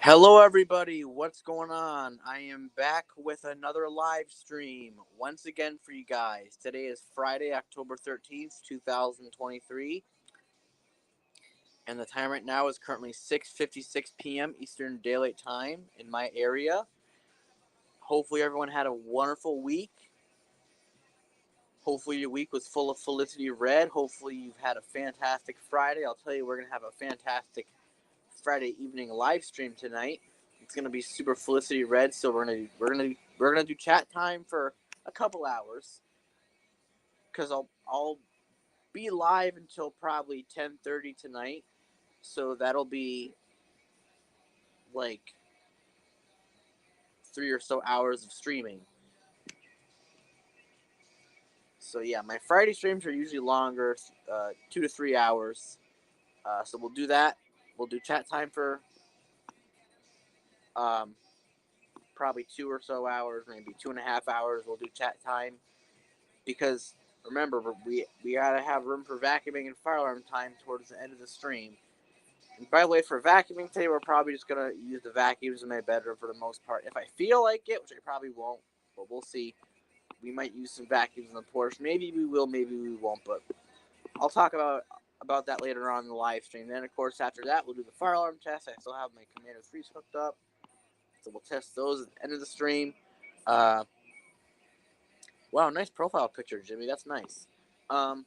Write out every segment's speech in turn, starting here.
Hello, everybody. What's going on? I am back with another live stream once again for you guys. Today is Friday, October 13th, 2023. And the time right now is currently 6:56 p.m. Eastern Daylight Time in my area. Hopefully, everyone had a wonderful week. Hopefully, your week was full of Felicity Red. Hopefully, you've had a fantastic Friday. I'll tell you, we're going to have a fantastic Friday evening live stream tonight. It's gonna be super Felicity Red, so we're gonna do chat time for a couple hours, because I'll be live until probably 10:30 tonight, so that'll be like 3 or so hours of streaming. So yeah, my Friday streams are usually longer, 2 to 3 hours. So we'll do that. We'll do chat time for probably 2 or so hours, maybe 2.5 hours. We'll do chat time because remember we gotta have room for vacuuming and fire alarm time towards the end of the stream. And by the way, for vacuuming today, we're probably just gonna use the vacuums in my bedroom for the most part. If I feel like it, which I probably won't, but we'll see. We might use some vacuums in the porch. Maybe we will, maybe we won't. But I'll talk about that later on in the live stream. Then, of course, after that, we'll do the fire alarm test. I still have my Commander 3s hooked up, so we'll test those at the end of the stream. Wow, nice profile picture, Jimmy. That's nice. So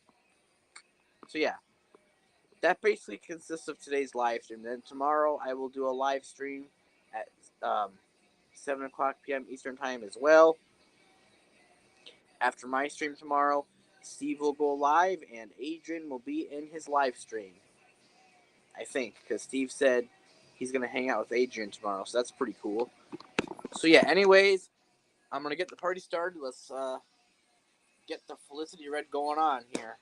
yeah, that basically consists of today's live stream. Then tomorrow I will do a live stream at 7 o'clock p.m. Eastern Time as well. After my stream tomorrow, Steve will go live and Adrian will be in his live stream. I think, because Steve said he's going to hang out with Adrian tomorrow, so that's pretty cool. So yeah, anyways, I'm going to get the party started. Let's get the Felicity Red going on here.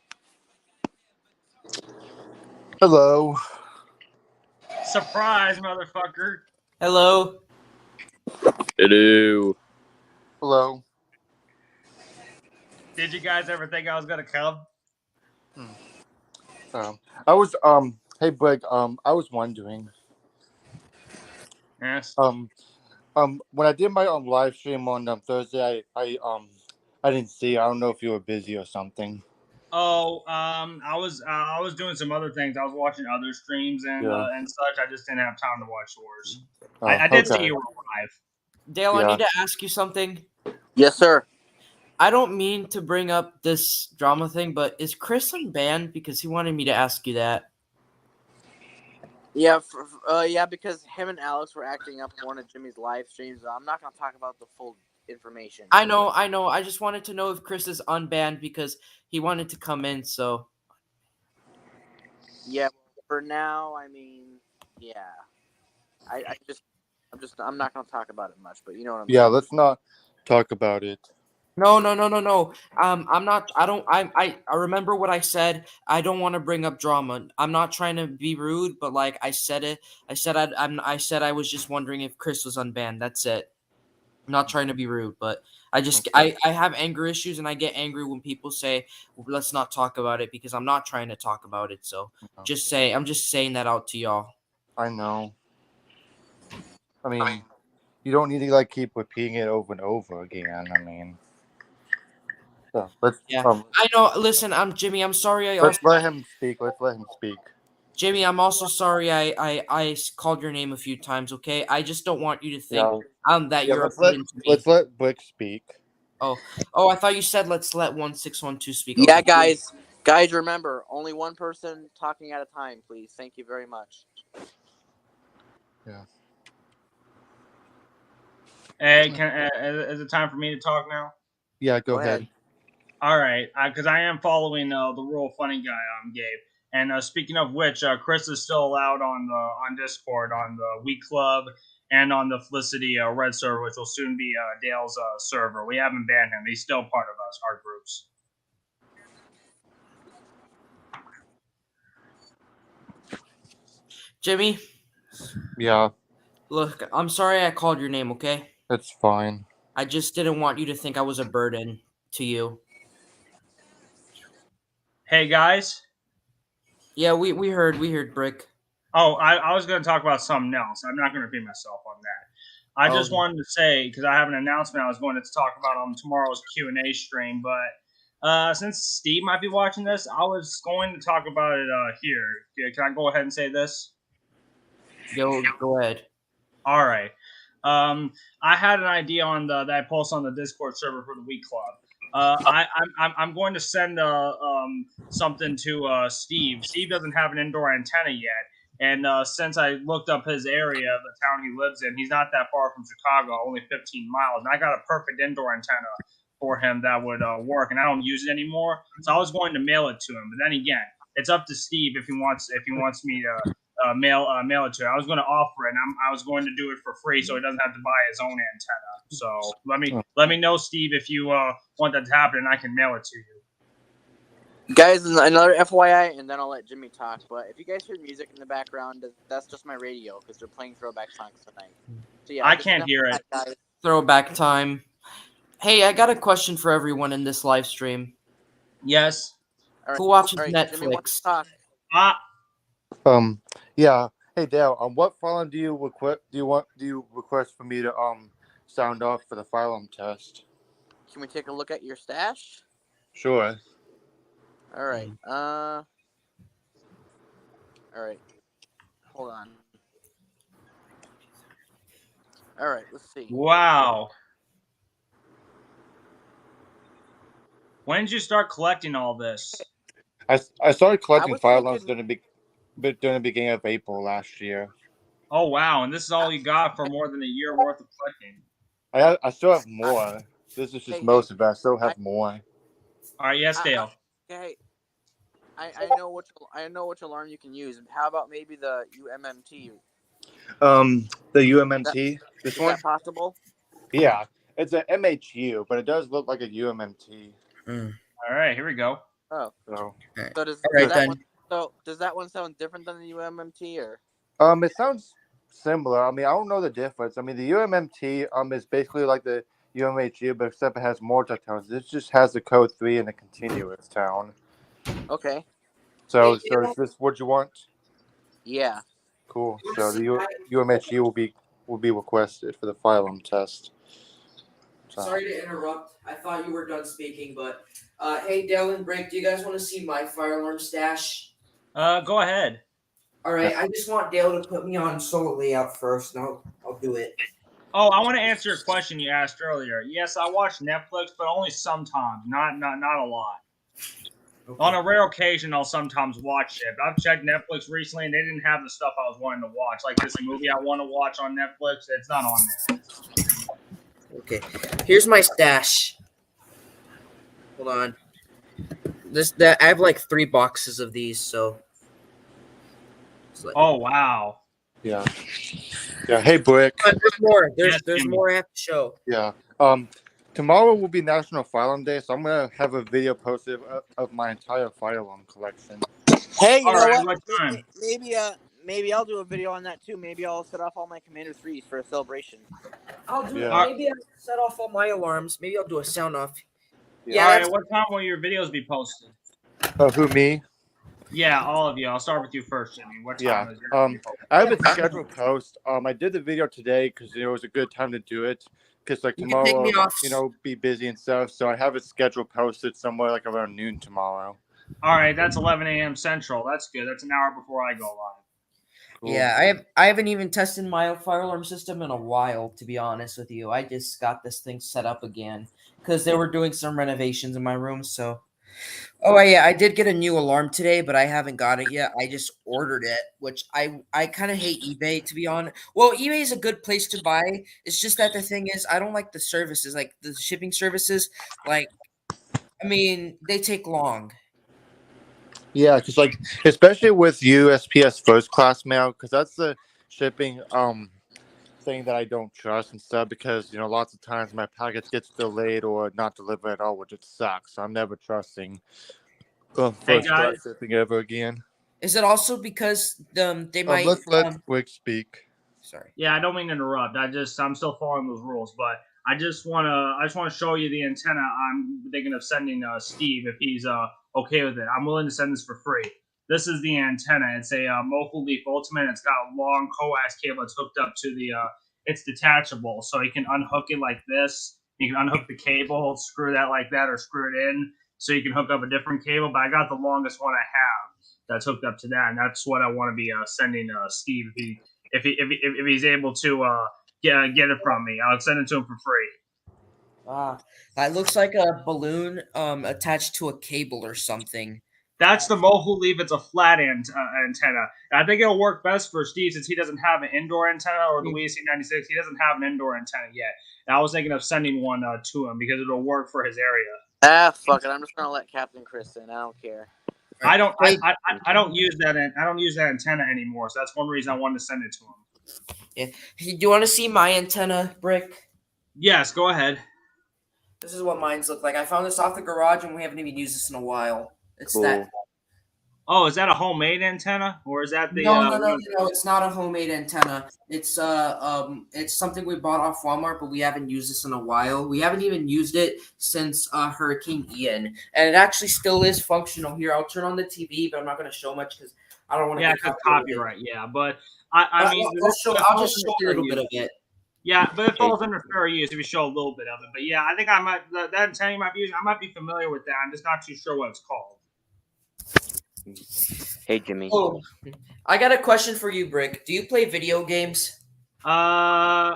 Hello. Surprise, motherfucker. Hello. Hello. Hello. Did you guys ever think I was gonna come? I was hey Blake, I was wondering. Yes. When I did my live stream on Thursday, I didn't see. I don't know if you were busy or something. Oh, I was doing some other things. I was watching other streams and such. I just didn't have time to watch yours. I did see you were live. Dale, I need to ask you something. Yes, sir. I don't mean to bring up this drama thing, but is Chris unbanned? Because he wanted me to ask you that. Yeah, because him and Alex were acting up in one of Jimmy's live streams. I'm not going to talk about the full information. I know. I just wanted to know if Chris is unbanned because he wanted to come in, so. Yeah, for now, I mean, yeah. I'm not going to talk about it much, but you know what I'm saying. Yeah, let's not talk about it. No. I'm not. I remember what I said. I don't want to bring up drama. I'm not trying to be rude, but like I said it. I said I was just wondering if Chris was unbanned. That's it. I'm not trying to be rude, but I just I have anger issues, and I get angry when people say let's not talk about it because I'm not trying to talk about it. So I'm just saying that out to y'all. I know. I mean, you don't need to like keep repeating it over and over again. I mean. So let's. I know. Listen, I'm Jimmy. I'm sorry. Let's let him speak. Jimmy, I'm also sorry. I called your name a few times. Okay, I just don't want you to think that you're a burden to me. Let's let Blake speak. Oh! I thought you said let's let 1612 speak. Yeah, okay. Guys, remember only one person talking at a time, please. Thank you very much. Yeah. Hey, is it time for me to talk now? Yeah, go ahead. All right, because I am following the Rural Funny Guy Gabe. And speaking of which, Chris is still allowed on Discord on the Week Club and on the Felicity Red server, which will soon be Dale's server. We haven't banned him; he's still part of us, our groups. Jimmy. Yeah. Look, I'm sorry I called your name. Okay. That's fine. I just didn't want you to think I was a burden to you. Hey guys. Yeah, we heard Brick. Oh, I was going to talk about something else. I'm not going to repeat myself on that. I just wanted to say, because I have an announcement I was going to talk about on tomorrow's Q&A stream, but since Steve might be watching this, I was going to talk about it here. Can I go ahead and say this? Go ahead. All right. I had an idea on that I posted on the Discord server for the Week Club. I'm going to send something to Steve. Steve doesn't have an indoor antenna yet, and since I looked up his area, the town he lives in, he's not that far from Chicago, only 15 miles, and I got a perfect indoor antenna for him that would work, and I don't use it anymore. So I was going to mail it to him, but then again, it's up to Steve if he wants me to mail it to him. I was going to offer it, and I was going to do it for free, so he doesn't have to buy his own antenna. So let me know, Steve, if you want that to happen, and I can mail it to you. Guys, another FYI, and then I'll let Jimmy talk. But if you guys hear music in the background, that's just my radio because they're playing throwback songs tonight. So yeah, I can't hear it. Guys. Throwback time. Hey, I got a question for everyone in this live stream. Yes. Right. Who watches Netflix? Jimmy, yeah. Hey Dale, what file do you request for me to sound off for the file test? Can we take a look at your stash? Sure. All right. All right. Hold on. All right. Let's see. Wow. When did you start collecting all this? I started collecting files during the beginning of April last year. Oh wow! And this is all you got for more than a year worth of collecting. I still have more. This is just most of it. I still have more. All right. Yes, Dale. Okay. I know which alarm you can use. How about maybe the UMMT? The UMMT. Is that possible? Yeah, it's a MHU, but it does look like a UMMT. All right, here we go. Oh, so does that one sound different than the UMMT or? It sounds similar. I mean, I don't know the difference. I mean, the UMMT is basically like the UMHU, but except it has more tones. This just has the code 3 and a continuous tone. Okay. So is this what you want? Yeah. Cool. So the UMHU will be requested for the phylum test. Sorry to interrupt. I thought you were done speaking, but hey, Dale and Break, do you guys want to see my fire alarm stash? Go ahead. All right, I just want Dale to put me on solo layout first, and I'll do it. Oh, I want to answer a question you asked earlier. Yes, I watch Netflix, but only sometimes, not a lot. Okay. On a rare occasion, I'll sometimes watch it. But I've checked Netflix recently, and they didn't have the stuff I was wanting to watch. Like this movie I want to watch on Netflix, it's not on there. Okay, here's my stash. Hold on. I have like 3 boxes of these, so. Oh wow. Yeah. Hey, Brick. But there's more. There's more I have to show. Yeah. Tomorrow will be National Firearm Day, so I'm gonna have a video posted of my entire firearm collection. Hey, you know what? Maybe I'll do a video on that too. Maybe I'll set off all my Commander 3s for a celebration. I'll do it. Maybe I'll set off all my alarms. Maybe I'll do a sound off. Yeah. All right. What time will your videos be posted? Who, me? Yeah, all of you. I'll start with you first, Jimmy. What time is your I have a scheduled post. I did the video today because it was a good time to do it. Because like tomorrow, be busy and stuff. So I have it scheduled posted somewhere like around noon tomorrow. All right, that's 11 a.m. Central. That's good. That's an hour before I go live. Cool. Yeah, I haven't even tested my fire alarm system in a while, to be honest with you. I just got this thing set up again because they were doing some renovations in my room. So, oh yeah, I did get a new alarm today, but I haven't got it yet. I just ordered it, which I kind of hate eBay, to be honest. Well, eBay is a good place to buy. It's just that the thing is, I don't like the services, like the shipping services. Like, I mean, they take long. Yeah, because like especially with USPS first class mail, because that's the shipping thing that I don't trust and stuff. Because lots of times my package gets delayed or not delivered at all, which it sucks. So I'm never trusting first class shipping ever again. Is it also because they might? Let's let Rick speak. Sorry. Yeah, I don't mean to interrupt. I'm still following those rules, but I just want to show you the antenna I'm thinking of sending Steve if he's okay with it. I'm willing to send this for free. This is the antenna. It's a Mofu Leaf Ultimate. It's got a long coax cable that's hooked up to the. It's detachable, so you can unhook it like this. You can unhook the cable, screw that like that, or screw it in, so you can hook up a different cable. But I got the longest one I have that's hooked up to that, and that's what I want to be sending Steve if he's able to get it from me. I'll send it to him for free. That looks like a balloon attached to a cable or something. That's the Mohu Leaf. It's a flat antenna. I think it'll work best for Steve since he doesn't have an indoor antenna, or the Wii C96. He doesn't have an indoor antenna yet. And I was thinking of sending one to him because it'll work for his area. Fuck it. I'm just gonna let Captain Chris in. I don't care. I don't use that. I don't use that antenna anymore. So that's one reason I wanted to send it to him. Yeah. Do you want to see my antenna, Brick? Yes, go ahead. This is what mine's look like. I found this off the garage, and we haven't even used this in a while. It's Cool. that. Oh, is that a homemade antenna, or is that the? No. It's not a homemade antenna. It's something we bought off Walmart, but we haven't used this in a while. We haven't even used it since Hurricane Ian, and it actually still is functional. Here, I'll turn on the TV, but I'm not going to show much because I don't want to. Yeah, because copyright. Yeah, but I mean, I'll just show a little bit of it. Yeah, but it falls under fair use if you show a little bit of it. But yeah, I think I might that antenna you might be using. I might be familiar with that. I'm just not too sure what it's called. Hey, Jimmy. Oh, I got a question for you, Brick. Do you play video games?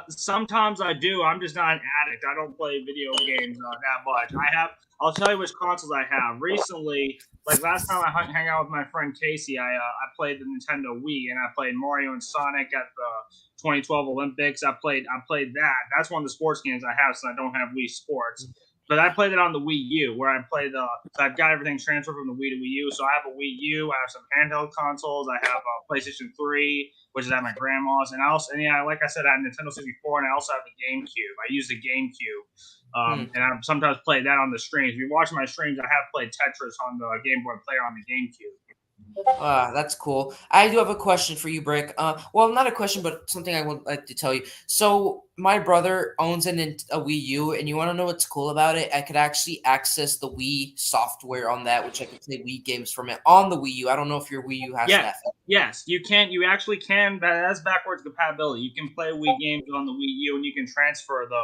Sometimes I do. I'm just not an addict. I don't play video games that much. I'll tell you which consoles I have. Recently, like last time I hung out with my friend Casey, I played the Nintendo Wii, and I played Mario and Sonic at the 2012 Olympics. I played that. That's one of the sports games I have, so I don't have Wii Sports. But I played it on the Wii U, where I played so I've got everything transferred from the Wii to Wii U. So I have a Wii U, I have some handheld consoles, I have a PlayStation 3, which is at my grandma's, and like I said, I have Nintendo 64, and I also have the GameCube. I use the GameCube, and I sometimes play that on the streams. If you watch my streams, I have played Tetris on the Game Boy Player on the GameCube. That's cool. I do have a question for you, Brick. Well, not a question, but something I would like to tell you. So, my brother owns a Wii U, and you want to know what's cool about it? I could actually access the Wii software on that, which I could play Wii games from it on the Wii U. I don't know if your Wii U has that. Yes, you can. You actually can. That's backwards compatibility. You can play Wii games on the Wii U, and you can transfer the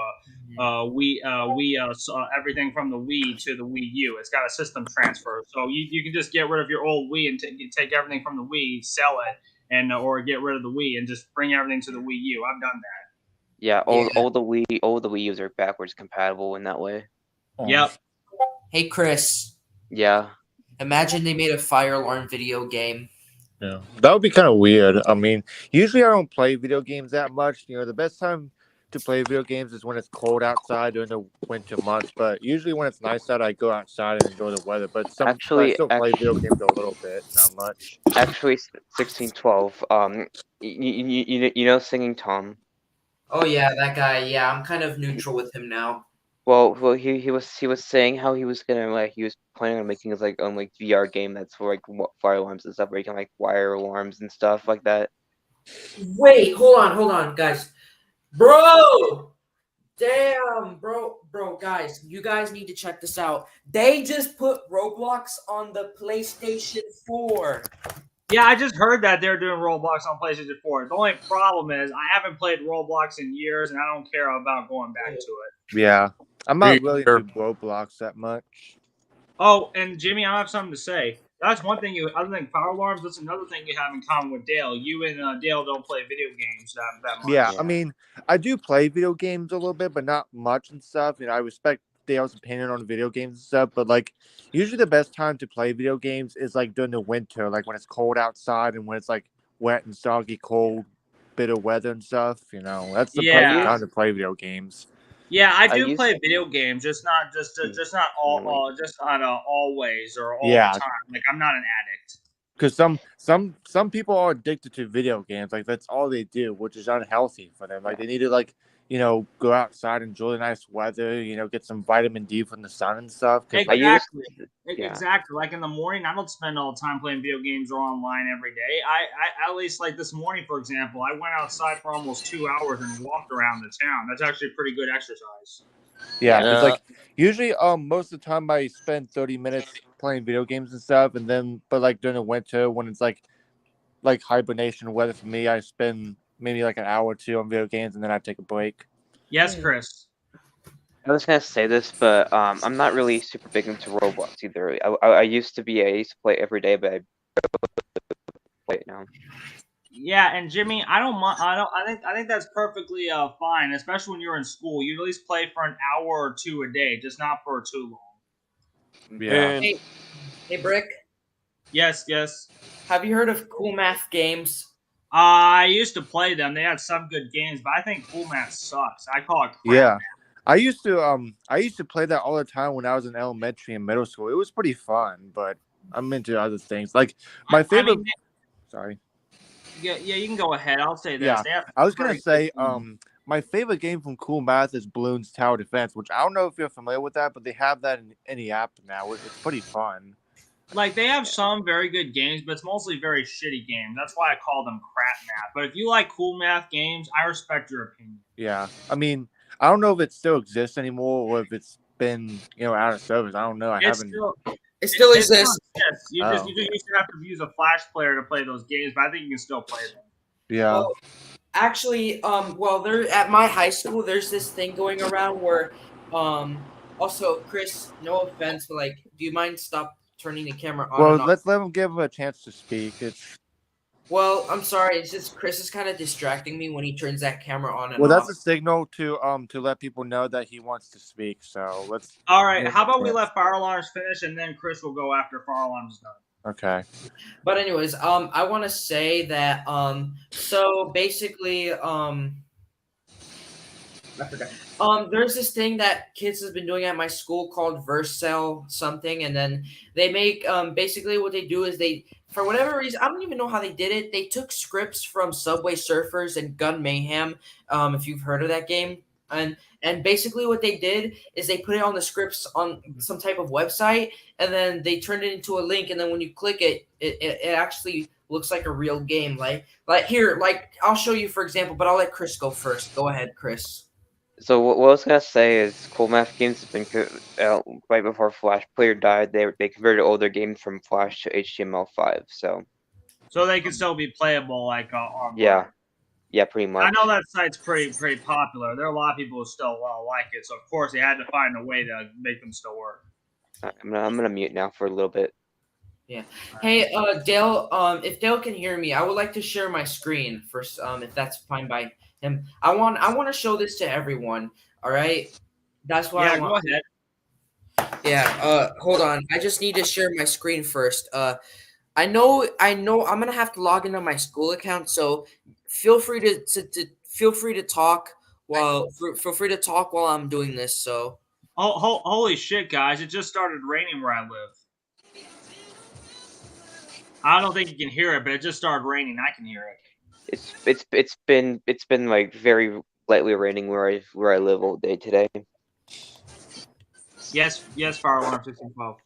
everything from the Wii to the Wii U. It's got a system transfer, so you can just get rid of your old Wii and take everything from the Wii, sell it, and or get rid of the Wii and just bring everything to the Wii U. I've done that. Yeah, all the Wii U's are backwards compatible in that way. Yep. Hey, Chris. Yeah. Imagine they made a fire alarm video game. Yeah, that would be kind of weird. I mean, usually I don't play video games that much. You know, the best time to play video games is when it's cold outside during the winter months. But usually when it's nice out, I go outside and enjoy the weather. But I still play video games a little bit, not much. Actually, 1612. You know Singing Tom. Oh yeah, that guy. Yeah, I'm kind of neutral with him now. Well, he was saying how he was planning on making his own VR game that's for fire alarms and stuff, where you can wire alarms and stuff like that. Wait, hold on, guys, bro. Damn, bro, guys, you guys need to check this out. They just put Roblox on the PlayStation 4. Yeah, I just heard that they're doing Roblox on PlayStation 4. The only problem is I haven't played Roblox in years, and I don't care about going back to it. Yeah, I'm not really into Roblox that much. Oh, and Jimmy, I have something to say. That's one thing other than fire alarms, that's another thing you have in common with Dale. You and Dale don't play video games that much. Yeah, I mean, I do play video games a little bit, but not much and stuff. You know, I respect Dale's opinion on video games and stuff, but usually the best time to play video games is during the winter, when it's cold outside and when it's wet and soggy, cold, bitter weather and stuff. You know, that's the perfect time to play video games. Yeah, I do play video games, just not always or all the time. I'm not an addict. Because some people are addicted to video games. That's all they do, which is unhealthy for them. They need to go outside, enjoy the nice weather, get some vitamin D from the sun and stuff. Exactly. Like in the morning, I don't spend all the time playing video games or online every day. I at least this morning, for example, I went outside for almost 2 hours and walked around the town. That's actually pretty good exercise. Yeah, because usually most of the time I spend 30 minutes playing video games and stuff, and then but like during the winter when it's like hibernation weather for me, I spend maybe like an hour or two on video games, and then I take a break. Yes, Chris. I was gonna say this, but I'm not really super big into Roblox either. I used to play it every day, but I play it now. Yeah, and Jimmy, I don't mind. I think that's perfectly fine, especially when you're in school. You at least play for an hour or two a day, just not for too long. Yeah. Hey, Brick. Yes, yes. Have you heard of Cool Math Games? I used to play them. They had some good games, but I think Cool Math sucks. I call it crap. Yeah. I used to play that all the time when I was in elementary and middle school. It was pretty fun, but I'm into other things. Like my favorite. Sorry. Yeah, you can go ahead. I'll say this. Yeah, I was gonna say, my favorite game from Cool Math is Bloons Tower Defense, which I don't know if you're familiar with that, but they have that in the app now. It's pretty fun. Like, they have some very good games, but it's mostly very shitty games. That's why I call them crap math. But if you like Cool Math games, I respect your opinion. Yeah, I mean, I don't know if it still exists anymore or if it's been out of service. I don't know. It still exists. You just used to have to use a Flash player to play those games, but I think you can still play them. Yeah. Well, actually, there at my high school, there's this thing going around where, also, Chris, no offense, but like, do you mind stop turning the camera on? Well, let's let him give him a chance to speak. Well, I'm sorry. It's just Chris is kind of distracting me when he turns that camera on and well, off. that's a signal to let people know that he wants to speak. So let's. All right. How about we let Fire Alarms finish, and then Chris will go after Fire Alarms is done. Okay. But anyways, I want to say that so basically I forgot. There's this thing that kids have been doing at my school called Vercel something, and then they make basically what they do is they, for whatever reason, I don't even know how they did it. They took scripts from Subway Surfers and Gun Mayhem, if you've heard of that game, and basically what they did is they put it on the scripts on some type of website, and then they turned it into a link, and then when you click it, it actually looks like a real game. Like here, like I'll show you for example, but I'll let Chris go first. Go ahead, Chris. So what I was gonna say is Cool Math Games has been right before Flash Player died. They converted all their games from Flash to HTML5. So they can still be playable like online. Yeah, pretty much. I know that site's pretty popular. There are a lot of people who still like it, so of course they had to find a way to make them still work. I'm gonna mute now for a little bit. Yeah. Hey, Dale. If Dale can hear me, I would like to share my screen first. If that's fine by him. I want to show this to everyone. All right. That's why. Yeah, go ahead. Yeah. Hold on. I just need to share my screen first. I know. I'm gonna have to log into my school account, so feel free to talk while I'm doing this. So. Oh, holy shit, guys! It just started raining where I live. I don't think you can hear it, but it just started raining. I can hear it. It's been like very lightly raining where I live all day today. Yes, Fire Alarm 1612.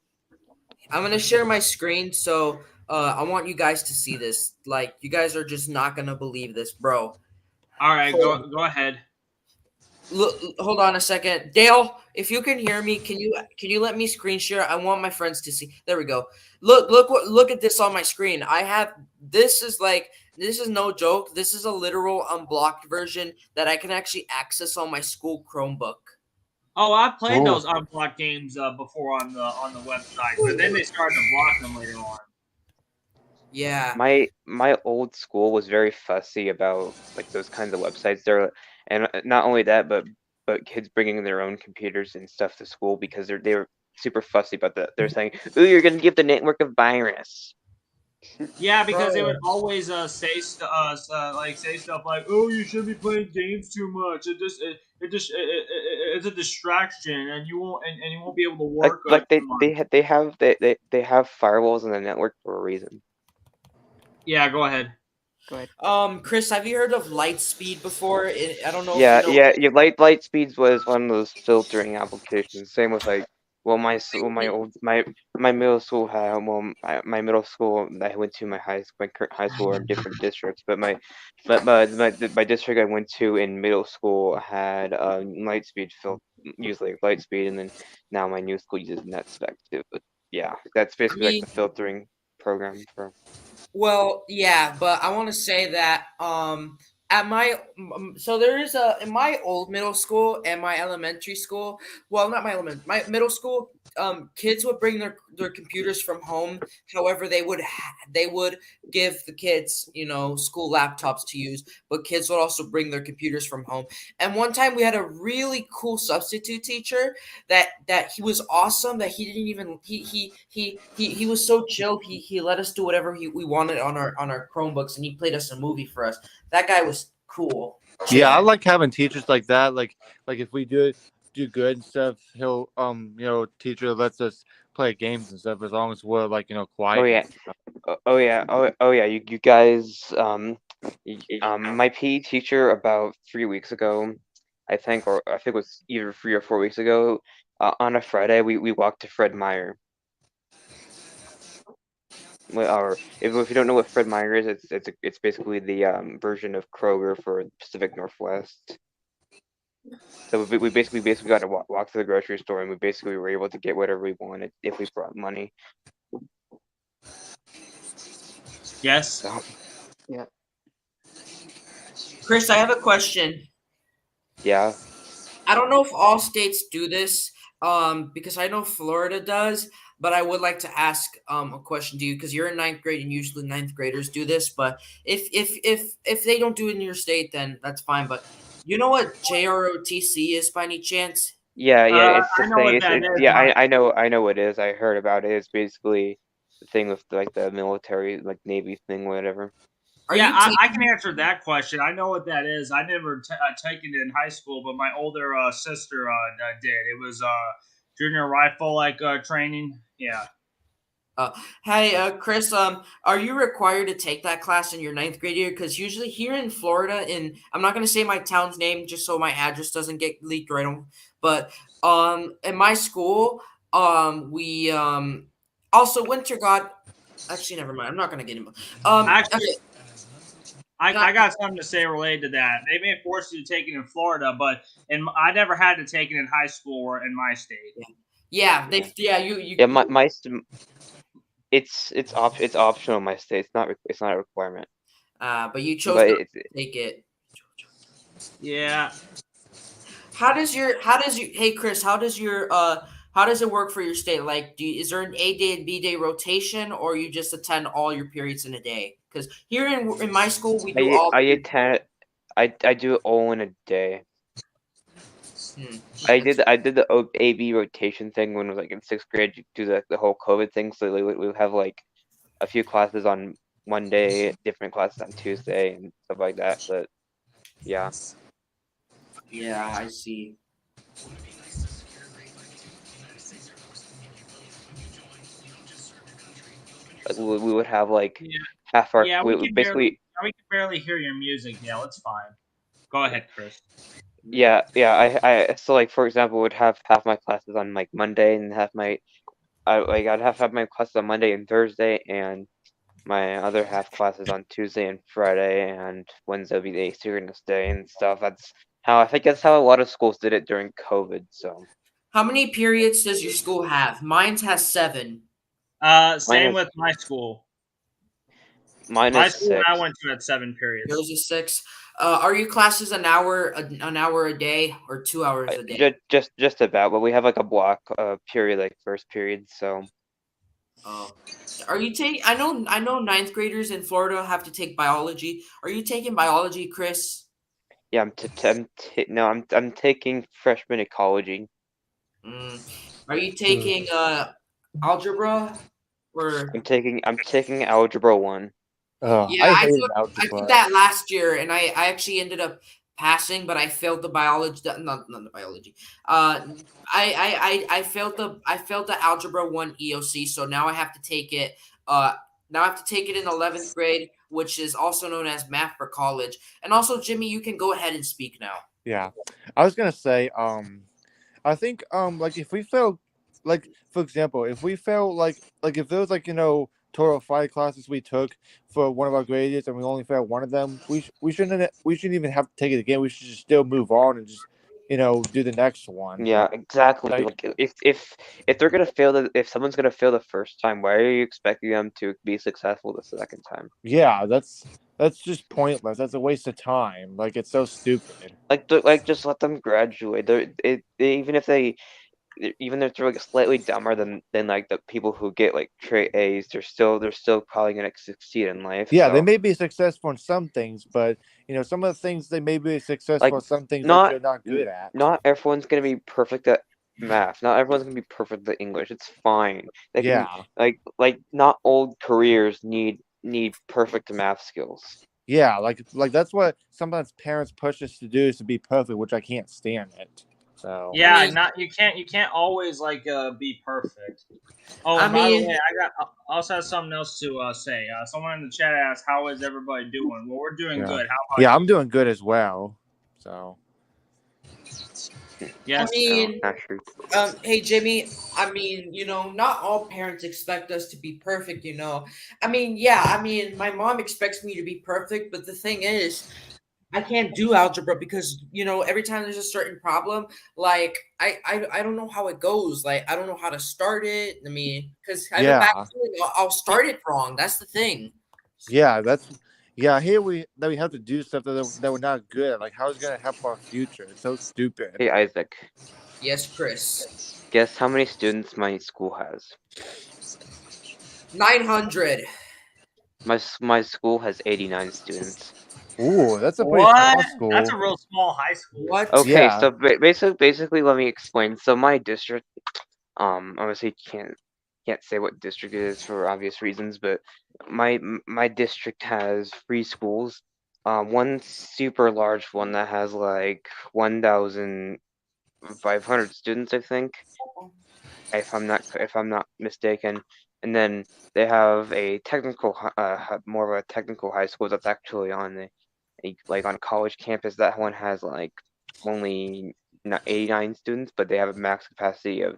I'm gonna share my screen, so I want you guys to see this. Like, you guys are just not gonna believe this, bro. All right, go ahead. Look, hold on a second, Dale. If you can hear me, can you let me screen share? I want my friends to see. There we go. Look at this on my screen. This is no joke. This is a literal unblocked version that I can actually access on my school Chromebook. Oh, I've played those unblocked games before on the website, but then they started to block them later on. Yeah. My old school was very fussy about like those kinds of websites. And not only that, but kids bringing their own computers and stuff to school because they were super fussy about that. They're saying, "Ooh, you're gonna give the network a virus." Yeah, because they would always say stuff like, "Oh, you shouldn't be playing games too much. It's a distraction, and you won't be able to work." They have firewalls on the network for a reason. Yeah, go ahead. Chris, have you heard of Lightspeed before? I don't know. Yeah, your Lightspeed was one of those filtering applications. Same with like, well, my middle school had my middle school that I went to, my current high school are in different districts, but my district I went to in middle school had Lightspeed used like Lightspeed, and then now my new school uses NetSpec too. yeah, that's I basically like mean, the filtering program for. well, yeah, but I want to say that at my so there is a in my old middle school and my elementary school. Well, not my middle school. Kids would bring their computers from home. However, they would give the kids school laptops to use, but kids would also bring their computers from home. And one time we had a really cool substitute teacher that he was awesome, that he didn't even he was so chill. He let us do whatever we wanted on our Chromebooks, and he played us a movie for us. That guy was cool. Yeah, I Chill. like having teachers like that. Like if we do good and stuff, he'll teacher lets us play games and stuff as long as we're like Oh quiet. yeah, oh yeah. You guys, my PE teacher about 3 weeks ago, I think it was either 3 or 4 weeks ago. On a Friday, we walked to Fred Meyer. Or if you don't know what Fred Meyer is, it's basically the version of Kroger for Pacific Northwest. So we basically got to walk to the grocery store, and we basically were able to get whatever we wanted if we brought money. Yes. So yeah, Chris, I have a question. yeah. I don't know if all states do this, because I know Florida does, but I would like to ask a question to you because you're in ninth grade and usually ninth graders do this. But if they don't do it in your state, then that's fine. But you know what JROTC is by any chance? Yeah. It's the I know thing. what that is. Yeah. My, I know what it is. I heard about it. It's basically the thing with like the military, like Navy thing, whatever. Are yeah, you I can taking? answer that question. I know what that is. I never taken it in high school, but my older sister did. It was junior rifle training. Yeah. Uh, hey, Chris, are you required to take that class in your ninth grade year? Because usually here in Florida, I'm not going to say my town's name just so my address doesn't get leaked right on, but in my school, we also Winter God. Actually, never mind. I'm not going to get him. Actually, Okay, can I? I got something to say related to that. They may force you to take it in Florida, but I never had to take it in high school or in my state. Yeah, Yeah. you. Yeah. It's optional in my state. It's not a requirement. But you chose But not it's to take it. Yeah. Hey Chris, how does it work for your state? Like, is there an A day and B day rotation, or you just attend all your periods in a day? Because here in my school, we do all I periods. attend. I do it all in a day. Hmm. I did the AB rotation thing when I was like in sixth grade. You do the whole COVID thing, so we would have like a few classes on Monday, different classes on Tuesday, and stuff like that. But yeah, Yeah, I see. like we would have like Yeah. half our Yeah, basically. we can barely hear your music. Yeah, it's fine. Go ahead, Chris. Yeah. I so like for example, would have half my classes on like Monday and half my I'd have my classes on Monday and Thursday, and my other half classes on Tuesday and Friday, and Wednesday will be the asynchronous day and stuff. I think that's how a lot of schools did it during COVID. So How many periods does your school have? Mine has 7. mine Same is with my school. mine My is school that I 6. went to had 7 periods. Yours is 6. Are your classes an hour a day or 2 hours a day? Just about, but we have like a block period, like first period. So Oh, are you taking? I know ninth graders in Florida have to take biology. Are you taking biology, Chris? yeah, no, I'm taking freshman ecology. Mm. Are you taking algebra or? I'm taking algebra 1. Yeah, I I hated took I took algebra. that last year, and I actually ended up passing, but I failed the biology. Not the biology. I failed the algebra 1 EOC, so now I have to take it. Now I have to take it in 11th grade, which is also known as math for college. And also, Jimmy, you can go ahead and speak now. Yeah, I was gonna say I think like if we fail, like for example, if we fail like if there was like total of 5 classes we took for one of our grade years and we only failed one of them, we shouldn't even have to take it again. We should just still move on and just do the next one. Yeah, exactly. Like, Like if they're gonna fail if someone's gonna fail the first time, why are you expecting them to be successful the second time? yeah, that's just pointless. That's a waste of time. Like, it's so stupid. Like just let them graduate. Even if even if they're like slightly dumber than like the people who get like straight A's, they're still probably gonna succeed in life. Yeah, they So may be successful in some things, but some of the things they may be like successful at some things that not they're not good at. not everyone's gonna be perfect at math. Not everyone's gonna be perfect at English. It's fine. They can Yeah. like not all careers need perfect math skills. Yeah, like that's what sometimes parents push us to do, is to be perfect, which I can't stand it. So Yeah, mean, not you can't always like be perfect. Oh, I and by the way, mean, I also have something else to say. Someone in the chat asked, "How is everybody doing?" Well, we're doing yeah, good. How about yeah, you? I'm doing good as well. So I Yes. No, mean, actually, hey Jimmy, I mean, not all parents expect us to be perfect, I mean, yeah, I mean, my mom expects me to be perfect, but the thing is, I can't do algebra because, every time there's a certain problem, like I don't know how it goes. Like I don't know how to start it. I mean, because I go back yeah, to it, I'll start it wrong. That's the thing. yeah, yeah. Here we have to do stuff that we're not good at. Like, how is it gonna help our future? It's so stupid. hey Isaac, Yes, Chris. guess how many students my school has? 900. My school has 89 students. Ooh, that's a pretty What? small That's school. a real small high school. What? Okay, Yeah, so basically, let me explain. So my district, obviously can't say what district it is for obvious reasons, but my district has three schools. One super large one that has like 1,500 students, I think, if I'm not mistaken. And then they have a more of a technical high school that's actually on like on a college campus. That one has like only 89 students, but they have a max capacity of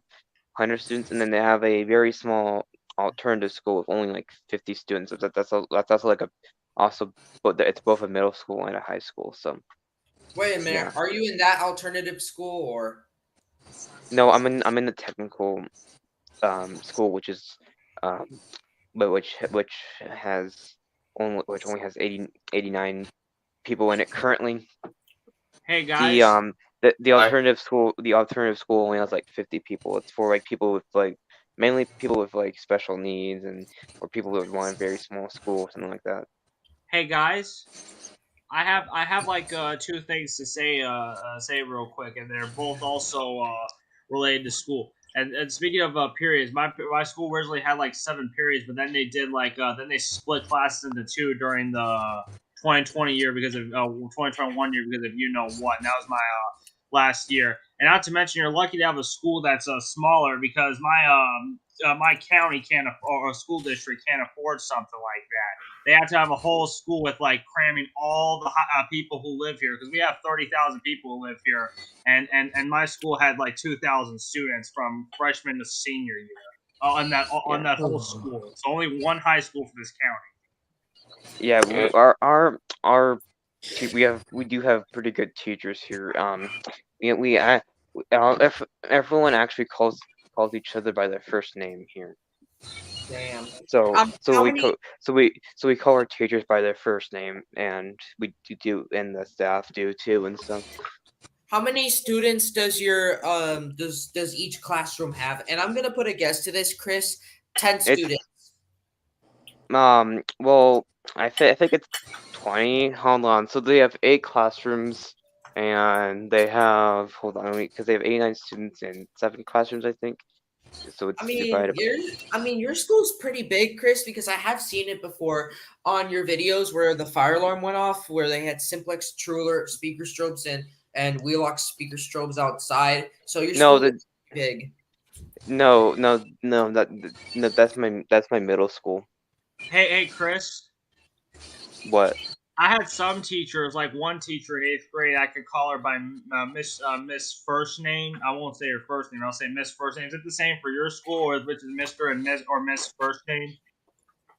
100 students. And then they have a very small alternative school with only like 50 students. That's also like a also, but it's both a middle school and a high school. So Wait a minute. yeah, Are you in that alternative school or? no, I'm in the technical school, which is um but which only has 89 people in it currently. Hey The guys. um the I alternative school only has like 50 people. It's for like people with like mainly people with like special needs or people that want a very small school or something like that. Hey guys. I have like two things to say real quick, and they're both also related to school. And speaking of periods, my school originally had like 7 periods, but then they did then they split classes into two during the 2020 year because of 2021 year because of what. And that was my last year. And not to mention, you're lucky to have a school that's smaller because my county can't or a school district can't afford something like that. They have to have a whole school with like cramming all the people who live here because we have 30,000 people who live here, and my school had like 2,000 students from freshman to senior year on Yeah, that whole school. So only one high school for this county. yeah. We do have pretty good teachers here. Everyone actually calls each other by their first name here. Damn. So so How we many? co- so we so we call our teachers by their first name, and we do, and the staff do too, and stuff. How many students does your does each classroom have? And I'm gonna put a guess to this, Chris. 10 It's students. well, I think it's 20. Hold on. So they have 8 classrooms, and they have hold on, because they have 89 students in 7 classrooms, I think. So I it's mean, divided. your school's pretty big, Chris, because I have seen it before on your videos where the fire alarm went off, where they had simplex, true alert, speaker strobes, and wheelock speaker strobes outside. So your No, school the is big. no, no, no. No, that's my middle school. Hey Chris. What? I had some teachers, like one teacher in 8th grade, I could call her by Miss First Name. I won't say her first name. I'll say Miss First Name. Is it the same for your school, or which is Mister and Miss or Miss First Name?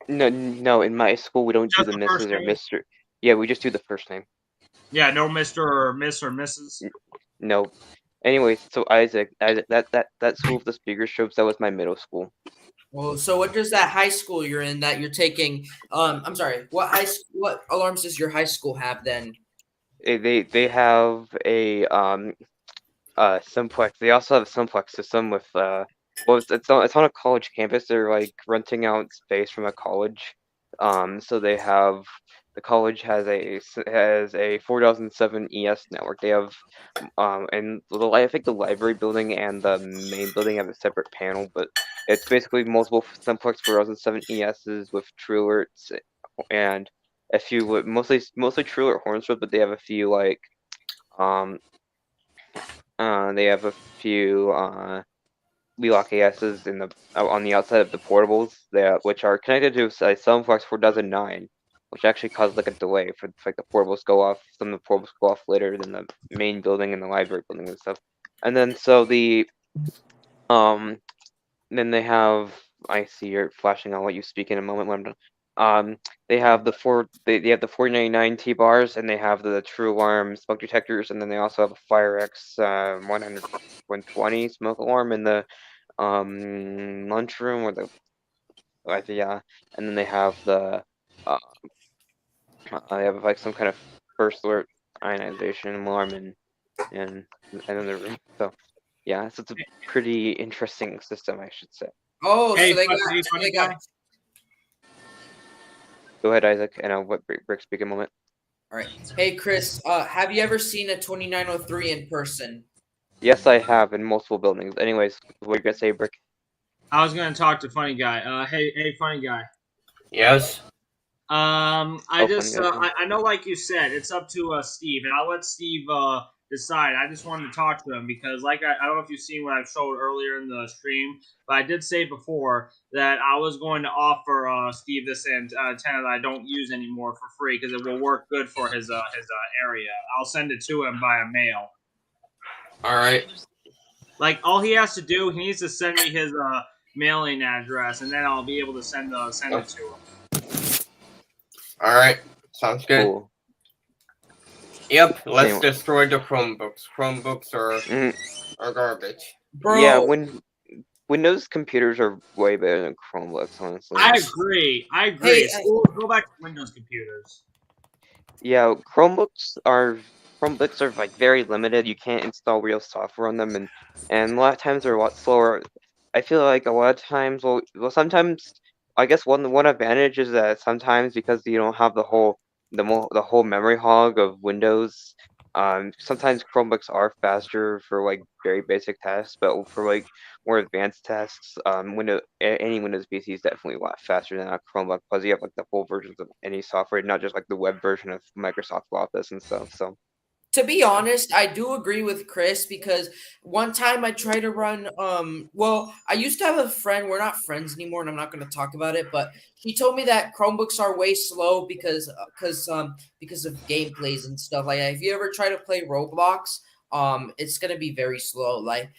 No, no. In my school, we don't do Just the the first Mrs. or name. Mister. Yeah, we just do the first name. Yeah, no Mister or Miss or Mrs. Nope. Anyways, so Isaac, that school with the speaker strips, that was my middle school. Well, so what does that high school you're in that you're taking? I'm sorry. What alarms does your high school have then? They have a simplex. They also have a simplex system with well, it's on a college campus. They're like renting out space from a college. So they have the college has a 4007 ES network. They have and I think the library building and the main building have a separate panel, but it's basically multiple simplex 4007 ESs with true alerts and a few mostly true alert horn strips, but they have a few like um they have a few Wheelock ASs in the on the outside of the portables which are connected to Sunflex 4009, which actually caused like a delay for like the portables go off. Some of the portables go off later than the main building and the library building and stuff. And then so um then they have I see you're flashing. I'll let you speak in a moment when I'm done. They have they have the 499 T bars and they have the True Alarm smoke detectors, and then they also have a Fire X 120 smoke alarm in the lunchroom or yeah, and then they have uh they have like some kind of first alert ionization alarm in another room. So yeah, so it's a pretty interesting system, I should say. Oh, Hey, so they got hey, so funny they got guy. Go ahead, Isaac, and I'll let Rick speak in a moment. All right. Hey, Chris, have you ever seen a 2903 in person? Yes, I have in multiple buildings. Anyways, what you gonna say, Brick? I was gonna talk to funny guy. Hey, funny guy. Yes. I Oh, funny just guy. I know, like you said, it's up to Steve, and I'll let Steve decide. I just wanted to talk to him because, like, I don't know if you've seen what I showed earlier in the stream, but I did say before that I was going to offer Steve this antenna that I don't use anymore for free because it will work good for his area. I'll send it to him via mail. All right. Like, all he has to do, he needs to send me his mailing address, and then I'll be able to send it to him. All right. Sounds good. Cool. Yep. Let's Anyway. destroy the Chromebooks. Chromebooks are garbage. Bro, Yeah, Windows computers are way better than Chromebooks, honestly. I agree. Hey, Schools, go back to Windows computers. Yeah, Chromebooks are like very limited. You can't install real software on them, and a lot of times they're a lot slower. I feel like a lot of times, sometimes I guess one advantage is that sometimes because you don't have the whole memory hog of Windows, sometimes Chromebooks are faster for like very basic tasks, but for like more advanced tasks, any Windows PC is definitely a lot faster than a Chromebook because you have like the full versions of any software, not just like the web version of Microsoft Office and stuff. So to be honest, I do agree with Chris because one time I tried to run well, I used to have a friend, we're not friends anymore and I'm not going to talk about it, but he told me that Chromebooks are way slow because of gameplays and stuff. Like if you ever try to play Roblox, it's going to be very slow, like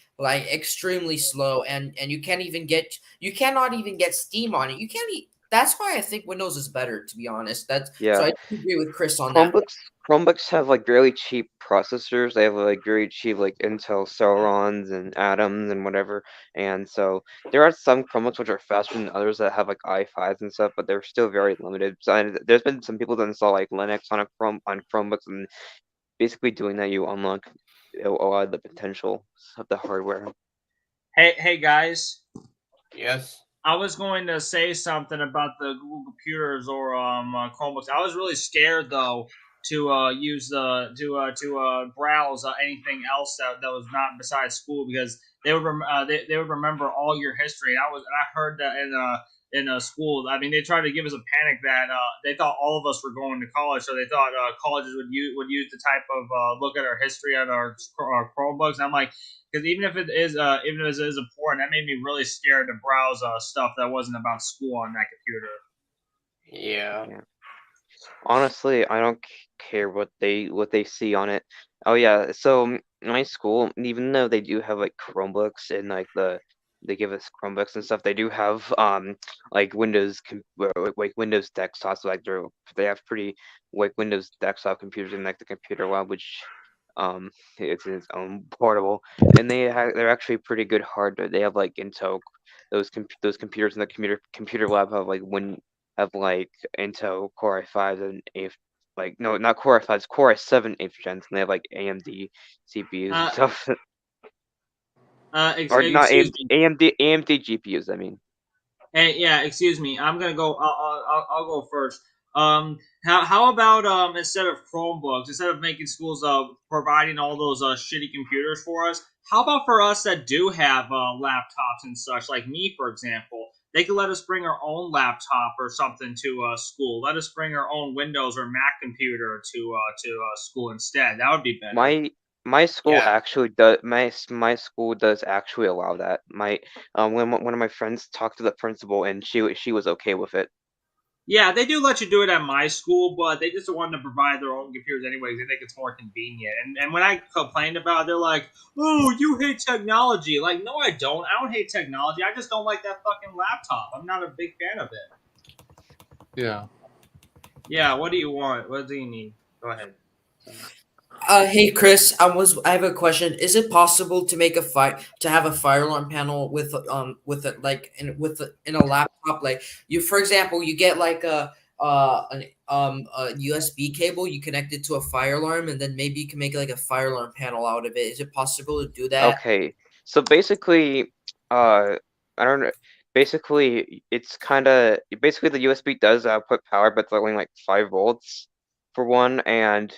extremely slow, and you cannot even get Steam on it. You can't That's why I think Windows is better, to be honest. So yeah, I do agree with Chris on that. Chromebooks have like really cheap processors. They have like very cheap like Intel Celerons and Atoms and whatever. And so there are some Chromebooks which are faster than others that have like i5s and stuff, but they're still very limited. So there's been some people that install like Linux on Chromebooks, and basically doing that you unlock a lot of the potential of the hardware. Hey guys. Yes. I was going to say something about the Google computers or Chromebooks. I was really scared though to use to browse anything else that was not besides school because they would remember all your history. And I heard that in a school. I mean, they tried to give us a panic that they thought all of us were going to college, so they thought colleges would use the type of look at our history on our Chromebooks. And I'm like, because even if it is important, that made me really scared to browse stuff that wasn't about school on that computer. Yeah. Honestly, I don't care what they see on it. Oh yeah, so my school, even though they do have like Chromebooks and like they give us Chromebooks and stuff, they do have like like Windows desktops. Like they have pretty like Windows desktop computers in like the computer lab, which It's its own portable, and they're actually pretty good hardware. They have like Intel, those computers in the computer lab have like Intel Core i5s and eighth, like no, not Core i5s, Core i7 eighth gens, and they have like AMD CPUs and Uh, stuff, or not excuse me. AMD GPUs. I mean, Hey, yeah, excuse me. I'm gonna go. I'll go first. How about instead of Chromebooks, instead of making schools providing all those shitty computers for us, how about for us that do have laptops and such, like me, for example, they could let us bring our own laptop or something to school. Let us bring our own Windows or Mac computer to school instead. That would be better. my school Yeah. actually does my school does actually allow that. When one of my friends talked to the principal, and she was okay with it. Yeah, they do let you do it at my school, but they just want to provide their own computers anyways. They think it's more convenient. And when I complained about it, they're like, "Oh, you hate technology." Like, no, I don't. I don't hate technology. I just don't like that fucking laptop. I'm not a big fan of it. Yeah. Yeah, what do you want? What do you need? Go ahead. Hey Chris, I have a question. Is it possible to make to have a fire alarm panel with a like in a laptop? Like you, for example, you get like a USB cable, you connect it to a fire alarm, and then maybe you can make like a fire alarm panel out of it. Is it possible to do that? Okay, so basically, I don't know. Basically, it's kind of basically the USB does output power, but it's only like 5 volts for one, and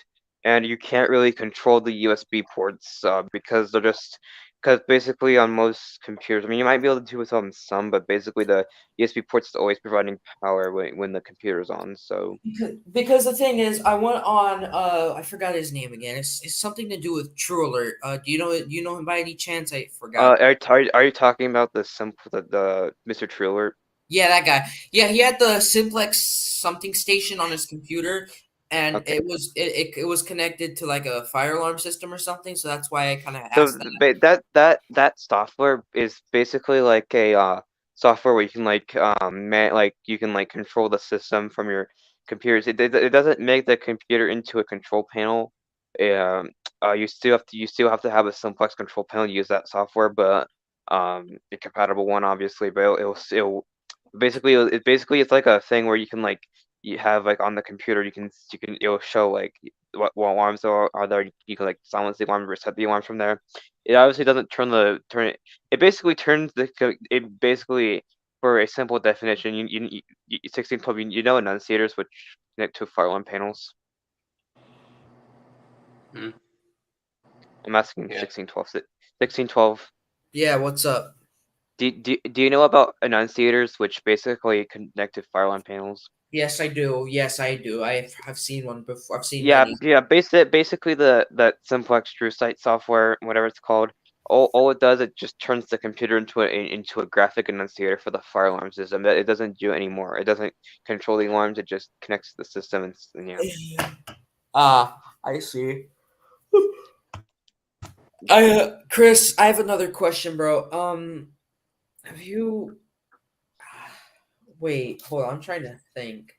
you can't really control the USB ports because they're just because basically on most computers, I mean, you might be able to do it on some, but basically the USB ports is always providing power when the computer's on. So, Because the thing is, I went on I forgot his name again. It's something to do with True Alert. Do you know him by any chance? I forgot. are you talking about the Mr. Triller? Yeah, that guy. Yeah, he had the simplex something station on his computer, and Okay. it was connected to like a fire alarm system or something. So that's why I kind of So asked that. that software is basically like a software where you can like you can like control the system from your computers. It doesn't make the computer into a control panel. Um, you still have to have a simplex control panel to use that software, but a compatible one obviously. But it'll basically it's like a thing where you can like you have like on the computer you can it'll show like what alarms are there. You can like silence the alarm, reset the alarm from there. It obviously doesn't turn it. It basically turns it basically for a simple definition. 1612 you know enunciators which connect to fire alarm panels. Hmm. I'm asking Yeah. 1612. 1612. Yeah, what's up? Do you know about enunciators which basically connect to fire alarm panels? Yes, I do. Yes, I do. I've seen one before. I've seen Yeah, many. yeah. Basically, that simplex True Sight software, whatever it's called, all it does, it just turns the computer into a graphic enunciator for the fire alarm system. It doesn't do anymore. It doesn't control the alarms. It just connects to the system and yeah. Ah, I see. Chris, I have another question, bro. Have you? Wait, hold on. I'm trying to think.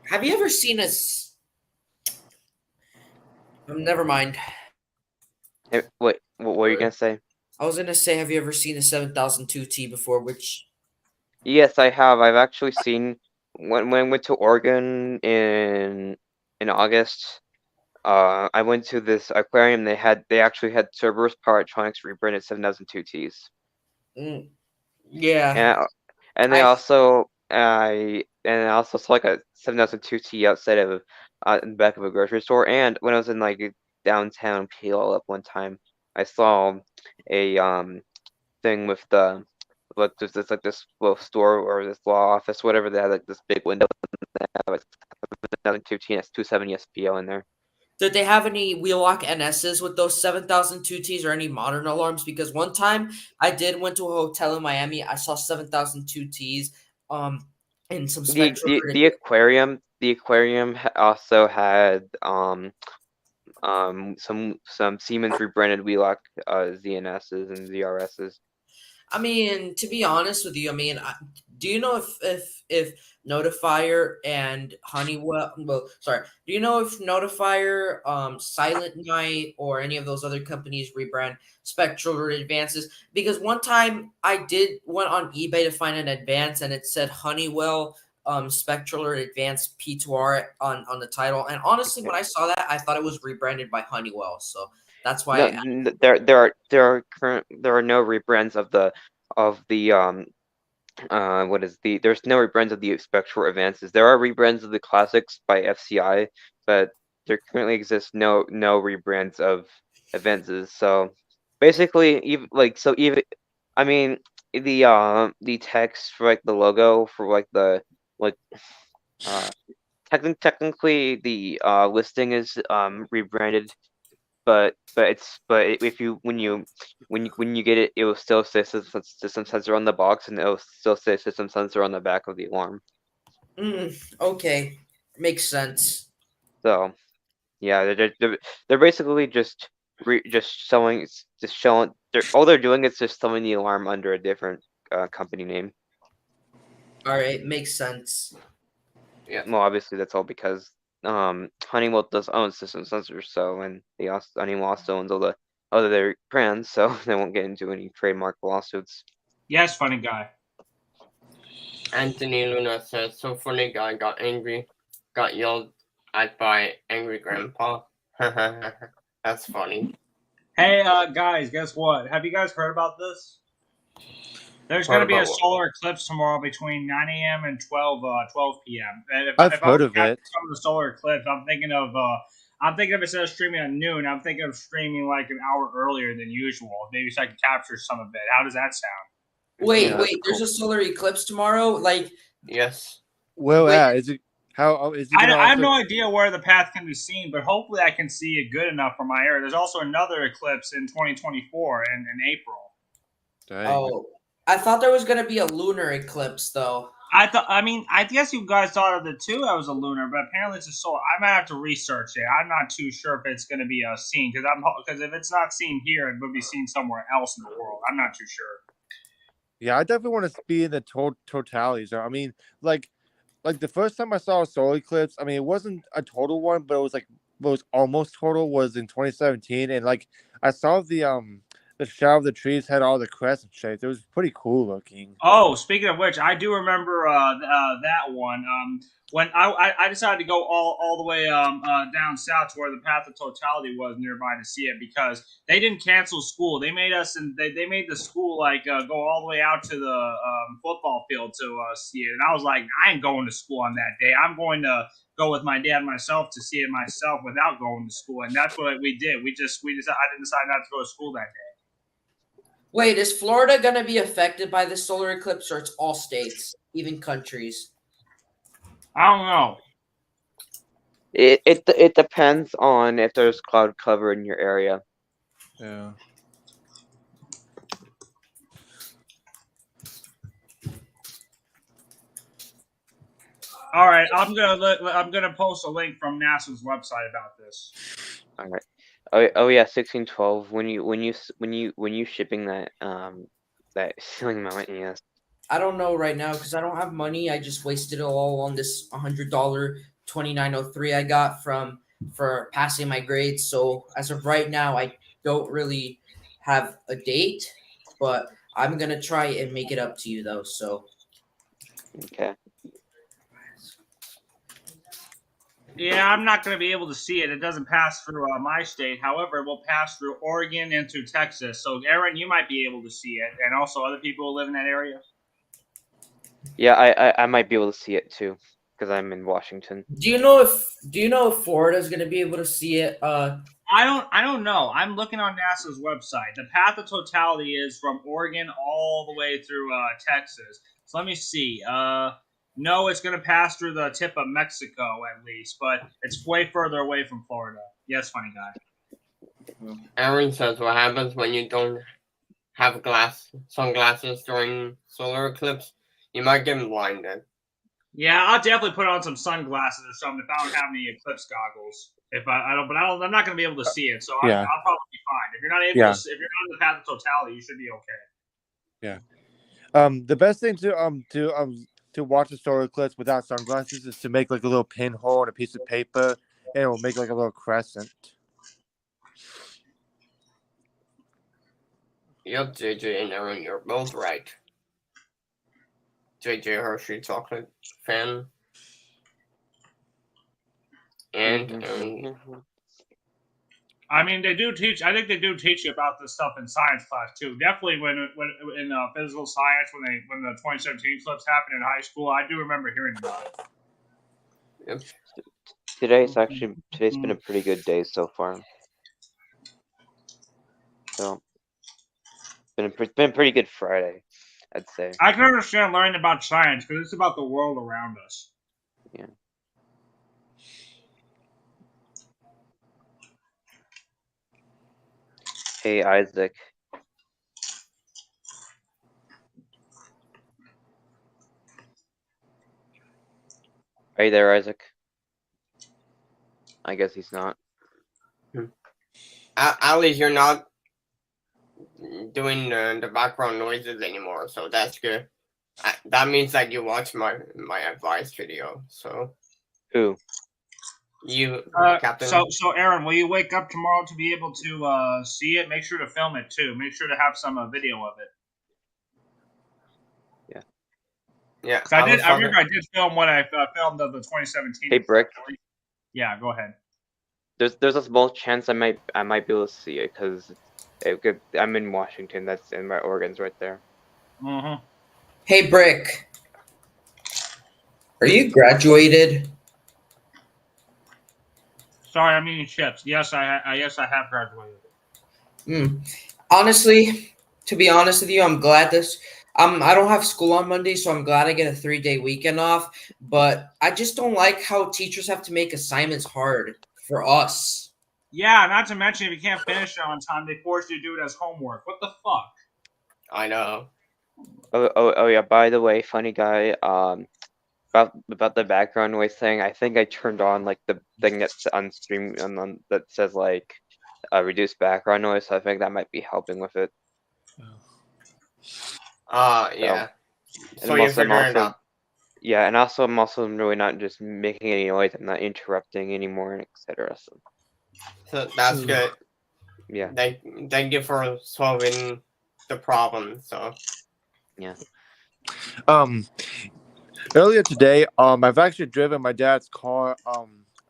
Have you ever seen us? Never mind. What were you gonna say? I was gonna say, have you ever seen a 7002T before? Which Yes, I have. I've actually seen when I went to Oregon in August. I went to this aquarium. They actually had Cerberus Power Electronics rebranded 7002Ts. mm, yeah, And and they I also I also saw like a 7002T outside of in the back of a grocery store. And when I was in like downtown PLF one time, I saw a thing with the but there's like this little store or this law office, whatever. They had like this big window and they have like 7002T and it's 270 SPO in there. did they have any wheelock NSs with those 7002Ts or any modern alarms? Because one time I did went to a hotel in Miami. I saw 7002Ts, and some Spectrum The aquarium also had some Siemens rebranded Wheelock ZNSs and ZRSs. I mean, to be honest with you, I mean, Do you know if Notifier and Honeywell? Well, sorry. Do you know if Notifier, Silent Night, or any of those other companies rebrand Spectral or Advances? Because one time I went on eBay to find an Advance, and it said Honeywell, Spectral or Advanced P2R on the title. And honestly, when I saw that, I thought it was rebranded by Honeywell. So that's why. No, there are no rebrands of the there's no rebrands of the Spectral Advances. There are rebrands of the classics by FCI, but there currently exists no rebrands of Advances. So basically, even I mean the text for like the logo for like the like technically the listing is rebranded, but if you when you get it, it will still say system sensor on the box, and it will still say system sensor on the back of the alarm. Okay, makes sense. So yeah, they're basically just showing all they're doing is just showing the alarm under a different company name. All right, makes sense. Yeah. Well, obviously that's all because Honeywell does own system sensors, so and Honeywell also owns all the other brands, so they won't get into any trademark lawsuits. Yes, funny guy. Anthony Luna says, so funny guy got angry, got yelled at by angry grandpa. That's funny. Hey, guys, guess what? Have you guys heard about this? There's going to be a solar eclipse tomorrow between 9 a.m. and 12 p.m. And I've heard of it. Some of the solar eclipse, I'm thinking of instead of streaming at noon, I'm thinking of streaming like an hour earlier than usual, maybe so I can capture some of it. How does that sound? Wait, Yeah, there's a solar eclipse tomorrow? Like, Yes. Well, Wait. yeah. Is it how is it? I have no idea where the path can be seen, but hopefully I can see it good enough for my area. There's also another eclipse in 2024 in April. Dang. oh, I thought there was gonna be a lunar eclipse though. I guess you guys thought of it too. I was a lunar, but apparently it's a solar. I might have to research it. I'm not too sure if it's going to be seen because if it's not seen here, it would be seen somewhere else in the world. I'm not too sure. Yeah, I definitely want to be in the totality. So I mean, like the first time I saw a solar eclipse, I mean, it wasn't a total one, but it was almost total. Was in 2017, and like I saw the shadow of the trees had all the crescent shapes. It was pretty cool looking. Oh, speaking of which, I do remember that one. When I decided to go all the way down south to where the Path of Totality was nearby to see it because they didn't cancel school. They made us and they made the school go all the way out to the football field to see it. And I was like, I ain't going to school on that day. I'm going to go with my dad and myself to see it myself without going to school. And that's what we did. I didn't decide not to go to school that day. Wait, is Florida gonna be affected by the solar eclipse, or it's all states, even countries? I don't know. it depends on if there's cloud cover in your area. Yeah. All right, I'm gonna post a link from NASA's website about this. All right. Oh yeah, 1612. When you shipping that that ceiling mount, yes. I don't know right now because I don't have money. I just wasted it all on this $100 2903 I got for passing my grades. So as of right now, I don't really have a date, but I'm gonna try and make it up to you though. So Okay. Yeah, I'm not going to be able to see it. It doesn't pass through my state. However, it will pass through Oregon and through Texas. So, Aaron, you might be able to see it, and also other people who live in that area. Yeah, I might be able to see it too because I'm in Washington. do you know if Florida is gonna be able to see it? I don't know. I'm looking on NASA's website. The path of totality is from Oregon all the way through Texas. So let me see. No, it's going to pass through the tip of Mexico at least, but it's way further away from Florida. Yes, funny guy. Aaron says, what happens when you don't have sunglasses during solar eclipse? You might get blinded. Yeah, I'll definitely put on some sunglasses or something if I don't have any eclipse goggles. I'm not going to be able to see it, so Yeah. I'll probably be fine. If you're not able to, if you're not in the path of totality, you should be okay. Yeah. The best thing to watch the solar eclipse without sunglasses is to make like a little pinhole in a piece of paper, and it will make like a little crescent. Yep, JJ and Aaron, you're both right. JJ Hershey chocolate fan. And I mean, they do teach. I think they do teach you about this stuff in science class too. Definitely when in physical science when the 2017 eclipse happened in high school, I do remember hearing about it. yep. Today's been a pretty good day so far. So it's been a pretty good Friday, I'd say. I can understand learning about science because it's about the world around us. Yeah. Hey, Isaac. Are you there, Isaac? I guess he's not. At least you're not doing the background noises anymore, so that's good. That means that you watch my advice video. So Who? you, Captain. So Aaron, will you wake up tomorrow to be able to see it? Make sure to film it too. Make sure to have some video of it. Yeah, I remember I did film when I filmed the 2017. Hey, Brick. Yeah, go ahead. There's a small chance I might be able to see it because I'm in Washington. That's in my Oregon's right there. Mm-hmm. Hey, Brick. Are you graduated? Sorry, I'm eating chips. Yes, I have graduated. Honestly, to be honest with you, I'm glad I don't have school on Monday, so I'm glad I get a 3-day weekend off. But I just don't like how teachers have to make assignments hard for us. Yeah, not to mention if you can't finish it on time, they force you to do it as homework. What the fuck? I know. Oh yeah. By the way, funny guy. About the background noise thing. I think I turned on like the thing that's on stream on that says like reduce background noise. So I think that might be helping with it. Yeah. So you figure it out. Yeah, and also I'm also really not just making any noise. I'm not interrupting anymore, etc. So that's good. Yeah. Thank you for solving the problem. So yeah. Earlier today, I've actually driven my dad's car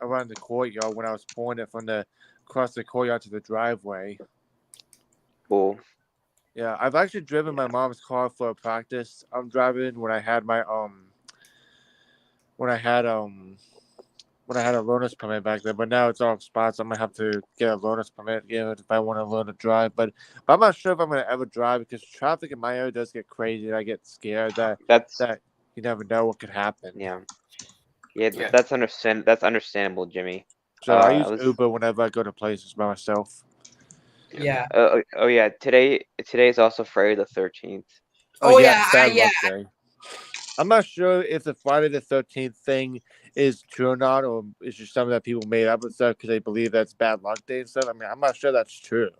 around the courtyard when I was pulling it from across the courtyard to the driveway. Cool. Yeah, I've actually driven my mom's car for a practice. I'm driving when I had my when I had a learner's permit back there, but now it's all expired, so I'm gonna have to get a learner's permit again if I want to learn to drive. But I'm not sure if I'm gonna ever drive because traffic in my area does get crazy, and I get scared that you never know what could happen. Yeah. That's understandable, Jimmy. So I use Uber whenever I go to places by myself. Yeah. Oh yeah. Today is also Friday the 13th. Oh yeah. Bad luck day. I'm not sure if the Friday the 13th thing is true or not, or it's just something that people made up and stuff because they believe that's bad luck day and stuff. I mean, I'm not sure that's true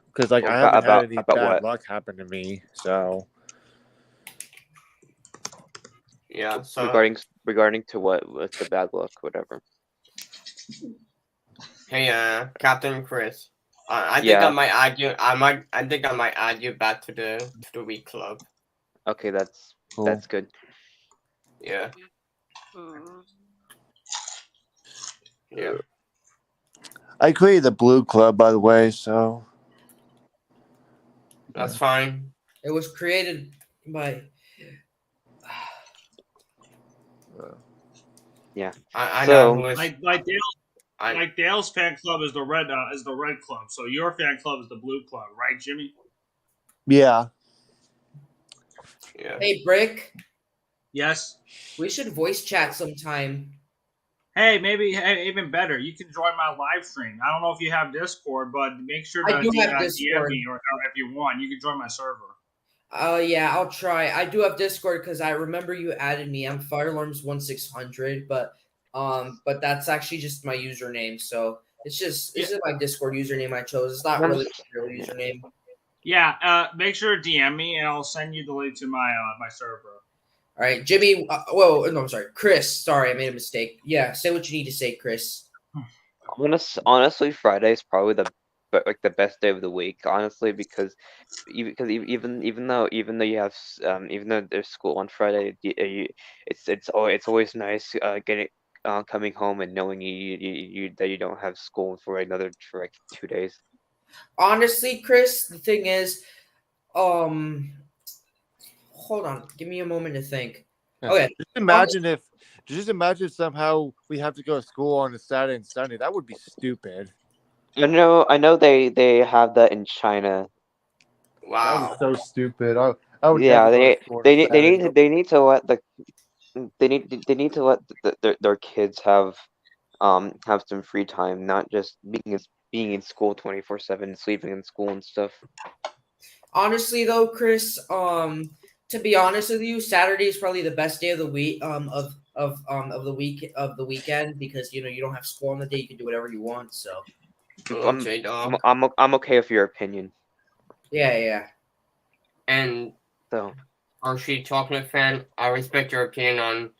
because I haven't had any bad luck happen to me. So yeah. So regarding to what's the bad luck, whatever. Hey, Captain Chris. I think I might add you. I think I might add you back to the week club. Okay, that's cool. That's good. Yeah. Yeah. I created the blue club, by the way, so that's fine. It was created by. Yeah. I know who is. Like Dale's fan club is the red club, so your fan club is the blue club, right, Jimmy? Yeah. Yeah. Hey, Brick. Yes. We should voice chat sometime. Hey, maybe even better. You can join my live stream. I don't know if you have Discord, but make sure to DM me or if you want. You can join my server. Yeah, I'll try. I do have Discord because I remember you added me. I'm Firealarms1600, but that's actually just my username. So it's just my Discord username I chose. It's not really a real username. Yeah, make sure to DM me and I'll send you the link to my server. All right, Jimmy. Whoa, no, I'm sorry, Chris. Sorry, I made a mistake. Yeah, say what you need to say, Chris. Honestly, Friday is probably the best day of the week. Honestly, because even though you have even though there's school on Friday, it's always nice getting coming home and knowing that you don't have school for like 2 days. Honestly, Chris, the thing is, um, hold on, give me a moment to think. Yeah. Okay, Just imagine somehow we have to go to school on a Saturday and Sunday. That would be stupid. I know they have that in China. That would be Wow. so stupid. I would never Yeah, go to school on a Saturday. they need to let they need to let their kids have some free time, not just being in school 24/7, sleeping in school and stuff. honestly though, Chris, to be honest with you, Saturday is probably the best day of the week, of the weekend because you don't have school on the day. You can do whatever you want. So Oh, J-Dog. I'm okay with your opinion. yeah, yeah. And So Hershey Chocolate fan, I respect your opinion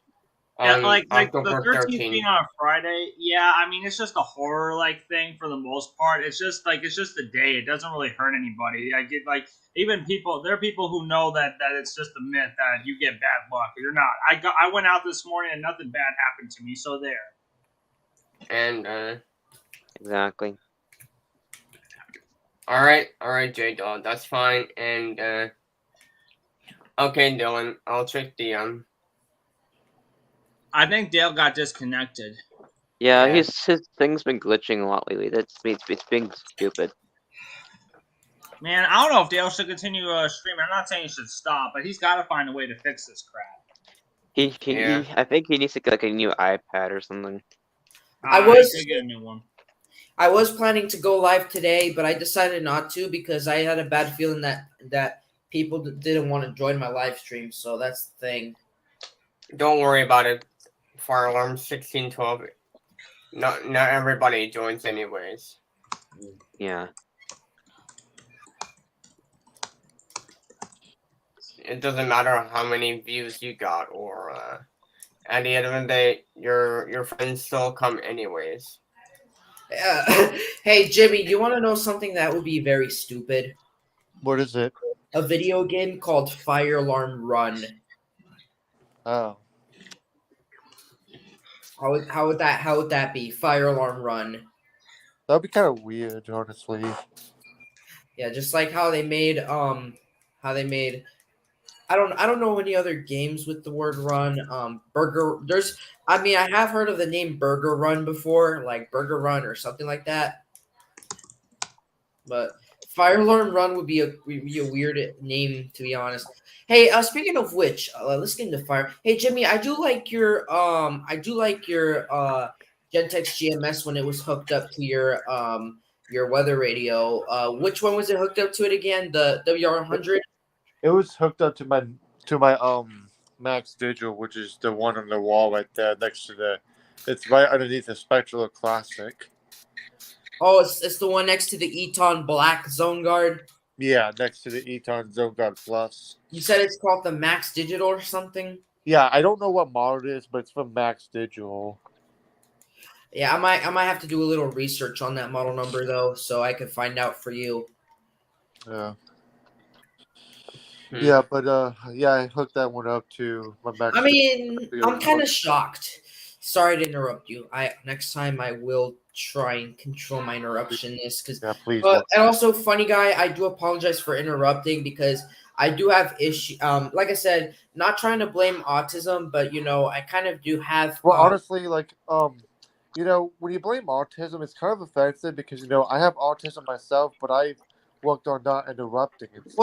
Yeah, on like the October 13th being 13th. on a Friday. Yeah, I mean it's just a horror like thing for the most part. It's just a day. It doesn't really hurt anybody. I get like even people. There are people who know that it's just a myth that you get bad luck. You're not. I went out this morning and nothing bad happened to me. So there. And exactly. all right, J-Dog, that's fine. And okay, Dylan, I'll check the I think Dale got disconnected. Yeah, Yeah. his thing's been glitching a lot lately. It's being stupid. Man, I don't know if Dale should continue streaming. I'm not saying he should stop, but he's got to find a way to fix this crap. Yeah. I think he needs to get like a new iPad or something. I He was should get a new one. I was planning to go live today, but I decided not to because I had a bad feeling that people didn't want to join my live stream. So that's the thing. Don't worry about it. Fire alarm 1612. Not everybody joins anyways. Yeah. It doesn't matter how many views you got, or at the end of the day, your friends still come anyways. Hey Jimmy, do you want to know something that would be very stupid? What is it? A video game called Fire Alarm Run. Oh, How would that be? Fire Alarm Run. that would be kind of weird, honestly. Yeah, just like how they made I don't know any other games with the word run. Burger there's I mean I have heard of the name Burger Run before, like Burger Run or something like that. But Fire Alarm Run would be a weird name to be honest. Hey, speaking of which, let's get into fire. Hey Jimmy, I do like your Gentex GMS when it was hooked up to your weather radio. Which one was it hooked up to it again? The WR100? It was hooked up to my Max Digital, which is the one on the wall right there next to the. It's right underneath the Spectral Classic. Oh, it's the one next to the Eton Black Zone Guard. Yeah, next to the Eton Zone Guard Plus. You said it's called the Max Digital or something? Yeah, I don't know what model it is, but it's from Max Digital. Yeah, I might have to do a little research on that model number though, so I could find out for you. Yeah. Hmm. Yeah, but yeah, I hooked that one up to my Max. I mean, Digital. I'm kind of shocked. Sorry to interrupt you. Next time I will try and control my interruptionness because. Yeah, please. But and also, funny guy, I do apologize for interrupting because I do have issue. Like I said, not trying to blame autism, but I kind of do have. Well, honestly, like when you blame autism, it's kind of offensive because I have autism myself, but I've worked on not interrupting and stuff.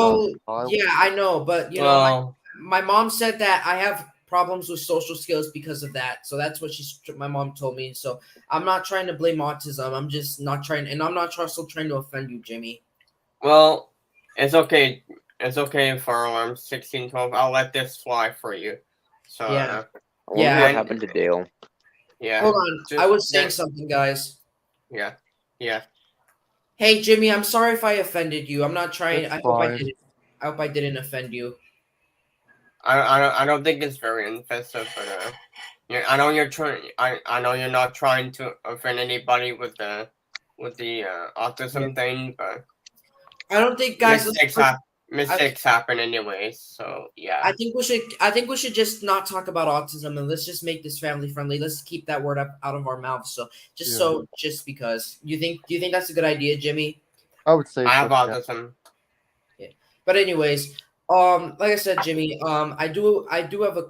Well, yeah, I know, but Well, my mom said that I have problems with social skills because of that. So that's what my mom told me. So I'm not trying to blame autism. I'm just not trying, and I'm not also trying to offend you, Jimmy. well, it's okay. It's okay, Fire Alarm 1612. I'll let this fly for you. So Yeah. I wonder Yeah, what and- happened to Dale. yeah. Hold on, just- I was saying just- something, guys. Yeah. Hey Jimmy, I'm sorry if I offended you. I'm not trying. It's I hope I fine. didn't. I hope I didn't offend you. I don't think it's very offensive, but yeah, I know you're trying. I know you're not trying to offend anybody with the autism thing, but I don't think, guys. mistakes happen anyways. So yeah. I think we should. I think we should just not talk about autism and let's just make this family friendly. Let's keep that word up out of our mouths. Just because do you think that's a good idea, Jimmy? I would say I have so. Yeah. autism. But anyways, like I said, Jimmy, I do have a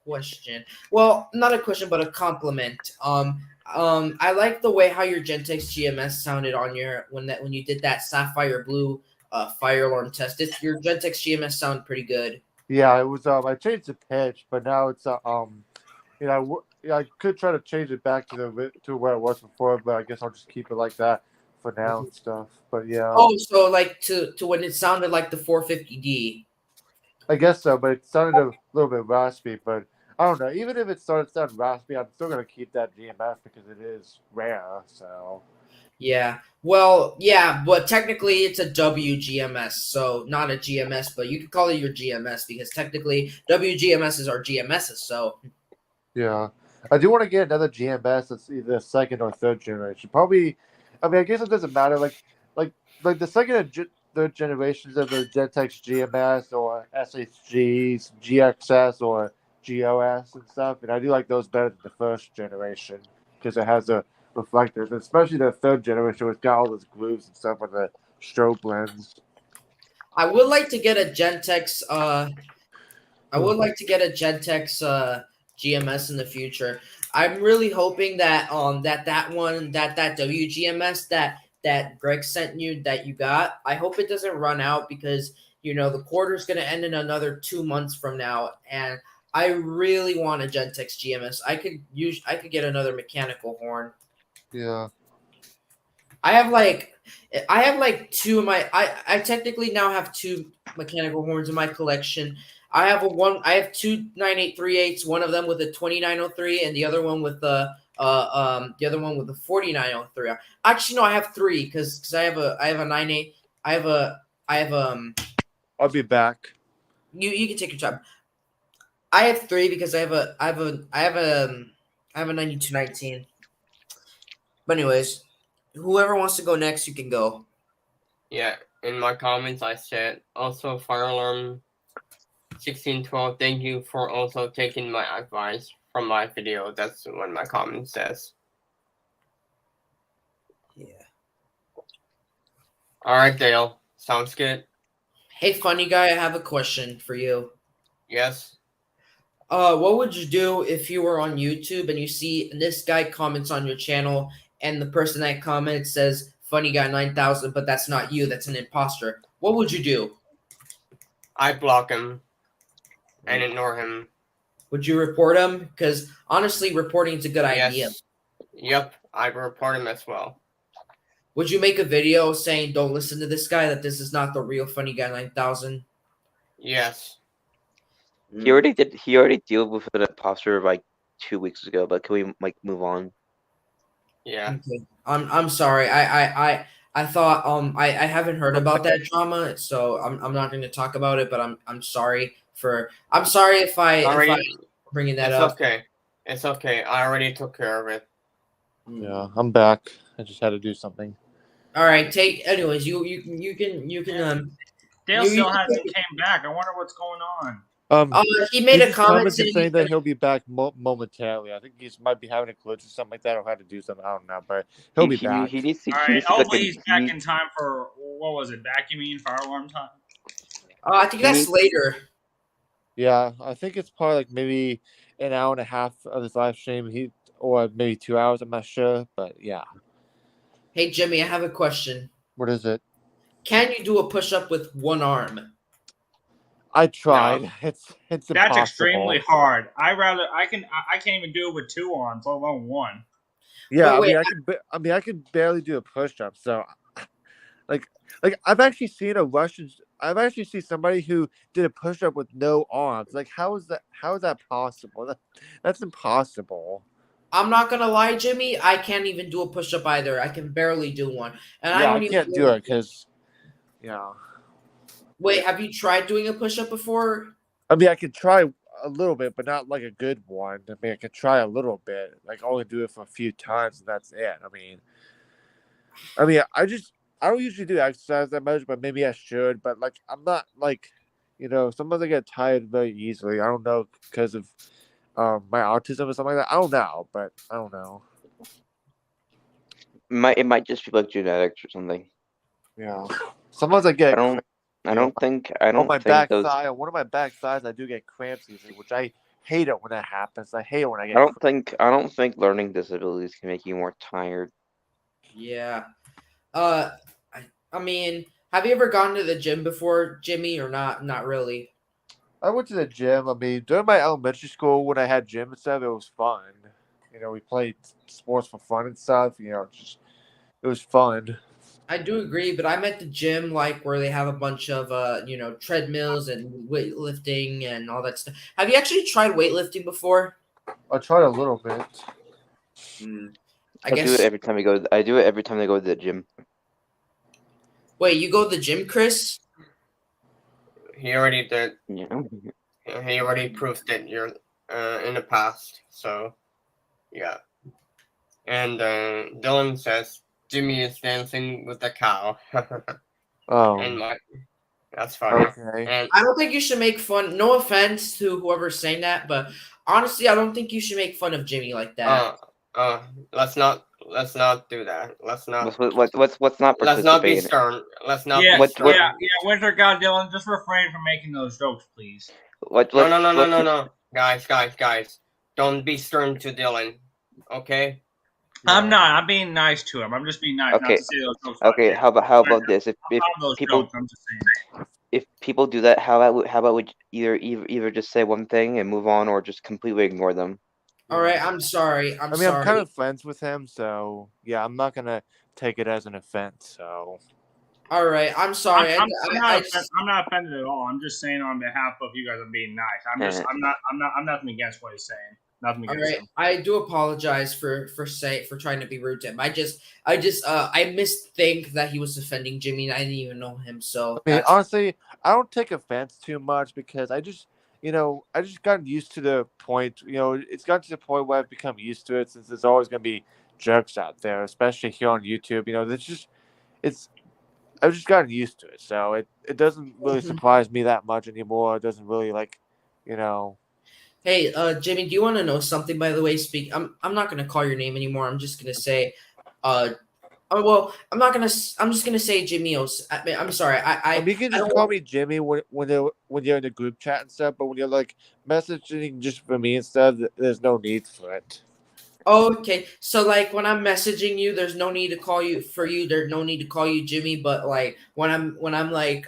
question. Well, not a question, but a compliment. I like the way how your Gentex GMS sounded on your when you did that sapphire blue fire alarm test. Your Gentex GMS sounded pretty good. Yeah, it was. I changed the pitch, but now it's I could try to change it back to where it was before, but I guess I'll just keep it like that for now and stuff. But yeah, Oh, so like to when it sounded like the 450D. I guess so. But it sounded a little bit raspy. But I don't know. Even if it started to sound raspy, I'm still gonna keep that GMS because it is rare. So Yeah. Well, yeah, but technically it's a WGMS, so not a GMS, but you could call it your GMS because technically WGMSs are GMSs. So yeah, I do want to get another GMS that's either second or third generation. Probably, I mean, I guess it doesn't matter. Like the second and third generations of the Gentex GMS or SHGs, GXS or GOS and stuff, and I do like those better than the first generation because it has the reflectors, especially the third generation, which got all those grooves and stuff with the strobe lens. I would like to get a Gentex. I would like to get a Gentex GMS in the future. I'm really hoping that that WGMS that Greg sent you that you got. I hope it doesn't run out because the quarter's going to end in another 2 months from now, and I really want a Gentex GMS. I could get another mechanical horn. Yeah. I have like two of my I technically now have two mechanical horns in my collection. I have two 9838s, one of them with a 2903 and the other one with the 4903. Actually no, I have three cuz I have a 98 I have I'll be back. you can take your time. I have three because I have a 9219. But anyways, whoever wants to go next, you can go. Yeah, in my comments I said also fire alarm 1612. Thank you for also taking my advice from my video. That's what my comment says. Yeah. All right, Dale. Sounds good. Hey, funny guy, I have a question for you. Yes. What would you do if you were on YouTube and you see this guy comments on your channel and the person that comments says "funny guy 9000," but that's not you, that's an imposter? What would you do? I block him and ignore him. Would you report him? Because honestly, reporting is a good idea. Yes. Yep, I report him as well. Would you make a video saying "Don't listen to this guy"? That this is not the real funny guy 9000. Yes. He already did. He already dealt with an imposter like 2 weeks ago. But can we move on? Yeah. Okay. I'm sorry. I thought I haven't heard about that drama, so I'm not going to talk about it. But I'm sorry if I bringing that It's up. okay. It's okay. I already took care of it. Yeah, I'm back. I just had to do something. All right. Anyways, you can Dale you- still you- hasn't came back. I wonder what's going on. he made a just comment commented saying that he'll be back momentarily. I think he might be having a glitch or something like that, or had to do something. I don't know, but he'll be back. He needs to. All He right, needs to hopefully he's back in time for what was it? Vacuuming fire alarm time. I think that's later. Yeah, I think it's probably like maybe an hour and a half of this live stream. Or maybe 2 hours. I'm not sure, but yeah. Hey Jimmy, I have a question. What is it? Can you do a push up with one arm? I tried. No. It's That's impossible. extremely hard. I can't even do it with two arms, let alone one. Yeah, Wait, I can barely do a push up. So, like I've actually seen I've actually seen somebody who did a push up with no arms. Like, how is that possible? That's impossible. I'm not gonna lie, Jimmy. I can't even do a push up either. I can barely do one, and I Yeah, I don't even. can't do it because, yeah. Wait, have you tried doing a push up before? I mean, I could try a little bit, but not like a good one. I mean, I could try a little bit, like only do it for a few times, and that's it. I don't usually do exercise that much, but maybe I should. But like, I'm not like, sometimes I get tired very easily. I don't know because of my autism or something like that. I don't know, but I don't know. It might just be like genetics or something. Yeah. Sometimes I I get don't I don't on my think back those thigh. On one of my back thighs, I do get cramps easily, which I hate it when that happens. I hate it when I get cramps. I don't think learning disabilities can make you more tired. Yeah. Uh, I mean, have you ever gone to the gym before, Jimmy, or not? Not really. I went to the gym. I mean, during my elementary school when I had gym and stuff, it was fun. We played sports for fun and stuff. It was fun. I do agree, but I'm at the gym like where they have a bunch of treadmills and weightlifting and all that stuff. Have you actually tried weightlifting before? I tried a little bit. I I do it guess. every time I go. I do it every time I go to the gym. Wait, you go to the gym, Chris? He already did. Yeah. He already proved it. You're in the past. So yeah. And Dylan says Jimmy is dancing with the cow. Oh, And that's funny. okay. And I don't think you should make fun. No offense to whoever's saying that, but honestly, I don't think you should make fun of Jimmy like that. let's not do that. Let's What's not not be participating? stern. Let's not Yeah, be What- stern. yeah. Winter God, Dylan, just refrain from making those jokes, please. No. Guys. Don't be stern to Dylan. Okay? I'm not. I'm being nice to him. I'm just being nice, not Okay. to say those jokes. Okay, how about this? If those people jokes, I'm just saying. if people do that, how about we either just say one thing and move on, or just completely ignore them? All right, I'm sorry. I'm I'm sorry. kind of friends with him, so yeah, I'm not gonna take it as an offense. So All right, I'm sorry. I'm not offended at all. I'm just saying on behalf of you guys, I'm being nice. I'm nothing against what he's saying. Nothing All against right, him. I do apologize for trying to be rude to him. I misthink that he was offending Jimmy, and I didn't even know him. So I mean, that's honestly, I don't take offense too much because I just gotten used to the point. It's gotten to the point where I've become used to it since there's always gonna be jokes out there, especially here on YouTube. It's I've just gotten used to it, so it doesn't really surprise me that much anymore. It doesn't really you know. Hey, Jimmy, do you want to know something? By the way, I'm not gonna call your name anymore. I'm just gonna say, oh well, I'm just gonna say Jimmy. I'm sorry. I mean, you can just call me Jimmy when you're in the group chat and stuff, but when you're like messaging just for me and stuff, there's no need for it. Okay, so like when I'm messaging you, there's no need to call you for you. There's no need to call you Jimmy, but like when I'm like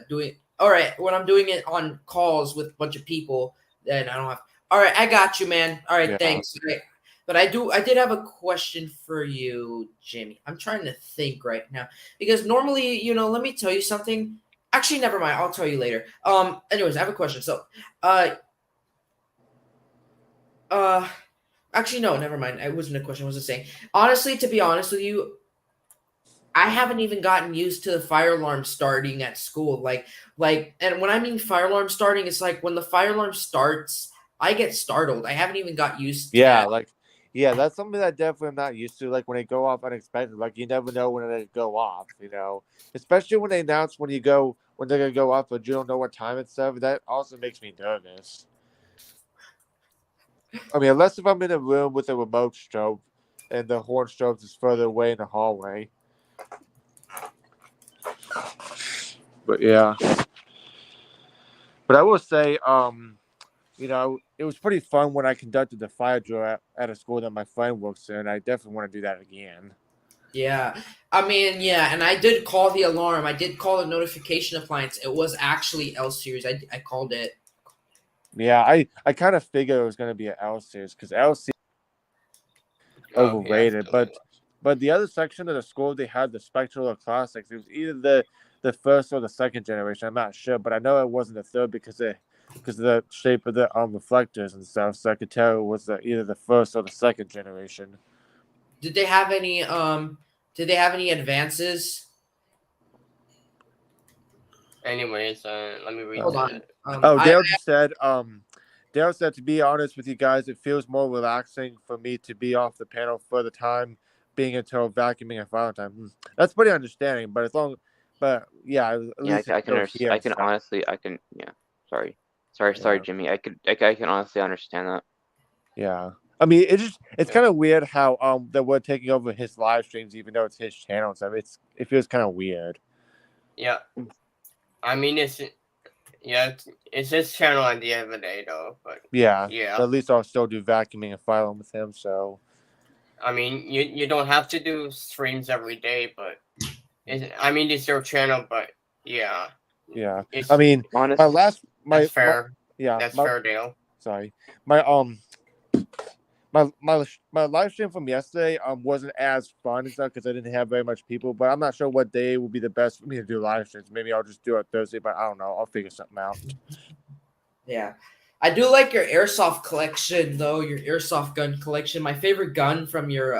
doing all right when I'm doing it on calls with a bunch of people, then I don't have. All right, I got you, man. All right, Yeah. thanks. Right. But I did have a question for you, Jimmy. I'm trying to think right now because normally, let me tell you something. Actually, never mind. I'll tell you later. Anyways, I have a question. So, uh. Actually, no, never mind. It wasn't a question. I was just saying. Honestly, to be honest with you, I haven't even gotten used to the fire alarm starting at school. And when I mean fire alarm starting, it's like when the fire alarm starts, I get startled. I haven't even got used to Yeah, that. that's something that definitely I'm not used to. Like when they go off unexpected, like you never know when they go off. Especially when they announce when they're gonna go off, but you don't know what time and stuff. That also makes me nervous. I mean, unless if I'm in a room with a remote strobe and the horn strobes is further away in the hallway. But yeah. But I will say, it was pretty fun when I conducted the fire drill at a school that my friend works in. I definitely want to do that again. Yeah. I mean, yeah, and I did call the alarm. I did call the notification appliance. It was actually L series. I called it. Yeah, I kind of figured it was going to be an L series because L series overrated. But the other section of the school, they had the Spectral Classics. It was either the first or the second generation. I'm not sure, but I know it wasn't the third because because of the shape of the reflectors and stuff. So I could tell it was either the first or the second generation. Did they have any advances? Anyways, let me read Hold the. on. Dale just said, Dale said, to be honest with you guys, it feels more relaxing for me to be off the panel for the time being until vacuuming and filing time. That's pretty understanding, but but yeah, at Yeah, least I it's can still here. I can honestly, yeah. Sorry, Yeah. Jimmy. I can honestly understand that. Yeah. I mean, it's kind of weird how that we're taking over his live streams, even though it's his channel and stuff. It feels kind of weird. Yeah, I mean it's his channel at the end of the day though, but Yeah. yeah. But at least I'll still do vacuuming and filing with him. So. I mean, you don't have to do streams every day, but it's your channel, but yeah. Yeah. It's I mean, Honestly, that's fair. Yeah. That's fair, Dale. Sorry. My my live stream from yesterday wasn't as fun and stuff because I didn't have very much people. But I'm not sure what day will be the best for me to do live streams. Maybe I'll just do it Thursday, but I don't know. I'll figure something out. Yeah. I do like your airsoft collection though, your airsoft gun collection. My favorite gun from your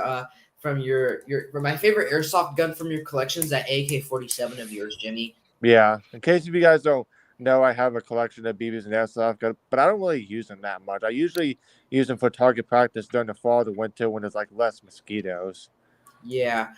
my favorite airsoft gun from your collection is that AK-47 of yours, Jimmy. Yeah. In case if you guys don't know, I have a collection of BBs and airsoft, but I don't really use them that much. I usually use them for target practice during the fall, the winter when there's like less mosquitoes. Yeah.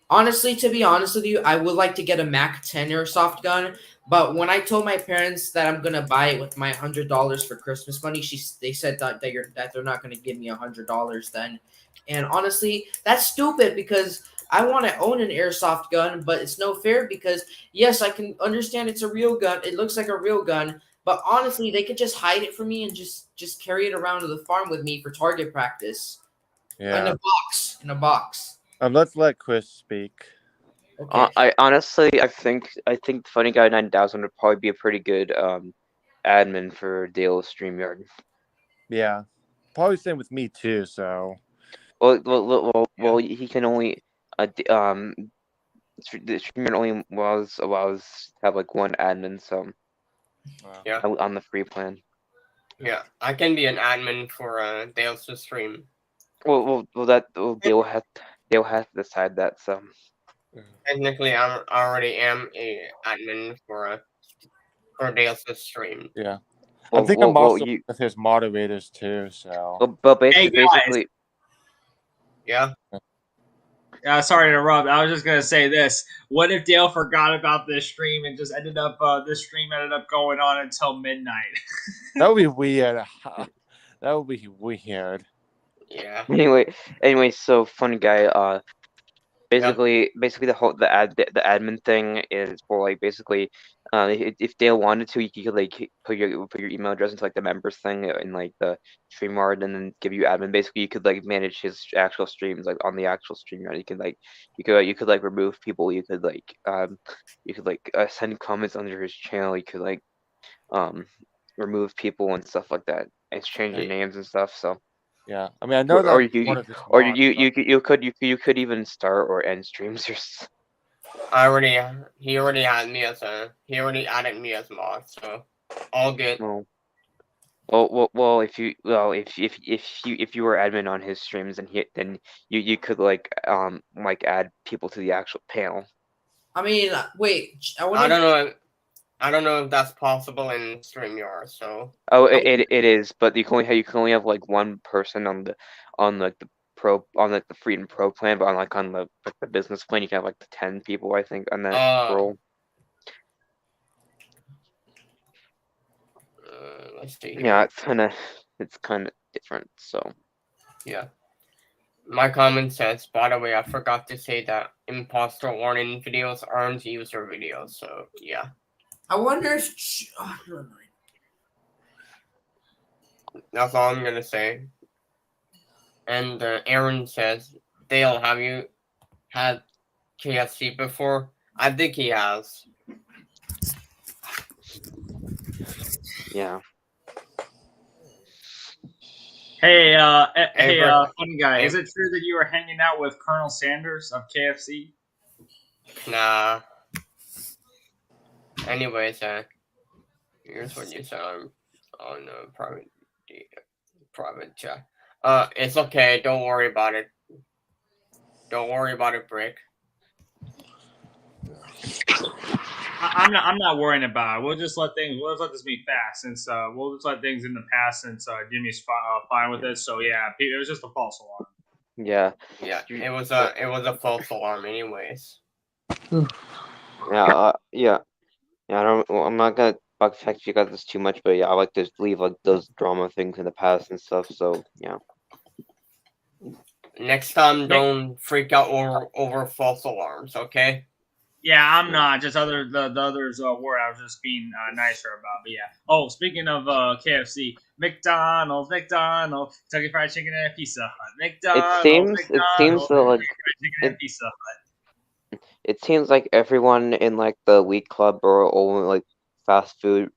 Honestly, to be honest with you, I would like to get a Mac 10 airsoft gun, but when I told my parents that I'm gonna buy it with my $100 for Christmas money, they said that they're not gonna give me $100 then, and honestly, that's stupid because I want to own an airsoft gun, but it's no fair because yes, I can understand it's a real gun, it looks like a real gun, but honestly, they could just hide it from me and just carry it around to the farm with me for target practice. Yeah. In a box. Let's let Chris speak. Okay. I honestly, I think the Funny Guy 9000 would probably be a pretty good admin for Dale's StreamYard. Yeah. Probably same with me too, so. Well, he can only the StreamYard only allows to have like one admin, so Yeah. on the free plan. Yeah, I can be an admin for Dale's stream. Dale has to decide that. So Technically, I already am a admin for Dale's stream. Yeah. I think I'm also with his moderators too, so. But basically, yeah. Sorry to interrupt. I was just gonna say this. What if Dale forgot about this stream and just ended up this stream ended up going on until midnight? That would be weird. That would be weird. Yeah. Anyway, so Funny Guy. Basically, the admin thing is for like basically, if Dale wanted to, he could like put your email address into like the members thing in like the StreamYard and then give you admin. Basically, you could like manage his actual streams like on the actual StreamYard. You could like remove people. You could send comments under his channel. You could like remove people and stuff like that. Exchange your names and stuff. So. Yeah, I mean, I know that you could even start or end streams. He already added me as mod, so all good. Well, if you were admin on his streams, then you could like add people to the actual panel. I mean, wait. I don't know if that's possible in StreamYard. So. Oh, it is, but you can only have like one person on the Freedom Pro plan, but on the business plan you can have like 10 people, I think, on that role. Let's see. Yeah, it's kind of different. So. Yeah. My comment says, by the way, I forgot to say that imposter warning videos aren't user videos. So yeah. I wonder if. That's all I'm gonna say. And Aaron says, Dale, have you had KFC before? I think he has. Yeah. Hey, Funny Guy, is it true that you were hanging out with Colonel Sanders of KFC? Nah. Anyways, here's what you said. private chat. It's okay. Don't worry about it. Don't worry about it, Brick. I'm not worrying about it. We'll just let this be fast since we'll just let things in the past since Jimmy's fine with it. So yeah, it was just a false alarm. Yeah. Yeah, it was a false alarm, anyways. Yeah. Yeah. I'm not gonna bug fact you got this too much, but yeah, I like to leave like those drama things in the past and stuff. So yeah. Next time, don't freak out over false alarms, okay? Yeah, I'm not. Just the others were. I was just being nicer about. But yeah. Oh, speaking of KFC, McDonald's, Kentucky Fried Chicken and Pizza Hut. McDonald's, It seems that like Chicken and Pizza Hut. it seems like everyone in like the Week Club are all like fast food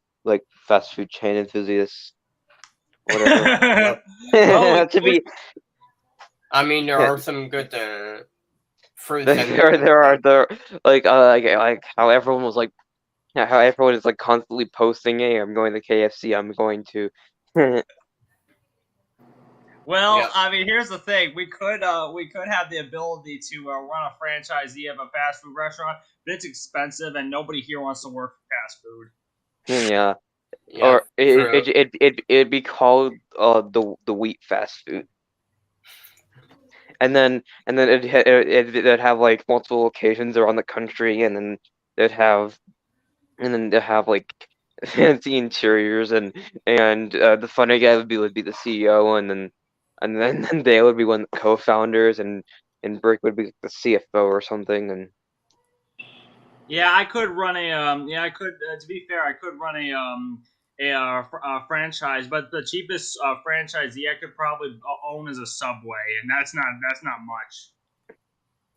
chain enthusiasts. Whatever. Well, To be I mean, there Yeah. are some good fruits. there are like how everyone was like how everyone is like constantly posting, hey, I'm going to KFC, I'm going to Well, Yeah. I mean, here's the thing: we could have the ability to run a franchisee of a fast food restaurant, but it's expensive, and nobody here wants to work for fast food. yeah. Yeah, Or true. it'd be called the wheat fast food. And then it'd have like multiple locations around the country, and then they'd have like fancy interiors, and the funny guy would be the CEO, and then they would be one of the co-founders, and Brick would be the CFO or something, and Yeah, I could run a I could. To be fair, I could run a franchise, but the cheapest franchisee I could probably own is a Subway, and that's not much.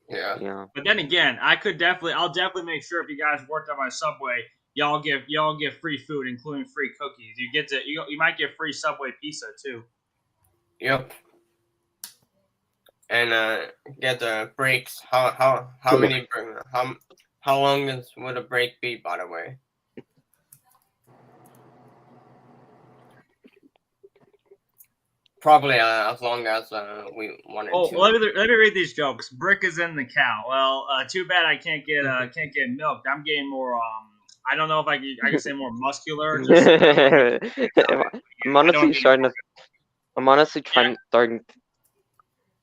Yeah. yeah. But then again, I'll definitely make sure if you guys worked on my Subway, y'all get free food, including free cookies. You might get free Subway pizza too. Yep. And get the breaks. How many how long would a break be, by the way? Probably as long as we wanted Oh, to. let me read these jokes. Brick is in the cow. Well, too bad I can't get milked. I'm getting more I don't know if I can say more muscular. Just I'm honestly starting.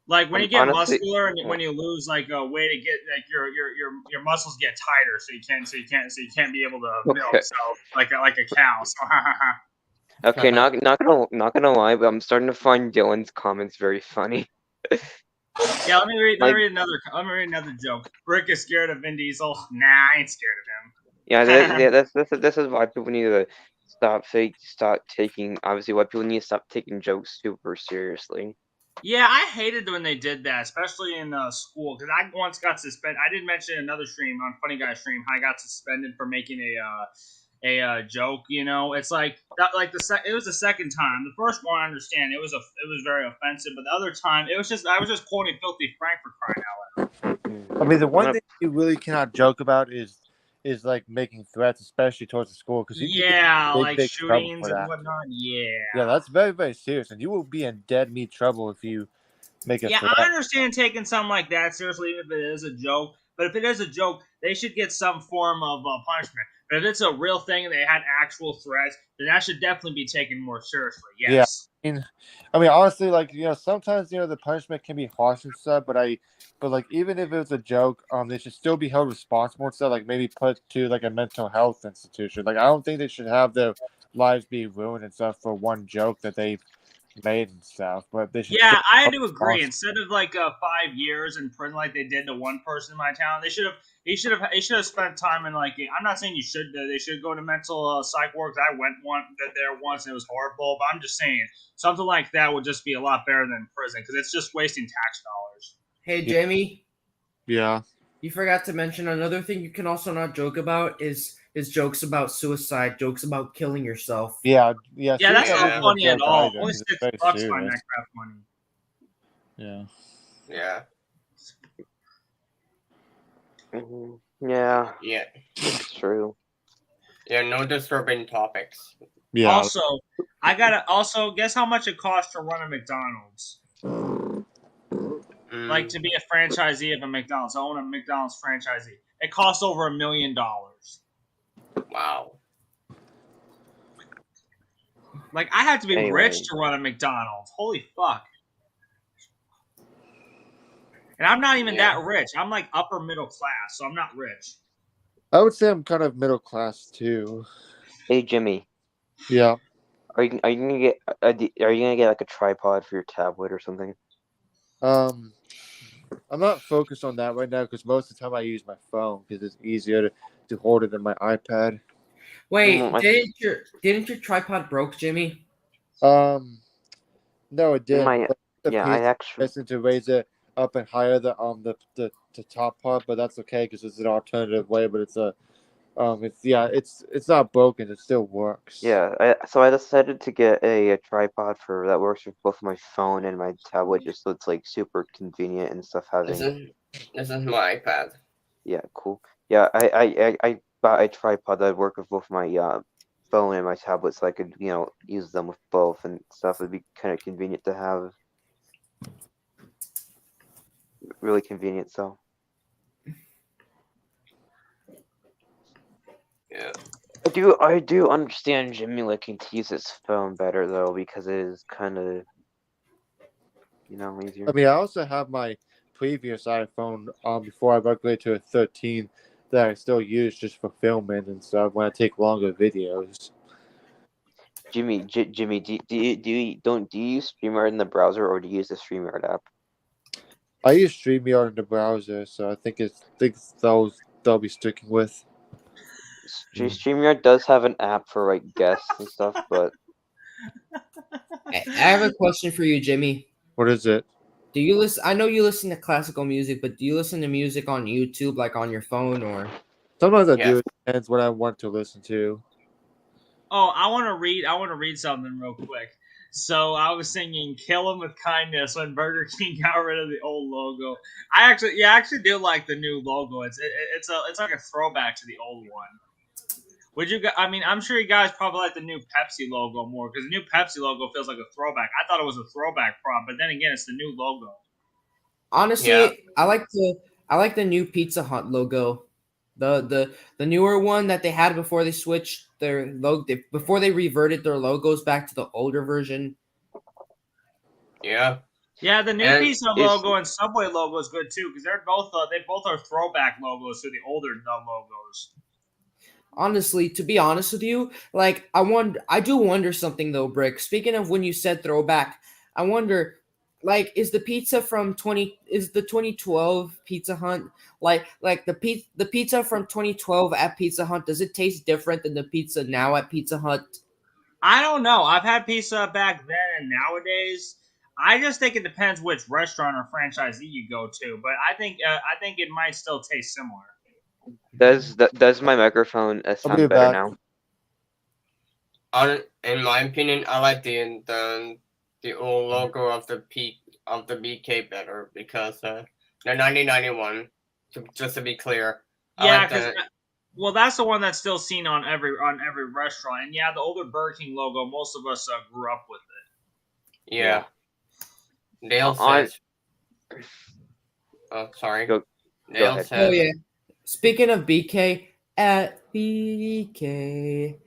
like when I'm you get honestly muscular and when you lose like a weight, to get like your muscles get tighter, so you can't be able to milk. Okay. So like a cow. So Okay, not gonna lie, but I'm starting to find Dylan's comments very funny. yeah, let me read Like- another joke. Brick is scared of Vin Diesel. Nah, I ain't scared of him. Yeah, this is why people need to stop taking. Obviously, why people need to stop taking jokes super seriously. Yeah, I hated when they did that, especially in school, because I once got suspended. I did mention in another stream on Funny Guy stream how I got suspended for making a joke. You know, it's like that. Like it was the second time. The first one, I understand, it was very offensive, but the other time, I was just quoting Filthy Frank for crying out loud. I mean, the one thing you really cannot joke about is like making threats, especially towards the school, because you can get Yeah, big, like big trouble shootings for and that. whatnot. Yeah. Yeah, that's very, very serious, and you will be in dead meat trouble if you make a Yeah, threat. I understand taking something like that seriously, even if it is a joke. But if it is a joke, they should get some form of punishment. But if it's a real thing and they had actual threats, then that should definitely be taken more seriously. Yes. Yeah, I mean, honestly, like sometimes the punishment can be harsh and stuff, but like even if it was a joke, they should still be held responsible and stuff. Like maybe put to like a mental health institution. Like I don't think they should have their lives be ruined and stuff for one joke that they've made and stuff. But they should. Yeah, still I be do held agree. responsible. Instead of like 5 years in prison like they did to one person in my town, they should have. He should have spent time in like. I'm not saying you should. They should go to mental psych ward. I went there once and it was horrible. But I'm just saying something like that would just be a lot better than prison because it's just wasting tax dollars. Hey, Jamie, Yeah. you forgot to mention another thing you can also not joke about is jokes about suicide, jokes about killing yourself. Yeah. Yeah, that's suicide not isn't a funny at joke all. either, Only 'cause it's $6 very find serious. that crap funny. Yeah. Yeah. Yeah, Yeah. it's true. Yeah. No disturbing topics. Yeah. Also, I gotta also guess how much it costs to run a McDonald's. Like to be a franchisee of a McDonald's, own a McDonald's franchisee. It costs over $1 million. Wow. Like I have to be Anyway. rich to run a McDonald's. Holy fuck! And I'm not even Yeah. that rich. I'm like upper middle class, so I'm not rich. I would say I'm kind of middle class too. Hey Jimmy, Yeah. are you gonna get like a tripod for your tablet or something? I'm not focused on that right now because most of the time I use my phone because it's easier to hold it than my iPad. Wait, Mm, I- didn't your tripod broke, Jimmy? No, it didn't. My But the yeah, I piece actually missing to raise it up and higher the top part, but that's okay because it's an alternative way. But it's not broken. It still works. so I decided to get a tripod for that works with both my phone and my tablet, just so it's like super convenient and stuff This having. is my iPad. Yeah, cool. Yeah, I bought a tripod that worked with both my phone and my tablet, so I could use them with both and stuff. It'd be kind of convenient to have. Really convenient. So Yeah. I do understand Jimmy liking to use his phone better though, because it is kind of easier. I mean, I also have my previous iPhone before I upgraded to a 13 that I still use just for filming and stuff when I take longer videos. Jimmy, do you use StreamYard in the browser or do you use the StreamYard app? I use StreamYard in the browser, so I think they'll be sticking with. StreamYard does have an app for like guests and stuff, but I have a question for you, Jimmy. What is it? Do you listen? I know you listen to classical music, but do you listen to music on YouTube, like on your phone, or? Sometimes I Yeah. do. It depends what I want to listen to. Oh, I want to read something real quick. So I was singing "Kill 'Em with Kindness" when Burger King got rid of the old logo. I actually do like the new logo. It's like a throwback to the old one. Would you? I mean, I'm sure you guys probably like the new Pepsi logo more because the new Pepsi logo feels like a throwback. I thought it was a throwback prop, but then again, it's the new logo. Honestly, Yeah. I like the new Pizza Hut logo, the newer one that they had before they switched their logo, before they reverted their logos back to the older version. Yeah. Yeah, the new And Pizza Hut logo and Subway logo is good too because they both are throwback logos to the older logos. Honestly, to be honest with you, like I do wonder something though, Brick. Speaking of when you said throwback, I wonder, like, is the 2012 Pizza Hut like the pizza from 2012 at Pizza Hut? Does it taste different than the pizza now at Pizza Hut? I don't know. I've had Pizza Hut back then and nowadays. I just think it depends which restaurant or franchisee you go to, but I think it might still taste similar. does my microphone I'll sound be better back. now? in my opinion, I like the old logo of the BK better because the 1991. Just to be clear, I Yeah, like because the that's the one that's still seen on every restaurant. And yeah, the older Burger King logo, most of us grew up with it. yeah. Dale On says. Oh, sorry. Go Dale ahead. says. Oh yeah. Speaking of BK, at BK,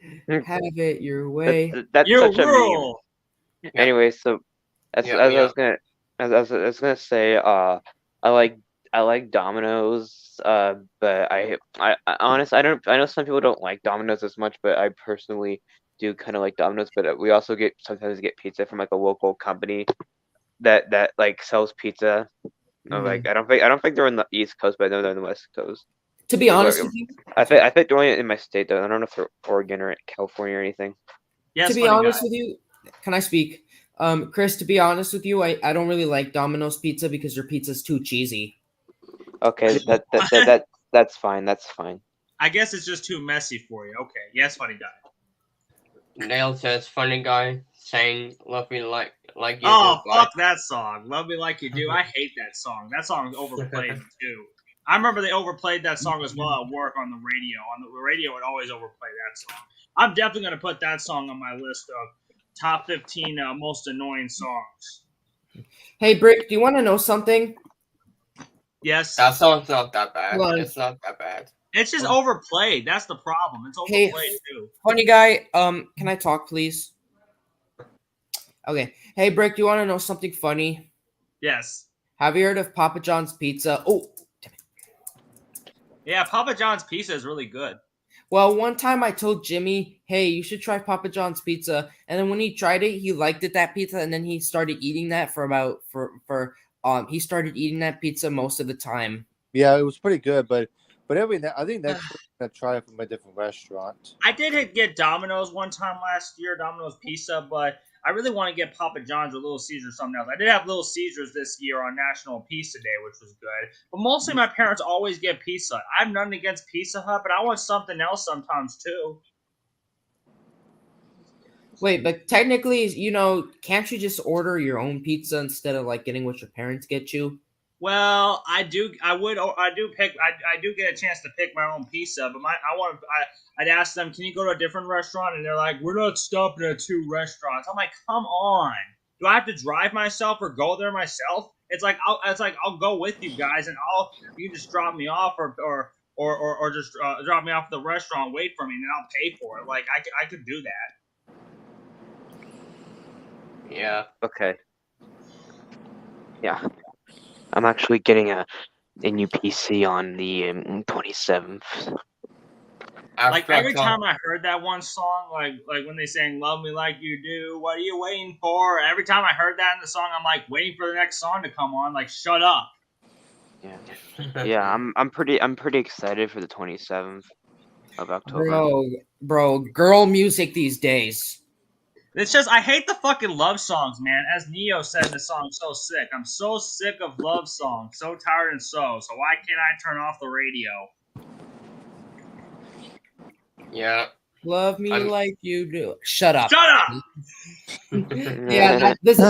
have it your way. That's You such a meme. rule. Anyway, so as Yeah, as I yeah. was gonna as I was gonna say, I like Domino's, but I know some people don't like Domino's as much, but I personally do kind of like Domino's. But we also sometimes get pizza from like a local company that like sells pizza. Like I don't think they're on the East Coast, but I know they're on the West Coast. To be honest Like, with you, I think they're only in my state though. I don't know if they're Oregon or California or anything. Yes, to be funny honest guy. with you, can I speak? Chris, to be honest with you, I don't really like Domino's pizza because their pizza's too cheesy. Okay, that's fine. That's fine. I guess it's just too messy for you. Okay, yes, funny guy. Dale says, funny guy saying, love me like you Oh, do. fuck that song. Love Me Like You Do. I hate that song. That song's overplayed too. I remember they overplayed that song as well at work on the radio. On the radio, it always overplay that song. I'm definitely going to put that song on my list of top 15 most annoying songs. Hey, Brick, do you want to know something? Yes. That song's not that bad. Hold on. It's not that bad. It's just overplayed. That's the problem. It's Hey, overplayed too. funny guy, can I talk, please? Okay. Hey, Brick, do you want to know something funny? Yes. Have you heard of Papa John's Pizza? Oh, Yeah, Papa John's pizza is really good. well, one time I told Jimmy, hey, you should try Papa John's pizza. And then when he tried it, he liked it, that pizza, and then he started eating that he started eating that pizza most of the time. Yeah, it was pretty good, but I think next week I'm gonna try it from a different restaurant. I did get Domino's one time last year, Domino's pizza, but I really want to get Papa John's or Little Caesars or something else. I did have Little Caesars this year on National Pizza Day, which was good. But mostly my parents always get Pizza Hut. I have nothing against Pizza Hut, but I want something else sometimes too. Wait, but technically, can't you just order your own pizza instead of like getting what your parents get you? Well, I do get a chance to pick my own pizza, but I'd ask them, can you go to a different restaurant? And they're like, we're not stopping at 2 restaurants. I'm like, come on. Do I have to drive myself or go there myself? It's like I'll go with you guys, and you can just drop me off or just drop me off at the restaurant, wait for me, and then I'll pay for it. Like I could do that. Yeah. Okay. Yeah. I'm actually getting a new PC on the 27th. Like every time I heard that one song, like when they sang "Love Me Like You Do," what are you waiting for? Every time I heard that in the song, I'm like waiting for the next song to come on. Like, shut up. Yeah. Yeah, I'm pretty excited for the 27th of October. Bro, girl music these days. It's just, I hate the fucking love songs, man. As Neo said in the song, So Sick. I'm so sick of love songs. So tired and so why can't I turn off the radio? Yeah. Love me like you do. Shut up. Shut up! Yeah, this is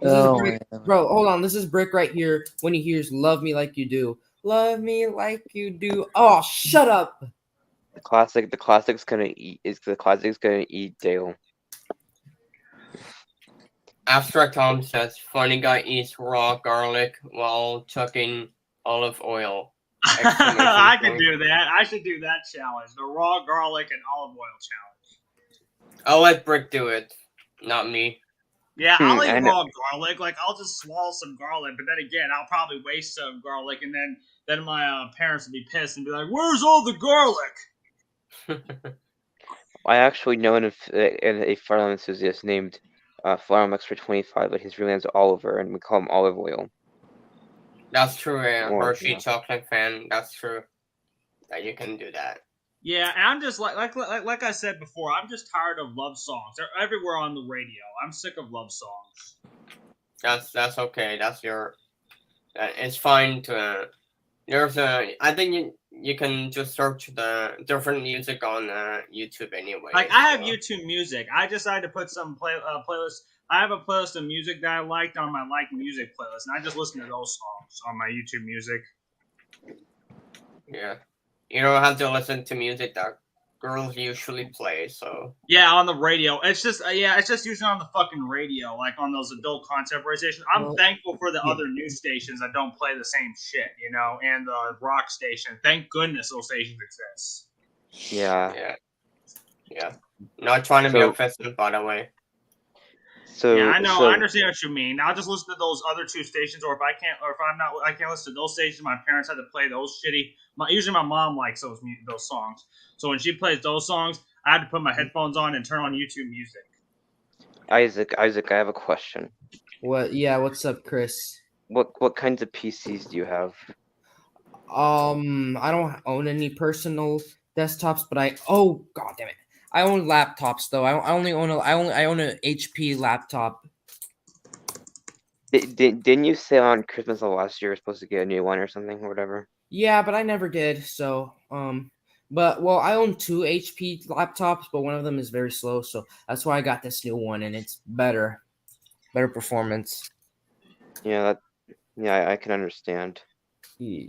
Oh, bro, hold on. This is Brick right here when he hears "Love Me Like You Do." Love me like you do. Oh, shut up. The classic's gonna eat Dale. Abstract Tom says, funny guy eats raw garlic while chucking olive oil. I can do that. I should do that challenge. The raw garlic and olive oil challenge. I'll let Brick do it, not me. Yeah, I'll eat raw garlic. Like, I'll just swallow some garlic, but then again, I'll probably waste some garlic, and then my parents will be pissed and be like, "Where's all the garlic?" I actually know a firearm enthusiast named Firearm Expert 25, but his real name's Oliver, and we call him Olive Oil. That's true, Hershey chocolate fan. That's true. That you can do that. Yeah, and I'm just like I said before, I'm just tired of love songs. They're everywhere on the radio. I'm sick of love songs. That's okay. That's your. It's fine to. I think you can just search the different music on YouTube anyway. Like, I have YouTube Music. I decided to put some playlists. I have a playlist of music that I liked on my like music playlist, and I just listen to those songs on my YouTube Music. Yeah, you don't have to listen to music that girls usually play. So yeah, on the radio. It's just it's just usually on the fucking radio, like on those adult contemporary stations. I'm thankful for the other news stations that don't play the same shit, and the rock station. Thank goodness those stations exist. Yeah. Not trying to be offensive, by the way. So yeah, I know. I understand what you mean. I'll just listen to those other 2 stations, or if I can't listen to those stations. My parents had to play those shitty. Usually, my mom likes those songs. So when she plays those songs, I have to put my headphones on and turn on YouTube Music. Isaac, I have a question. What? Yeah, what's up, Chris? What kinds of PCs do you have? I don't own any personal desktops, but oh god damn it, I own laptops though. I own an HP laptop. Didn't you say on Christmas of last year you're supposed to get a new one or something or whatever? Yeah, but I never did. So but I own 2 HP laptops, but one of them is very slow, so that's why I got this new one, and it's better performance. Yeah, I can understand. Yeah.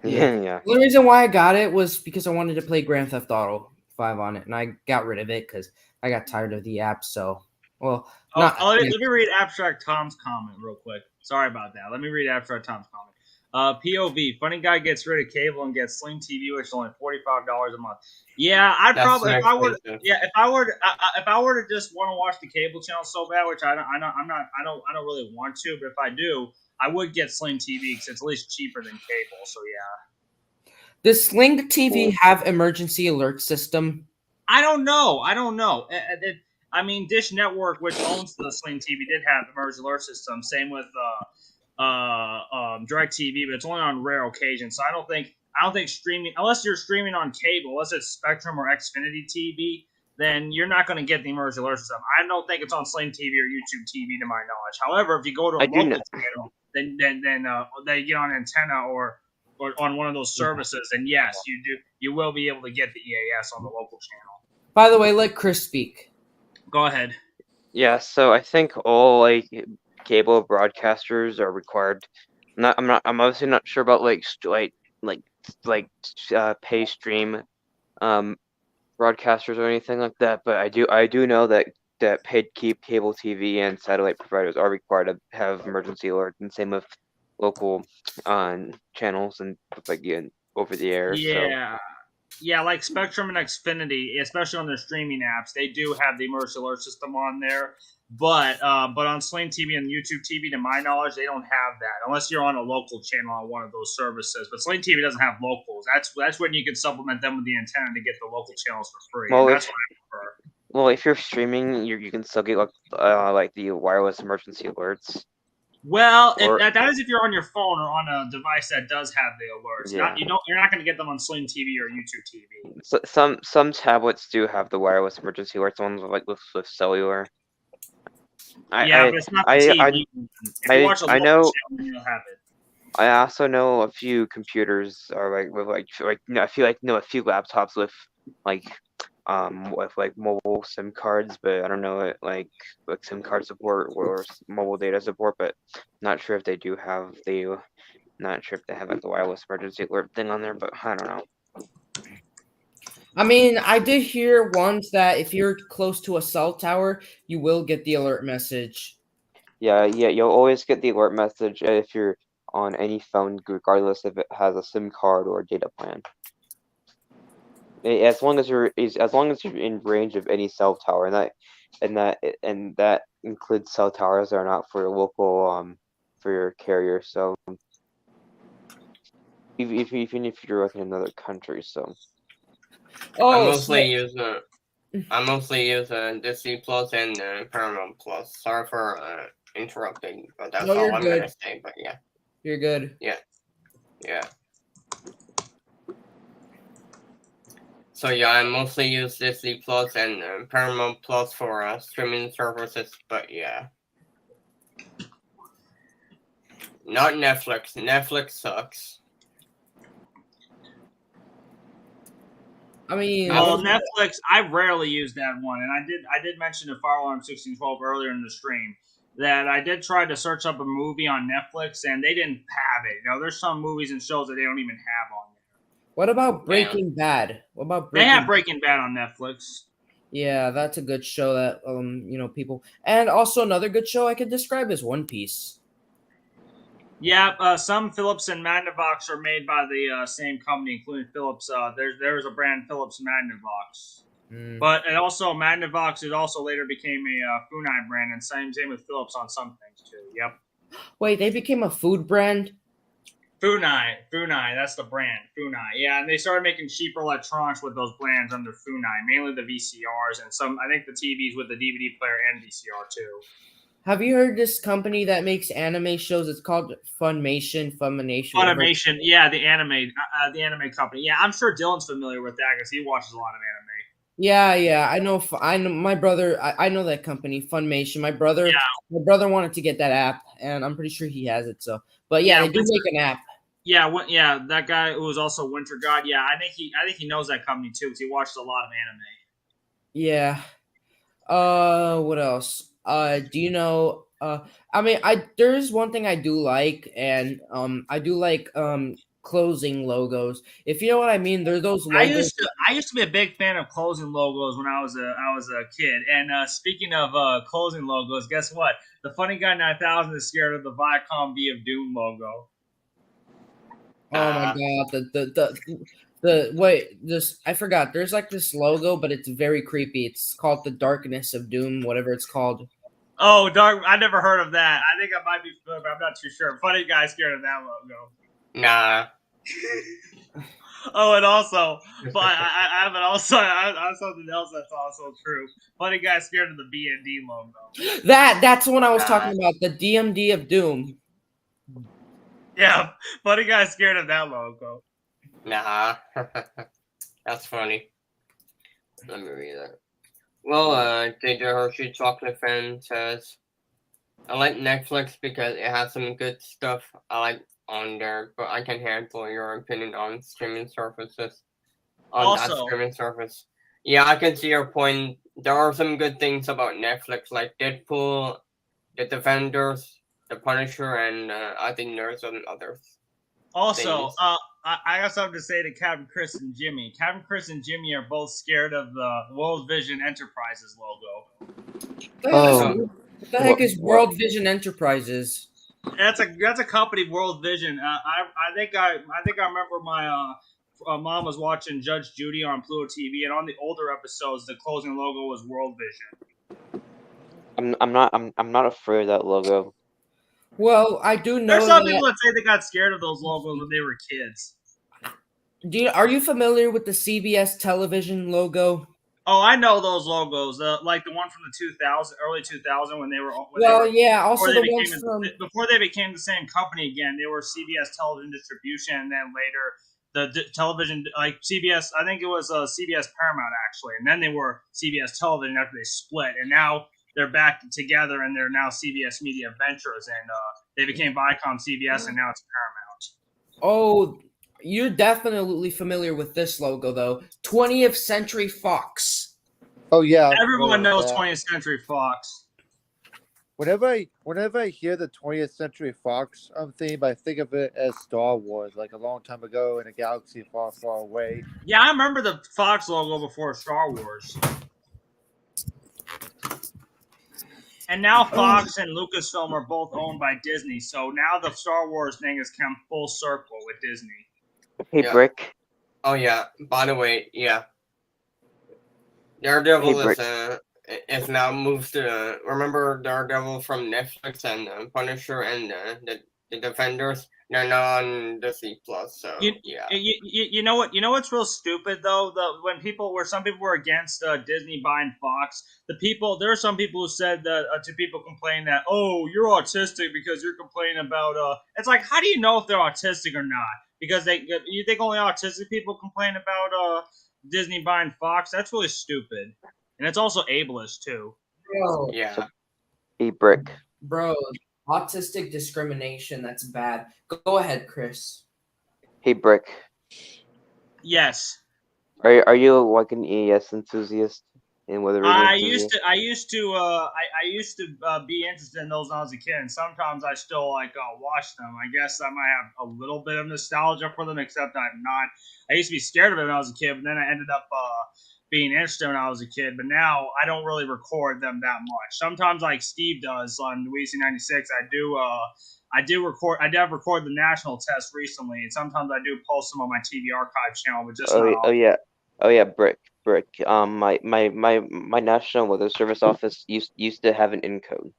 Yeah. The only reason why I got it was because I wanted to play Grand Theft Auto 5 on it, and I got rid of it because I got tired of the app. So, well, not. Let me read Abstract Tom's comment real quick. Sorry about that. Let me read Abstract Tom's comment. POV, funny guy gets rid of cable and gets Sling TV, which is only $45 a month. Yeah, I'd That's probably so if I were expensive. if I were to just want to watch the cable channel so bad, which I don't really want to, but if I do, I would get Sling TV because it's at least cheaper than cable. So yeah. Does Sling TV have emergency alert system? I don't know. I mean, Dish Network, which owns the Sling TV, did have emergency alert system. Same with DirecTV, but it's only on rare occasions. So I don't think streaming, unless you're streaming on cable, unless it's Spectrum or Xfinity TV, then you're not going to get the emergency alert system. I don't think it's on Sling TV or YouTube TV, to my knowledge. However, if you go to a local channel, then they get on antenna or on one of those services, and yes, you will be able to get the EAS on the local channel. By the way, let Chris speak. Go ahead. Yeah, so I think all cable broadcasters are required. I'm obviously not sure about pay stream broadcasters or anything like that, but I do know that paid cable TV and satellite providers are required to have emergency alerts, and same with local channels and over the air. Yeah. So. Yeah, like Spectrum and Xfinity, especially on their streaming apps, they do have the emergency alert system on there. But on Sling TV and YouTube TV, to my knowledge, they don't have that unless you're on a local channel on one of those services. But Sling TV doesn't have locals. That's when you can supplement them with the antenna to get the local channels for free. Well, that's what I prefer. Well, if you're streaming, you can still get the wireless emergency alerts. Well, that is if you're on your phone or on a device that does have the alerts. Yeah. You're not going to get them on Sling TV or YouTube TV. So, some tablets do have the wireless emergency alerts, ones with cellular. But it's not the TV. If you watch a local channel, you'll have it. I also know a few computers are a few laptops with mobile SIM cards, but I don't know like SIM card support or mobile data support, but not sure if they do have the wireless emergency alert thing on there, but I don't know. I mean, I did hear once that if you're close to a cell tower, you will get the alert message. Yeah, you'll always get the alert message if you're on any phone, regardless if it has a SIM card or a data plan. As long as you're in range of any cell tower, and that includes cell towers that are not for your local for your carrier. So even if you're in another country, so. I mostly use Disney Plus and Paramount Plus. Sorry for interrupting, but that's all I'm gonna say. But yeah, you're good. Yeah. So yeah, I mostly use Disney Plus and Paramount Plus for streaming services. But yeah, not Netflix. Netflix sucks. I mean, Netflix. I rarely use that one, and I did mention to Fire Alarm 1612 earlier in the stream that I did try to search up a movie on Netflix, and they didn't have it. There's some movies and shows that they don't even have on there. What about Breaking Bad? They have Breaking Bad on Netflix. Yeah, that's a good show that people. And also another good show I could describe is One Piece. Yeah, some Philips and Magnavox are made by the same company, including Philips. There's a brand Philips Magnavox, but it also Magnavox. It also later became a Funai brand, and same with Philips on some things too. Yep. Wait, they became a food brand? Funai, that's the brand. Funai, yeah, and they started making cheaper electronics with those brands under Funai, mainly the VCRs and some. I think the TVs with the DVD player and VCR too. Have you heard this company that makes anime shows? It's called Funimation. Yeah, the anime company. Yeah, I'm sure Dylan's familiar with that because he watches a lot of anime. Yeah, I know my brother. I know that company, Funimation. My brother wanted to get that app, and I'm pretty sure he has it. So, but yeah, they do make an app. Yeah, that guy who was also Winter God. Yeah, I think he knows that company too because he watches a lot of anime. Yeah. What else? Do you know I mean, there's one thing I do like, and I do like closing logos. If you know what I mean, there's those logos. I used to be a big fan of closing logos when I was a kid. And speaking of closing logos, guess what? The Funny Guy 9000 is scared of the Viacom V of Doom logo. Oh my god, the wait, this I forgot. There's like this logo, but it's very creepy. It's called the Darkness of Doom, whatever it's called. Oh, dark! I never heard of that. I think I might be, but I'm not too sure. Funny Guy scared of that logo. Nah. Oh, and also, but I have something else that's also true. Funny Guy scared of the B&D logo. That's the one I was talking about. The DMD of Doom. Yeah, Funny Guy scared of that logo. Nah. That's funny. Let me read that. Well, DJ Hershey Chocolate Fan says, I like Netflix because it has some good stuff I like on there, but I can handle your opinion on streaming services. On that Also, streaming service. Yeah, I can see your point. There are some good things about Netflix, like Deadpool, The Defenders, The Punisher, and I think there's some others. also, things. I got something to say to Captain Chris and Jimmy. Captain Chris and Jimmy are both scared of the World Vision Enterprises logo. What the heck is World Vision Enterprises? That's a company, World Vision. I think I remember my mom was watching Judge Judy on Pluto TV, and on the older episodes, the closing logo was World Vision. I'm not afraid of that logo. Well, I do know There's some that. people that say they got scared of those logos when they were kids. Are you familiar with the CBS television logo? Oh, I know those logos, like the one from the early 2000 when they were. Also the ones from before they became the same company again. They were CBS Television Distribution, and then later the television, like CBS. I think it was CBS Paramount actually, and then they were CBS Television after they split, and now they're back together, and they're now CBS Media Ventures, and they became Viacom CBS, and now it's Paramount. Oh, you're definitely familiar with this logo, though. 20th Century Fox. Oh yeah, Everyone knows 20th Century Fox. Whenever I hear the 20th Century Fox theme, I think of it as Star Wars, like a long time ago in a galaxy far, far away. Yeah, I remember the Fox logo before Star Wars. And now Fox and Lucasfilm are both owned by Disney, so now the Star Wars thing has come full circle with Disney. Hey, Yeah. Brick. Oh yeah. By the way, yeah. Daredevil is now moved to. Remember Daredevil from Netflix and Punisher and the Defenders. They're not on Disney Plus, so yeah. You know what? You know what's real stupid though? Some people were against Disney buying Fox. There are some people who said that to people complaining that, oh, you're autistic because you're complaining about. It's like, how do you know if they're autistic or not? Because you think only autistic people complain about Disney buying Fox? That's really stupid, and it's also ableist too. Bro, Yeah. Hey, Brick. Bro, autistic discrimination, that's bad. Go ahead, Chris. Hey, Brick. Yes. Are you like an EAS enthusiast? And whether I used to be interested in those when I was a kid, and sometimes I still watch them. I guess I might have a little bit of nostalgia for them, except I'm not. I used to be scared of it when I was a kid, but then I ended up being interested when I was a kid. But now I don't really record them that much. Sometimes, like Steve does on WC 96, I do record. I have recorded the national test recently, and sometimes I do post them on my TV archive channel, but just not often. Oh yeah, Brick. My National Weather Service office used to have an encode.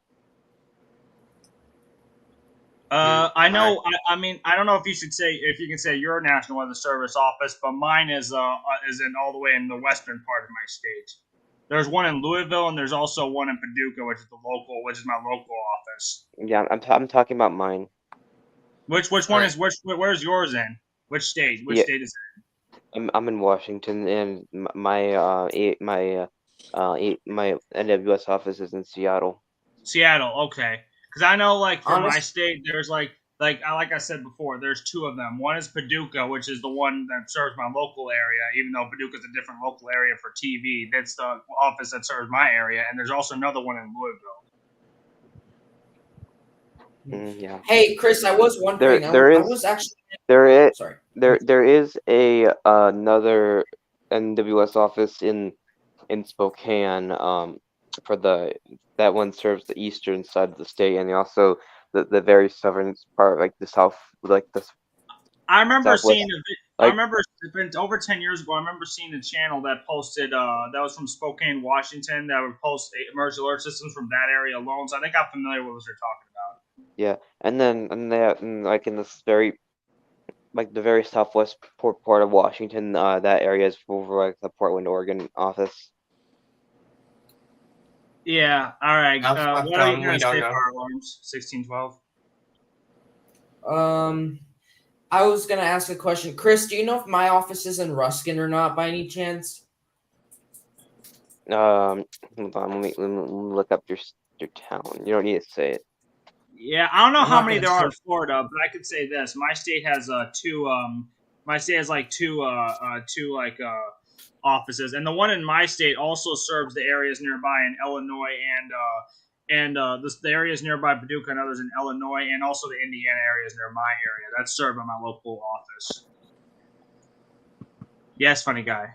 I know. I mean, I don't know if you can say your National Weather Service office, but mine is in all the way in the western part of my state. There's one in Louisville, and there's also one in Paducah, which is my local office. Yeah, I'm talking about mine. Where's yours in? Which state? Which state is it? I'm in Washington, and my NWS office is in Seattle. Seattle, okay. Because I know, for my state, there's like I said before, there's two of them. One is Paducah, which is the one that serves my local area, even though Paducah's a different local area for TV. That's the office that serves my area, and there's also another one in Louisville. Yeah. Hey, Chris, I was wondering. There I is was actually sorry. there is a another NWS office in Spokane. For that one serves the eastern side of the state, and also the very southern part, like the south, like the I remember southwest. seeing I Like remember it's been over 10 years ago. I remember seeing a channel that posted that was from Spokane, Washington, that would post emergency alert systems from that area alone. So I think I'm familiar with what you're talking about. yeah, and like in this very like the very southwest part of Washington, that area is over like the Portland, Oregon office. Yeah. All right. That's What are you Tom. gonna We don't say know. for alarms? 1612. I was gonna ask a question. Chris, do you know if my office is in Ruskin or not by any chance? Hold on, let me look up your town. You don't need to say it. Yeah, I don't know I'm how not many gonna there are say. in Florida, but I could say this: my state has two. My state has like two offices, and the one in my state also serves the areas nearby in Illinois the areas nearby Paducah and others in Illinois, and also the Indiana areas near my area. That's served by my local office. Yes, funny guy.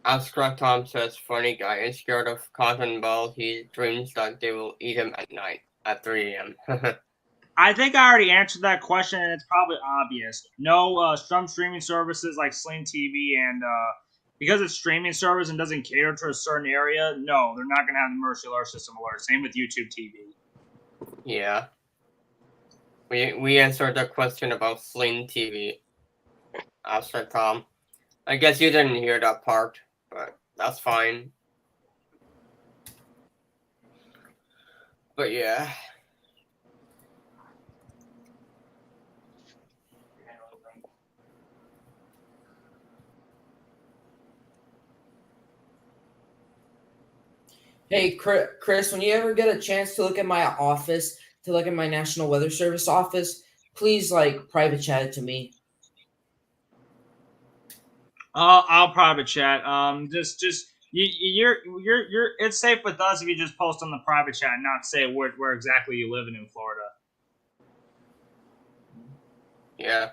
Astra Tom says, funny guy is scared of cotton balls. He dreams that they will eat him at night at 3 a.m. I think I already answered that question, and it's probably obvious. No, some streaming services like Sling TV and because it's streaming service and doesn't cater to a certain area, no, they're not going to have the emergency alert system alert. Same with YouTube TV. Yeah. We answered the question about Sling TV. Astra Tom. I guess you didn't hear that part, but that's fine. But yeah. Hey, Chris, when you ever get a chance to look at my office, to look at my National Weather Service office, please like private chat it to me. I'll private chat. You're it's safe with us if you just post on the private chat and not say where exactly you live in Florida. Yeah.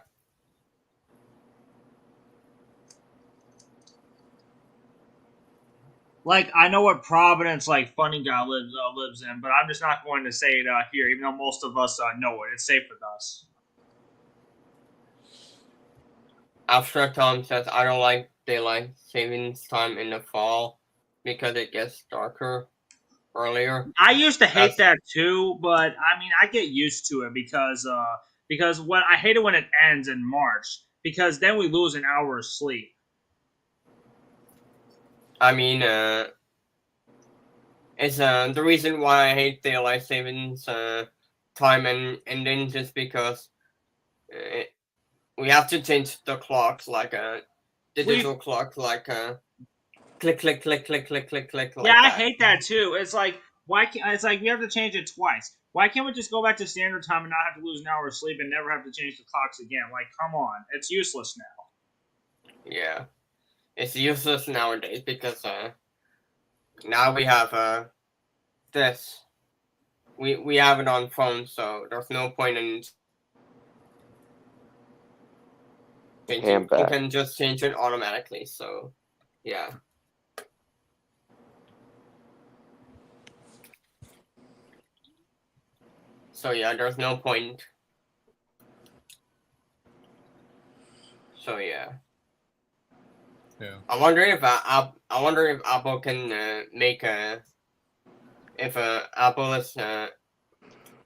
Like I know what Providence, like funny guy lives in, but I'm just not going to say it here, even though most of us know it. It's safe with us. Astra Tom says, I don't like daylight savings time in the fall because it gets darker earlier. I used to hate that too, but I mean I get used to it because what I hate it when it ends in March because then we lose an hour of sleep. I mean, it's the reason why I hate daylight savings time and ending just because we have to change the clocks like a digital clock, like a click, click, click, click, click, click, click. Like Yeah, I that. hate that too. It's like why can't it's like we have to change it twice. Why can't we just go back to standard time and not have to lose an hour of sleep and never have to change the clocks again? Like, come on, it's useless now. Yeah, it's useless nowadays because now we have this. We have it on phone, so there's no point in changing. You can just change it automatically. So, yeah. So yeah, there's no point. So yeah. Yeah. I wonder if Apple can make if Apple is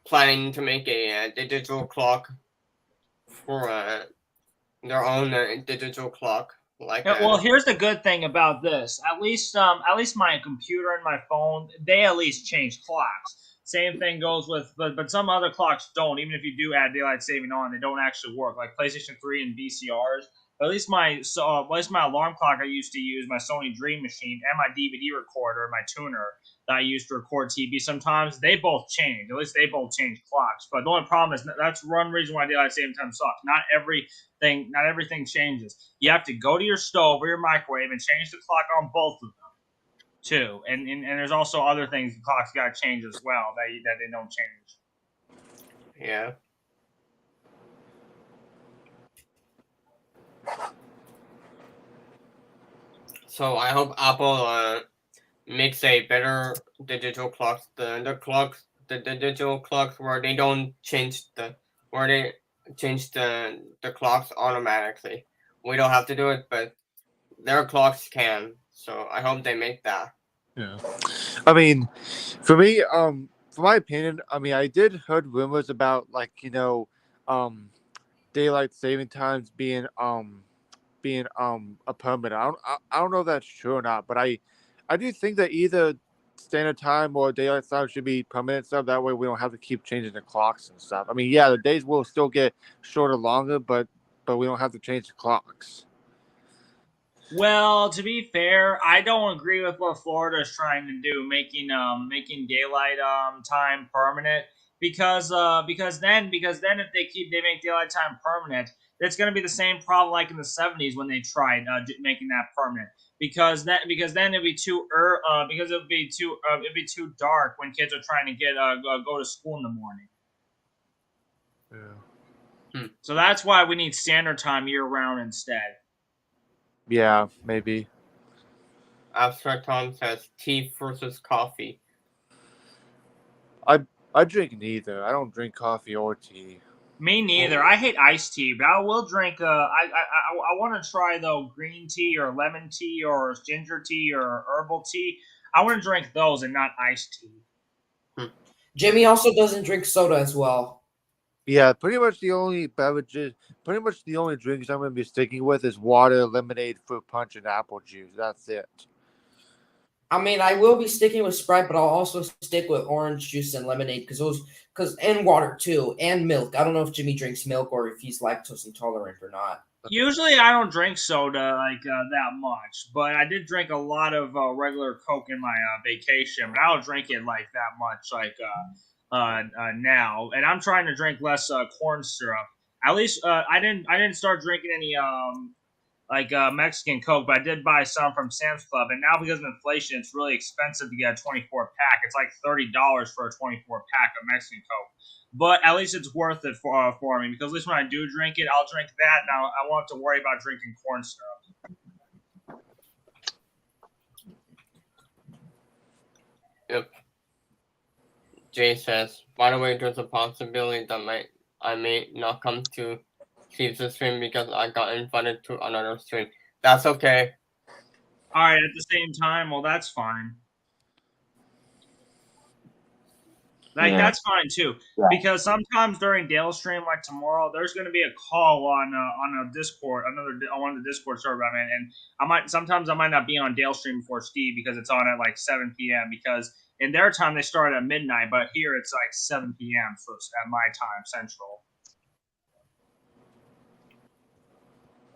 planning to make a digital clock for their own digital clock. Like Well, here's the good thing about this. At least my computer and my phone, they at least change clocks. Same thing goes with, but some other clocks don't. Even if you do add daylight saving on, they don't actually work. Like PlayStation 3 and VCRs. But at least my alarm clock I used to use, my Sony Dream Machine, and my DVD recorder, my tuner that I used to record TV. Sometimes they both change. At least they both change clocks. But the only problem is that's one reason why daylight saving time sucks. Not everything changes. You have to go to your stove or your microwave and change the clock on both of them too. And there's also other things the clock's got to change as well that they don't change. Yeah. So I hope Apple makes a better digital clocks. The digital clocks where they don't change the clocks automatically. We don't have to do it, but their clocks can. So I hope they make that. Yeah. I mean, for me, for my opinion, I mean, I did heard rumors about like daylight saving times being a permanent. I don't know if that's true or not, but I do think that either standard time or daylight time should be permanent stuff. That way we don't have to keep changing the clocks and stuff. I mean, yeah, the days will still get shorter, longer, but we don't have to change the clocks. Well, to be fair, I don't agree with what Florida is trying to do, making daylight time permanent. Because then if they make daylight time permanent, it's going to be the same problem like in the 70s when they tried making that permanent. Because then it'd be it'd be too dark when kids are trying to go to school in the morning. Yeah. So that's why we need standard time year round instead. Yeah, maybe. Abstract Tom says tea versus coffee. I drink neither. I don't drink coffee or tea. Me neither. I hate iced tea, but I will drink. I want to try though green tea or lemon tea or ginger tea or herbal tea. I want to drink those and not iced tea. Jimmy also doesn't drink soda as well. Yeah, pretty much the only drinks I'm gonna be sticking with is water, lemonade, fruit punch, and apple juice. That's it. I mean, I will be sticking with Sprite, but I'll also stick with orange juice and lemonade and water too, and milk. I don't know if Jimmy drinks milk or if he's lactose intolerant or not. Usually, I don't drink soda that much, but I did drink a lot of regular Coke in my vacation. But I don't drink it like that much now, and I'm trying to drink less corn syrup. At least I didn't start drinking any Mexican Coke, but I did buy some from Sam's Club, and now because of inflation, it's really expensive to get a 24 pack. It's like $30 for a 24 pack of Mexican Coke. But at least it's worth it for me, because at least when I do drink it, I'll drink that, and I won't have to worry about drinking corn syrup. Yep. Jay says, by the way, there's a possibility that I may not come to see the stream because I got invited to another stream. That's okay. All right, at the same time, well, that's fine. That's fine too, because sometimes during Dale stream, like tomorrow, there's going to be a call on a Discord, on one of the Discord server I'm in, and I might not be on Dale stream before Steve because it's on at like 7 p.m. because in their time they start at midnight, but here it's like 7 p.m. so it's at my time Central.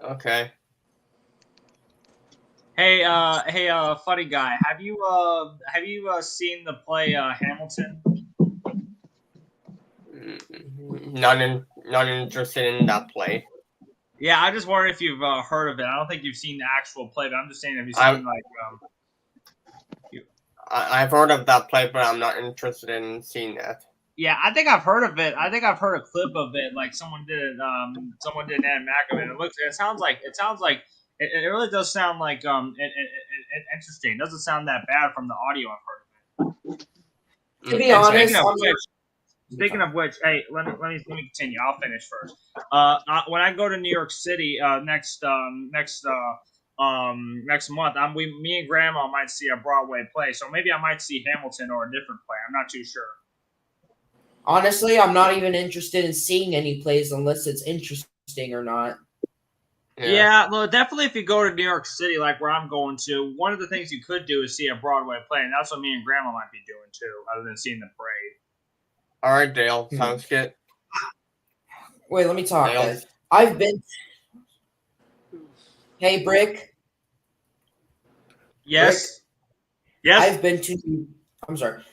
Okay. Hey, funny guy, have you seen the play Hamilton? Not interested in that play. Yeah, I just wondered if you've heard of it. I don't think you've seen the actual play, but I'm just saying, have you seen I've heard of that play, but I'm not interested in seeing that. Yeah, I think I've heard of it. I think I've heard a clip of it. Like someone did an animatic of it. It sounds like it really does sound like interesting. It doesn't sound that bad from the audio I've heard of it. To be honest, speaking of which, hey, let me continue. I'll finish first. When I go to New York City next month, me and Grandma might see a Broadway play, so maybe I might see Hamilton or a different play. I'm not too sure. Honestly, I'm not even interested in seeing any plays unless it's interesting or not. Yeah, well, definitely if you go to New York City, like where I'm going to, one of the things you could do is see a Broadway play, and that's what me and Grandma might be doing too, other than seeing the parade. All right, Dale, sounds good. Wait, let me talk, guys. I've been. Hey, Brick. Yes. Brick? Yes. I've been to. I'm sorry.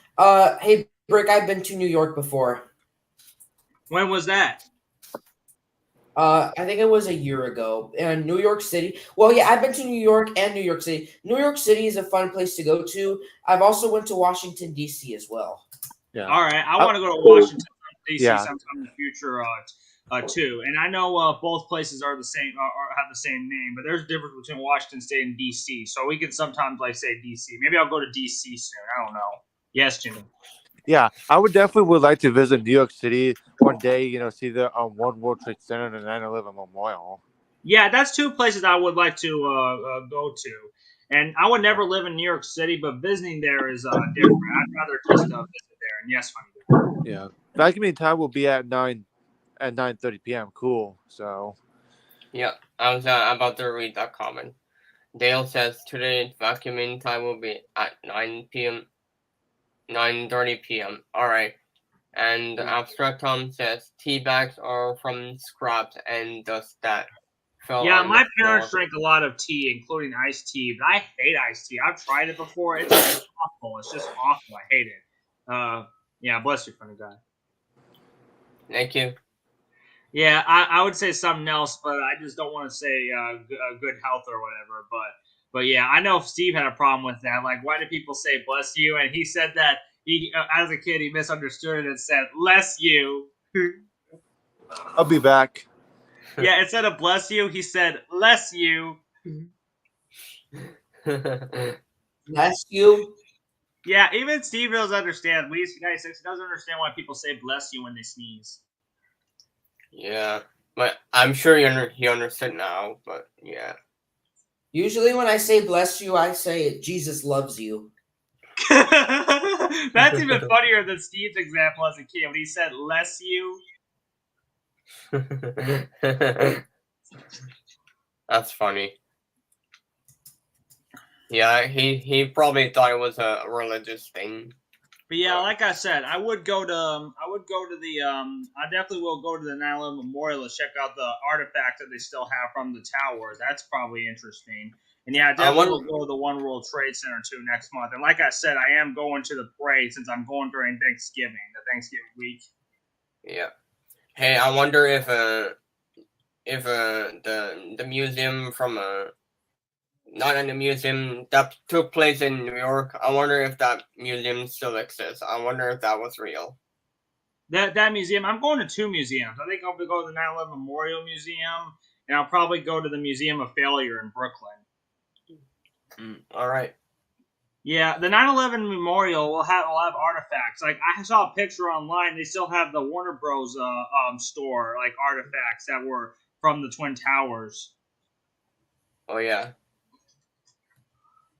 Hey, Brick. I've been to New York before. When was that? I think it was a year ago. And New York City. Well, yeah, I've been to New York and New York City. New York City is a fun place to go to. I've also went to Washington D.C. as well. Yeah. All right, I want to go to Washington DC Yeah. sometime in the future too. And I know both places are the same or have the same name, but there's a difference between Washington State and DC. So we can sometimes like say DC. Maybe I'll go to DC soon. I don't know. Yes, Jimmy. Yeah, I would like to visit New York City one day. You know, see the One World Trade Center and the 9/11 Memorial. Yeah, that's two places I would like to go to. And I would never live in New York City, but visiting there is different. I'd rather just visit there. And yes, honey. Yeah, vacuuming time will be at 9:30 p.m. Cool. So. Yeah, I was about to read that comment. Dale says today vacuuming time will be at 9 p.m. 9:30 p.m. All right. And Abstract Tom says tea bags are from scraps and dust that fell Yeah, on my the parents floor. drank a lot of tea, including iced tea, but I hate iced tea. I've tried it before. It's just awful. It's just awful. I hate it. Yeah, bless you, funny guy. Thank you. Yeah, I would say something else, but I just don't want to say good health or whatever. But yeah, I know Steve had a problem with that. Like, why do people say bless you? And he said that he, as a kid, he misunderstood it and said less you. I'll be back. Yeah, instead of bless you, he said less you. Bless you. Yeah, even Steve doesn't understand. Luis 96 doesn't understand why people say bless you when they sneeze. Yeah, but I'm sure he understood now. But yeah. Usually when I say bless you, I say Jesus loves you. That's even funnier than Steve's example as a kid when he said less you. That's funny. Yeah, he probably thought it was a religious thing. But yeah, like I said, I definitely will go to the 9/11 Memorial to check out the artifacts that they still have from the towers. That's probably interesting. And yeah, I definitely will go to the One World Trade Center too next month. And like I said, I am going to the parade since I'm going during Thanksgiving, the Thanksgiving week. Yeah. Hey, I wonder if the museum from not in the museum that took place in New York. I wonder if that museum still exists. I wonder if that was real. That museum, I'm going to two museums. I think I'll be going to the 9/11 Memorial Museum, and I'll probably go to the Museum of Failure in Brooklyn. All right. Yeah, the 9/11 Memorial will have artifacts. Like I saw a picture online, they still have the Warner Bros. Store like artifacts that were from the Twin Towers. Oh yeah.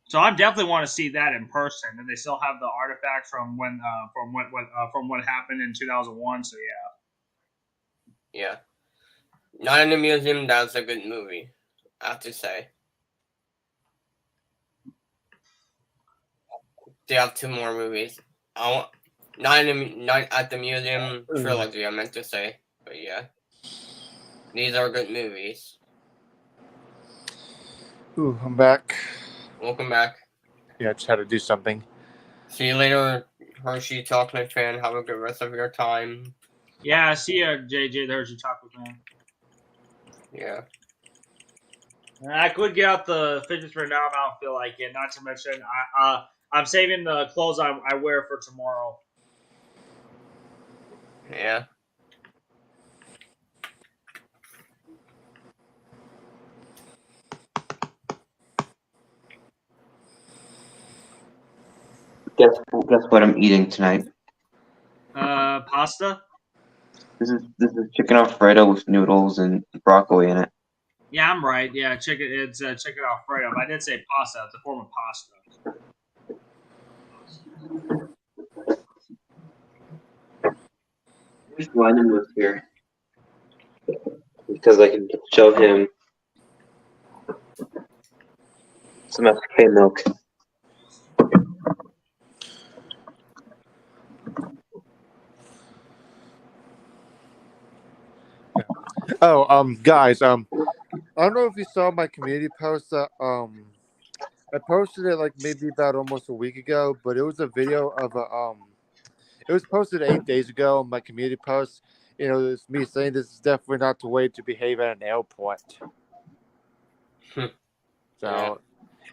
So I definitely want to see that in person. And they still have the artifacts from when from what happened in 2001. So yeah. Yeah. Not in the museum. That's a good movie, I have to say. They have two more movies. Not at the museum trilogy. I meant to say, but yeah, these are good movies. Ooh, I'm back. Welcome back. Yeah, I just had to do something. See you later, Hershey Chocolate fan. Have a good rest of your time. Yeah, see ya, JJ, the Hershey Chocolate fan. Yeah. I could get out the fidget spinner now if I don't feel like it. Not to mention, I'm saving the clothes I wear for tomorrow. Yeah. Guess what I'm eating tonight? Pasta? This is chicken Alfredo with noodles and broccoli in it. Yeah, I'm right. Yeah, it's chicken Alfredo. But I did say pasta. It's a form of pasta. I wish Lyman was here because I can show him some FK milk. Oh, guys, I don't know if you saw my community post that I posted it like maybe about almost a week ago, but it was a video of it was posted 8 days ago on my community post. You know, it's me saying this is definitely not the way to behave at an airport. So Yeah.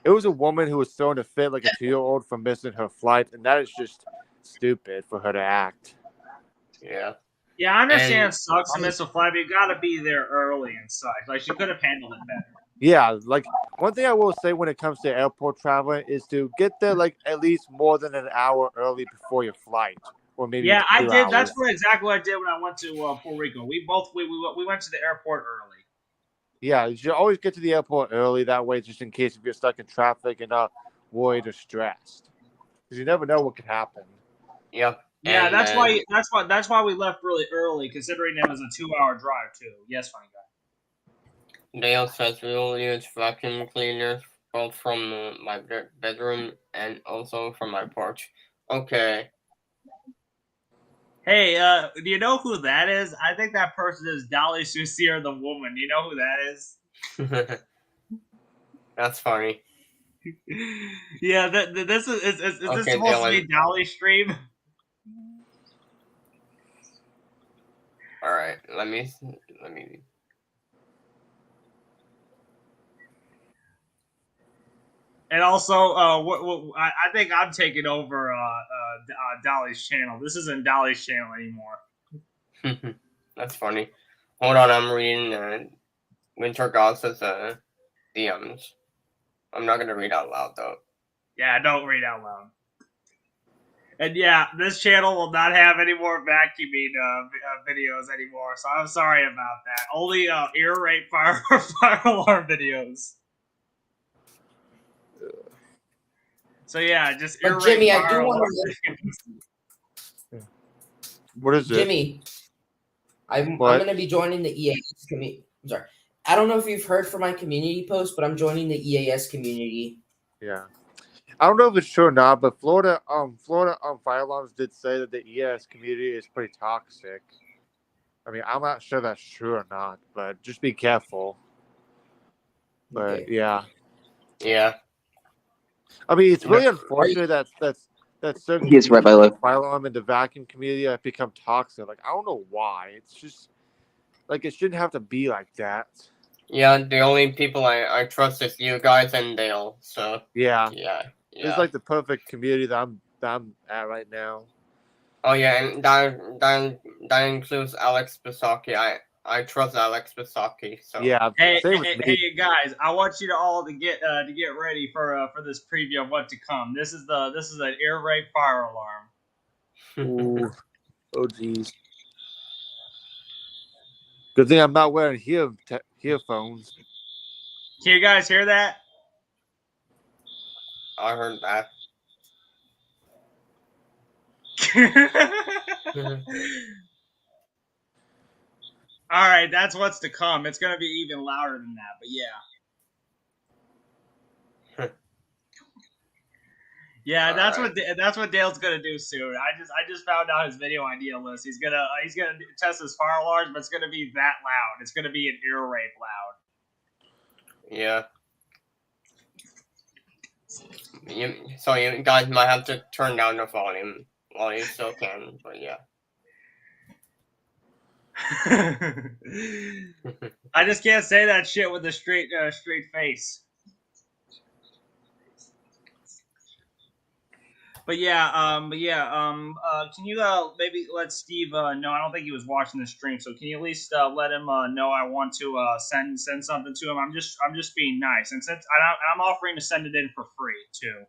it was a woman who was throwing a fit like a 2-year-old for missing her flight, and that is just stupid for her to act. Yeah. Yeah, I understand And it sucks to miss a flight, but you gotta be there early and such. Like, she could have handled it better. Yeah, like one thing I will say when it comes to airport traveling is to get there like at least more than an hour early before your flight, or maybe Yeah, even I 2 did. hours. That's exactly what I did when I went to Puerto Rico. We went to the airport early. Yeah, you should always get to the airport early. That way, just in case if you're stuck in traffic and not worried or stressed, because you never know what could happen. yep. Yeah, And then that's why we left really early, considering it was a 2-hour drive too. Yes, funny guy. Dale says we will use vacuum cleaners both from my bedroom and also from my porch. Okay. Hey, do you know who that is? I think that person is Dale Soucier The Woman. Do you know who that is? That's funny. Yeah, this is this Okay, supposed to Dylan. be Dolly stream? All right. Let me. And also, I think I'm taking over Dolly's channel. This isn't Dolly's channel anymore. That's funny. Hold on, I'm reading Winter Goss's DMs. I'm not gonna read out loud though. Yeah, don't read out loud. And yeah, this channel will not have any more vacuuming videos anymore. So I'm sorry about that. Only ear rape fire alarm videos. So yeah, just ear But rape Jimmy, I fire do alarm want videos. What is it? Jimmy, I'm What? going to be joining the EAS community. I'm sorry. I don't know if you've heard from my community post, but I'm joining the EAS community. Yeah. I don't know if it's true or not, but Florida fire alarms did say that the ES community is pretty toxic. I mean, I'm not sure that's true or not, but just be careful. But Okay. yeah, Yeah. I mean, it's really unfortunate that certain He is right, by the way. fire alarm in the vacuum community have become toxic. Like I don't know why. It's just like it shouldn't have to be like that. Yeah, the only people I trust is you guys and Dale. So Yeah, yeah. it's like the perfect community that I'm at right now. Oh yeah, and that includes Alex Bisaki. I trust Alex Bisaki. So Yeah, Hey, same with me. hey, guys! I want you to all to get ready for this preview of what to come. This is an ear rape fire alarm. Ooh. Oh geez. Good thing I'm not wearing earphones. Can you guys hear that? I heard that. All right, that's what's to come. It's gonna be even louder than that, but yeah. Yeah, that's All what Dale's gonna do soon. I just found out his video idea list. He's gonna test his fire alarms, but it's gonna be that loud. It's gonna be an ear rape loud. Yeah. So you guys might have to turn down the volume while you still can, but yeah. I just can't say that shit with a straight face. But can you maybe let Steve know? I don't think he was watching the stream, so can you at least let him know I want to send something to him? I'm just being nice, and since I'm offering to send it in for free too.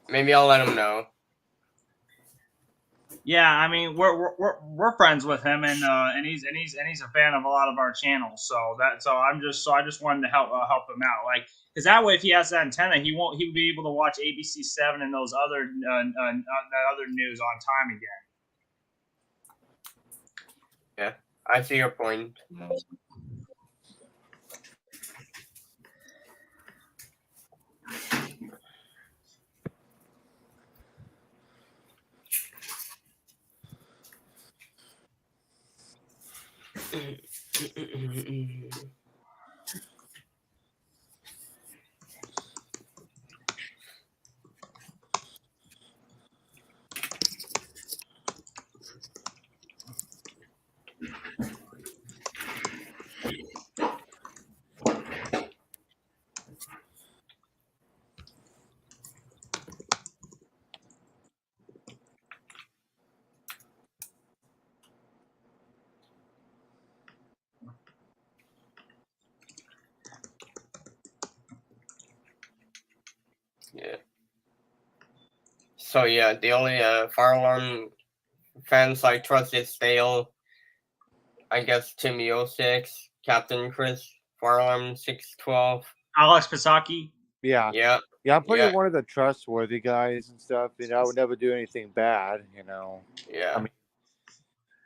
Maybe I'll let him know. Yeah, I mean we're friends with him, and he's a fan of a lot of our channels. So I just wanted to help him out, like because that way if he has that antenna, he would be able to watch ABC7 and those other that other news on time again. Yeah, I see your point. So yeah, the only Fire Alarm fans I trust is Dale, I guess Timmy 06, Captain Chris, Fire Alarm 612. Alex Pisaki. Yeah. Yeah, Yeah, I'm pretty yeah, one of the trustworthy guys and stuff. I would never do anything bad. yeah.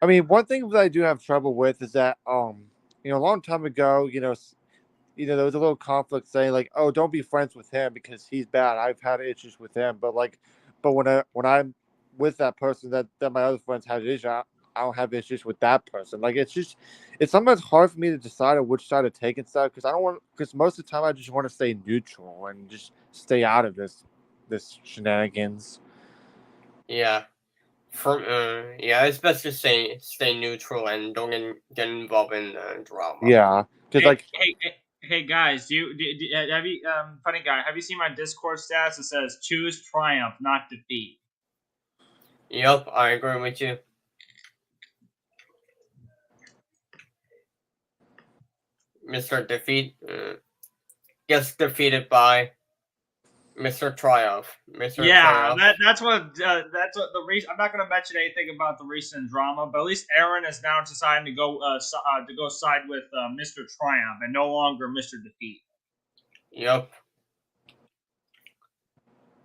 I mean, one thing that I do have trouble with is that, a long time ago, there was a little conflict saying like, "Oh, don't be friends with him because he's bad." I've had issues with him, but when I'm with that person that my other friends had issues, I don't have issues with that person. Like it's sometimes hard for me to decide on which side to take and stuff because most of the time I just want to stay neutral and just stay out of this shenanigans. Yeah. It's best to stay neutral and don't get involved in drama. Yeah, because Hey guys, have you funny guy? Have you seen my Discord stats? It says choose triumph, not defeat. Yep, I agree with you. Mr. Defeat gets defeated by Mr. Triumph. Mr. Yeah, Triumph. that's what the reason. I'm not going to mention anything about the recent drama, but at least Aaron is now deciding to go side with Mr. Triumph and no longer Mr. Defeat. Yep.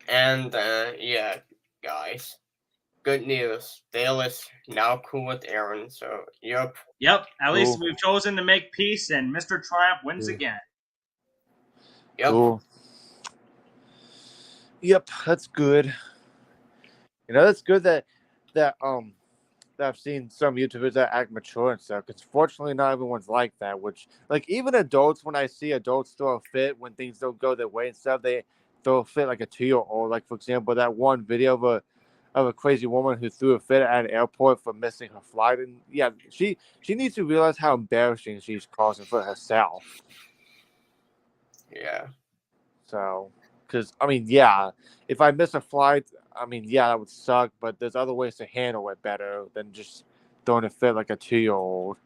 And yeah, guys. Good news. Dale is now cool with Aaron, so yep. Yep. At least Cool. we've chosen to make peace, and Mr. Triumph wins Yeah. again. Yep. Cool. Yep, that's good. That's good that that I've seen some YouTubers that act mature and stuff. Because fortunately, not everyone's like that. Which, like, even adults, when I see adults throw a fit when things don't go their way and stuff, they throw a fit like a 2-year-old. Like, for example, that one video of a crazy woman who threw a fit at an airport for missing her flight, and yeah, she needs to realize how embarrassing she's causing for herself. Yeah. So, because I mean, yeah, if I miss a flight, I mean, yeah, that would suck. But there's other ways to handle it better than just throwing a fit like a 2-year-old.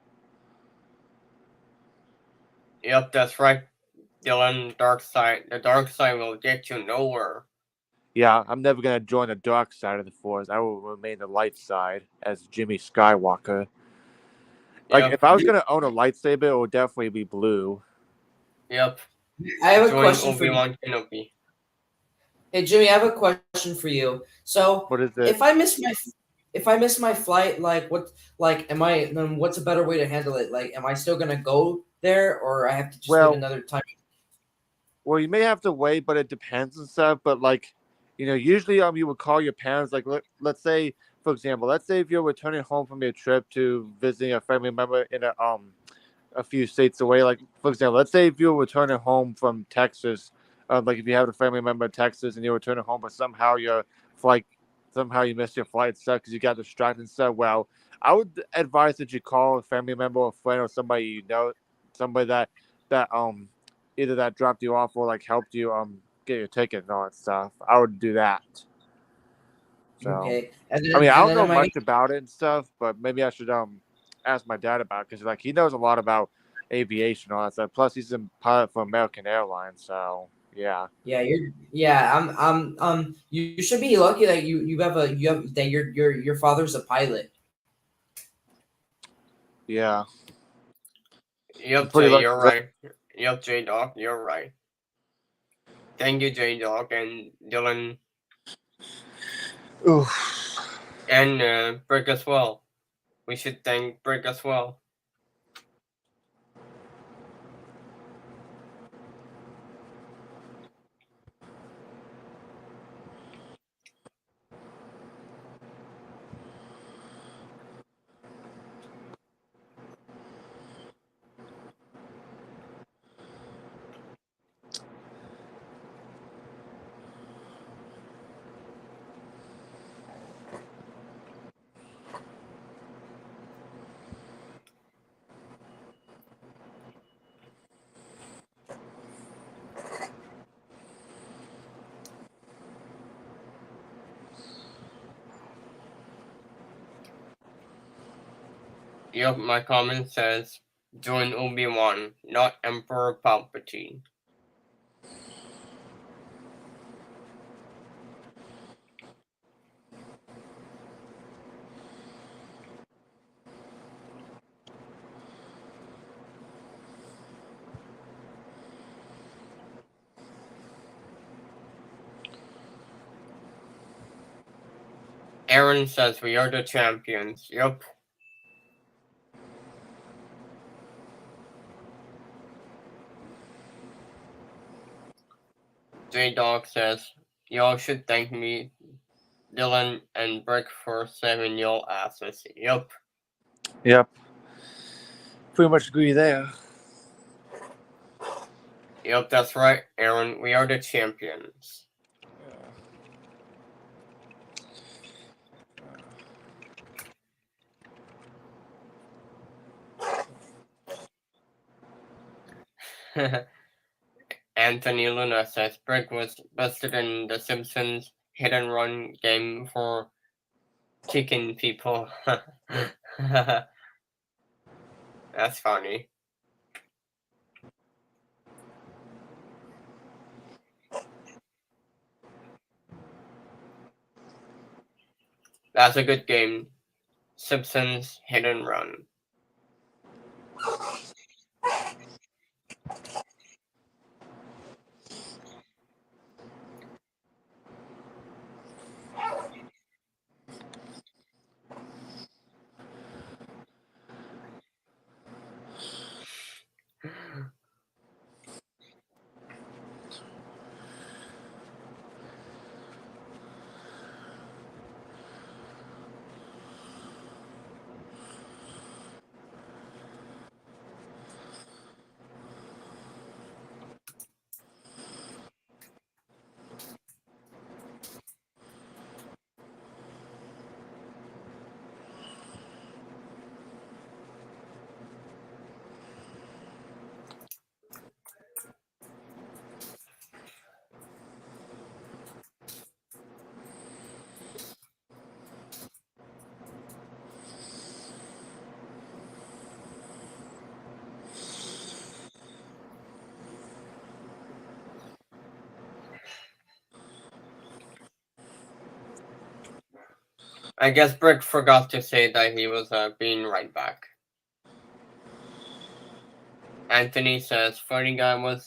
Yep, that's right. Dylan, dark side. The dark side will get you nowhere. Yeah, I'm never gonna join the dark side of the Force. I will remain the light side as Jimmy Skywalker. Like, Yep. if I was gonna own a lightsaber, it would definitely be blue. Yep. I have a Join question for you. Obi-Wan Kenobi. Hey Jimmy, I have a question for you. So What is it? if I miss my flight, then what's a better way to handle it? Like, am I still gonna go there, or I have to just wait Well, another time? well, you may have to wait, but it depends and stuff. But like, usually you would call your parents. Like, let's say, for example, let's say if you're returning home from your trip to visiting a family member in a few states away. Like, for example, let's say if you're returning home from Texas, like if you have a family member in Texas and you're returning home, but somehow you missed your flight stuff because you got distracted and stuff. Well, I would advise that you call a family member or friend or somebody somebody that either that dropped you off or like helped you get your ticket and all that stuff. I would do that. So, Okay, I mean, I and don't then know am I? much about it and stuff, but maybe I should ask my dad about it because like he knows a lot about aviation and all that stuff. Plus, he's a pilot for American Airlines, so yeah. You should be lucky that your father's a pilot. Yeah, I'm Yep, pretty Jay, lucky. you're right. Yep, J Dog, you're right. Thank you, J Dog and Dylan Oof. and Brick as well. We should thank Brick as well. Yep, my comment says join Obi-Wan, not Emperor Palpatine. Aaron says we are the champions. Yup. J-Dog says, y'all should thank me, Dylan and Brick, for saving y'all asses. Yup. Yep. Pretty much agree there. Yup, that's right, Aaron. We are the champions. Anthony Luna says Brick was busted in the Simpsons hit and run game for kicking people. That's funny. That's a good game. Simpsons hit and run. I guess Brick forgot to say that he was being right back. Anthony says funny guy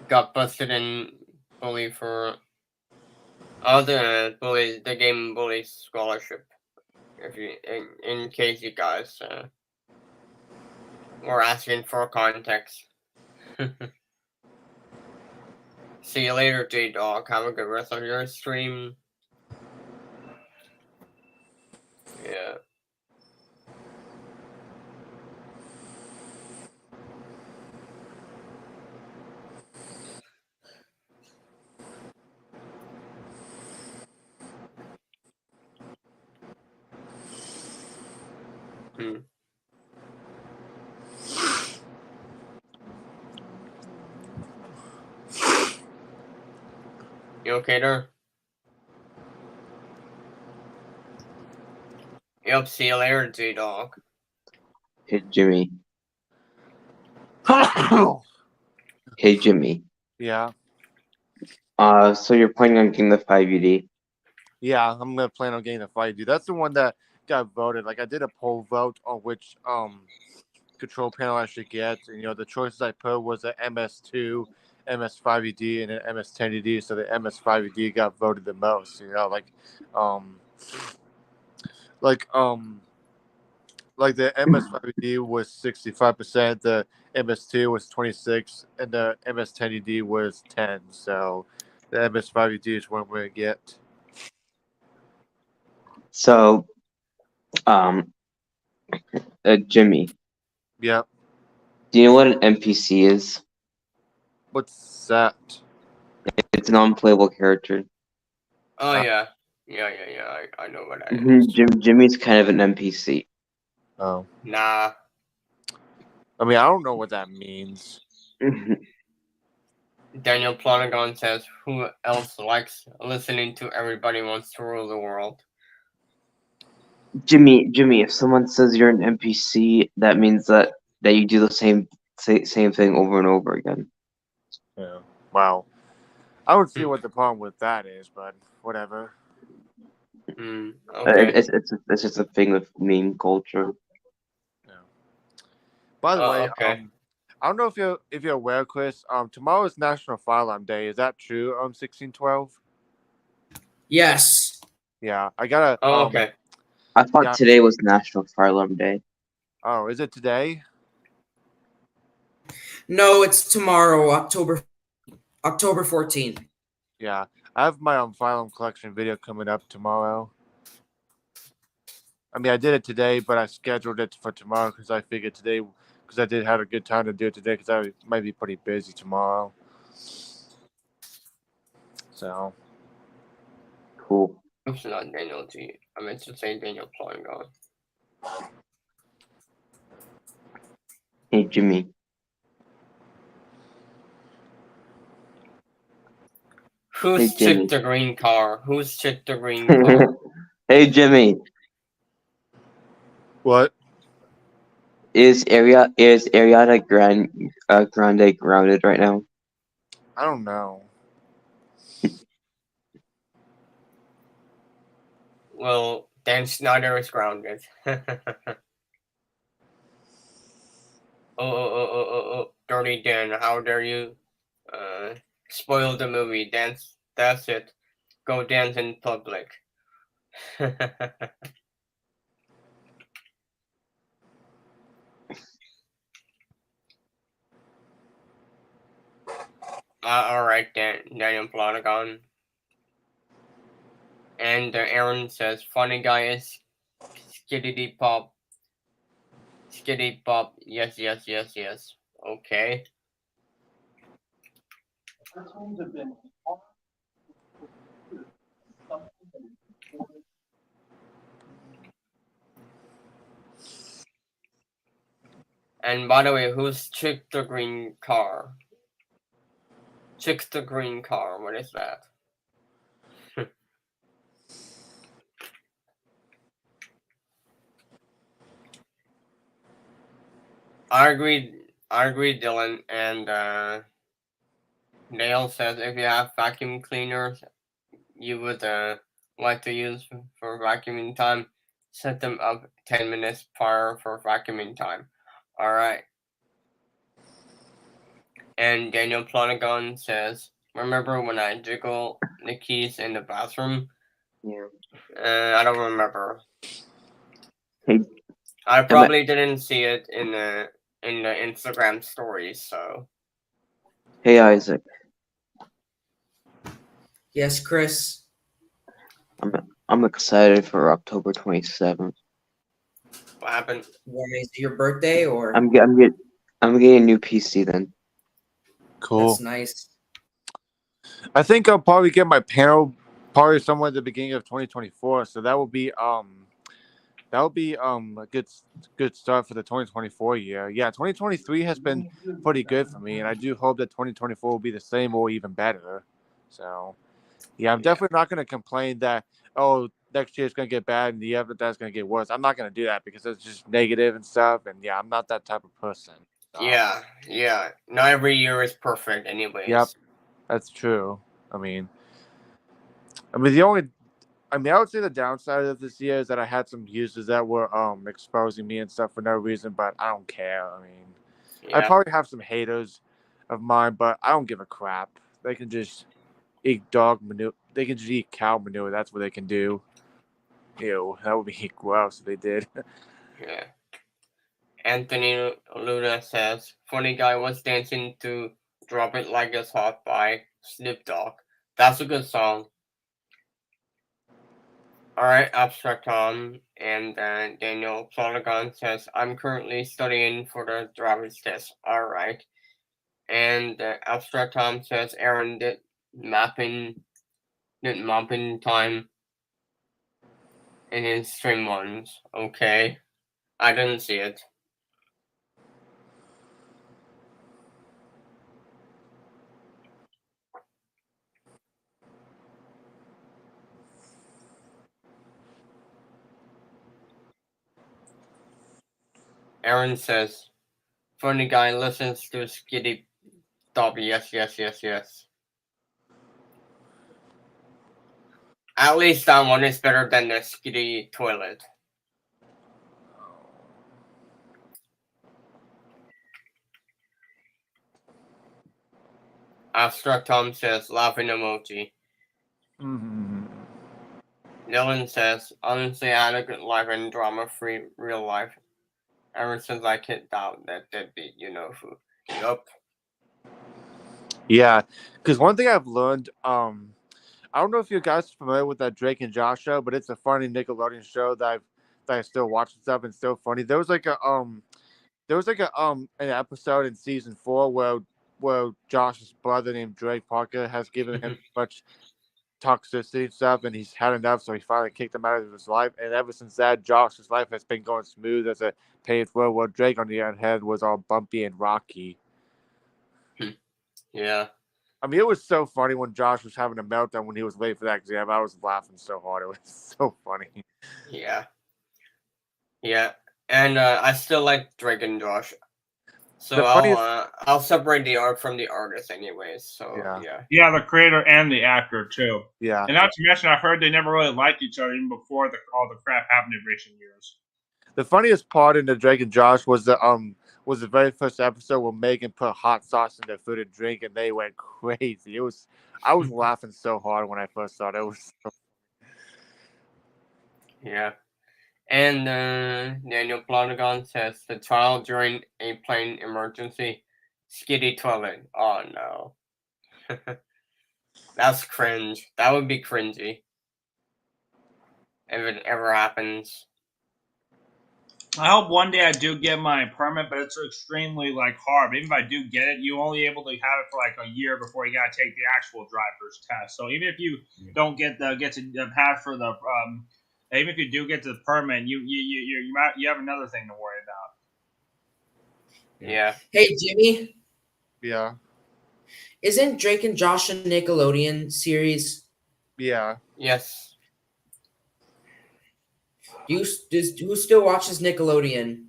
got busted in bully for the game bully scholarship. If you in case you guys were asking for context. See you later, J-Dog. Have a good rest of your stream. Yeah. Hmm. You okay there? Yep, see you later, J-Dog. Hey, Jimmy. Hey, Jimmy. Yeah. So you're planning on getting the 5UD? Yeah, I'm gonna plan on getting the 5UD. That's the one that got voted. Like I did a poll vote on which control panel I should get. And the choices I put was a MS2, MS5UD, and an MS10UD. So the MS5UD got voted the most. Like the MS5UD was 65%, the MS2 was 26, and the MS10UD was 10. So the MS5UD is what we're gonna get. So, Jimmy, Yep. do you know what an NPC is? What's that? It's a non-playable character. Oh Ah. yeah. I know what that is. Jimmy's kind of an NPC. Oh. Nah. I mean, I don't know what that means. Daniel Planagon says, who else likes listening to everybody wants to rule the world? Jimmy, if someone says you're an NPC, that means that you do the same thing over and over again. Yeah. Wow. I don't see what the problem with that is, but whatever. Okay. It's just a thing with meme culture. Yeah. By the way, okay. I don't know if you're aware, Chris. Tomorrow is National Firearm Day. Is that true? 1612. Yes. Yeah, I gotta. Oh, okay. I thought Yeah. today was National Fire Alarm Day. Oh, is it today? No, it's tomorrow, October 14th. Yeah, I have my fire alarm collection video coming up tomorrow. I mean, I did it today, but I scheduled it for tomorrow because I figured today, because I did have a good time to do it today because I might be pretty busy tomorrow. So. Cool. Oops, not Daniel G. I meant to say Daniel Polygon. Hey, Jimmy. Who's Hey, Jimmy. chicked the green car? Who's chicked the green car? Hey, Jimmy. What? Is Ariana Grande grounded right now? I don't know. Well, Dan Snyder is grounded. Oh, Dirty Dan, how dare you spoil the movie. That's it. Go dance in public. Alright, Daniel Plotagon. And Aaron says, funny guy is Skiddity Pop. Skitty Pop. Yes. Okay. And by the way, who's chicked the green car? Chicked the green car. What is that? I agree, Dylan. And Dale says if you have vacuum cleaners you would like to use for vacuuming time, set them up 10 minutes prior for vacuuming time. Alright. And Daniel Planagon says, remember when I jiggle the keys in the bathroom? Yeah. I don't remember. Hey, I probably didn't see it in the Instagram stories, so. Hey, Isaac. Yes, Chris. I'm excited for October 27th. What happened? Why, is it your birthday or? I'm getting a new PC then. Cool. That's nice. I think I'll probably get my panel probably somewhere at the beginning of 2024. So that will be a good start for the 2024 year. Yeah, 2023 has been pretty good for me, and I do hope that 2024 will be the same or even better. So yeah, I'm definitely not going to complain that next year is going to get bad and the year after that's going to get worse. I'm not going to do that because it's just negative and stuff. And yeah, I'm not that type of person. So. Yeah. Not every year is perfect, anyways. Yep, that's true. I mean, I would say the downside of this year is that I had some users that were exposing me and stuff for no reason, but I don't care. I mean, I probably have some haters of mine, but I don't give a crap. They can just eat dog manure. They can just eat cow manure. That's what they can do. Ew, that would be gross if they did. Yeah. Anthony Luna says, funny guy was dancing to Drop It Like It's Hot by Snoop Dogg. That's a good song. Alright, Abstract Tom and Daniel Planagon says, I'm currently studying for the driver's test. Alright. And Abstract Tom says, Aaron did mopping time in his stream once. Okay. I didn't see it. Aaron says, funny guy listens to Skitty Top. Yes. At least that one is better than the Skitty Toilet. Abstract Tom says, laughing emoji. Mm-hmm. Dylan says, honestly, I had a good life and drama-free real life ever since I kicked out that deadbeat you-know-who. Yup. Yeah, because one thing I've learned, I don't know if you guys are familiar with that Drake and Josh show, but it's a funny Nickelodeon show that I still watch and stuff, and it's so funny. There was an episode in season 4 where Josh's brother named Drake Parker has given him much toxicity and stuff, and he's had enough, so he finally kicked him out of his life. And ever since that, Josh's life has been going smooth as a paved road. Where Drake, on the other hand, was all bumpy and rocky. Yeah. I mean, it was so funny when Josh was having a meltdown when he was late for that exam. I was laughing so hard; it was so funny. Yeah. Yeah. And I still like Drake and Josh. So The funniest, I'll separate the art from the artist anyways. So Yeah. yeah. Yeah, the creator and the actor too. yeah. And not to mention, I've heard they never really liked each other even before all the crap happened in recent years. The funniest part in the Drake and Josh was the very first episode where Megan put hot sauce in their food and drink, and they went crazy. I was laughing so hard when I first saw it. It was so Yeah. And Daniel Planagon says the trial during a plane emergency. Skitty toilet. Oh no. That's cringe. That would be cringy. If it ever happens. I hope one day I do get my permit, but it's extremely hard. Even if I do get it, you're only able to have it for a year before you gotta take the actual driver's test. So even if you don't get to pass for the even if you do get to the permit, you have another thing to worry about. Yeah. Hey Jimmy, yeah, isn't Drake and Josh a Nickelodeon series? yeah. Yes. Who still watches Nickelodeon?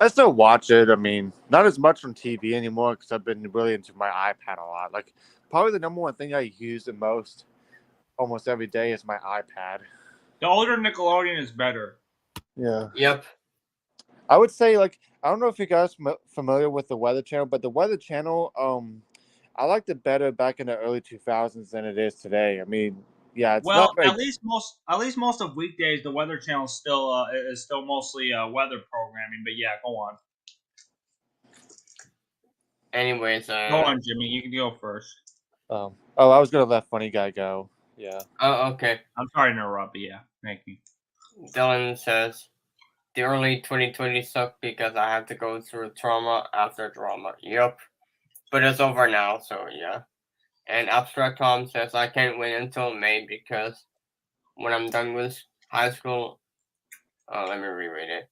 I still watch it. I mean, not as much on TV anymore because I've been really into my iPad a lot. Like, probably the number one thing I use the most almost every day is my iPad. The older Nickelodeon is better. Yeah. Yep. I would say, I don't know if you guys familiar with the Weather Channel, but the Weather Channel, I liked it better back in the early 2000s than it is today. I mean, yeah, it's Well, not very. at least most of weekdays, the Weather Channel is still mostly weather programming. But yeah, go on. Anyways, Go on, Jimmy. You can go first. Oh, I was gonna let Funny Guy go. Yeah. Oh, okay. I'm sorry to interrupt, but yeah, thank you. Dylan says the early 2020 sucked because I had to go through trauma after drama. Yep. But it's over now, so yeah. And Abstract Tom says I can't wait until May because when I'm done with high school, let me reread it.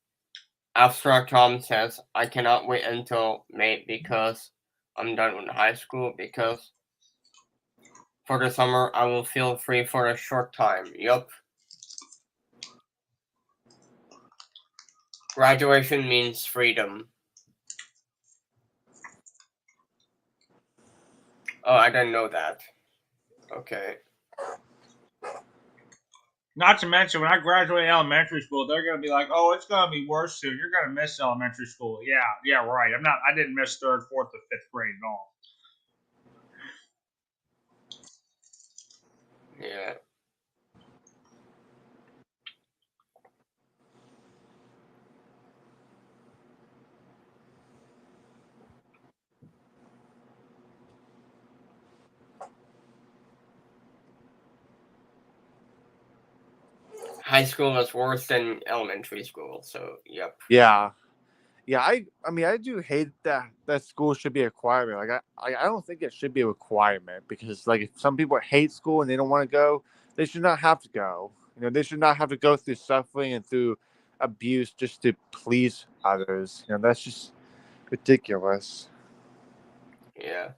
Abstract Tom says I cannot wait until May because I'm done with high school because for the summer I will feel free for a short time. Yup. Graduation means freedom. Oh, I didn't know that. Okay. Not to mention, when I graduate elementary school, they're gonna be like, "Oh, it's gonna be worse soon. You're gonna miss elementary school." Yeah, right. I didn't miss third, fourth, or fifth grade at all. Yeah. High school is worse than elementary school, so yep. Yeah. Yeah, I mean, I do hate that school should be a requirement. I don't think it should be a requirement because if some people hate school and they don't want to go, they should not have to go. They should not have to go through suffering and through abuse just to please others. That's just ridiculous. Yeah.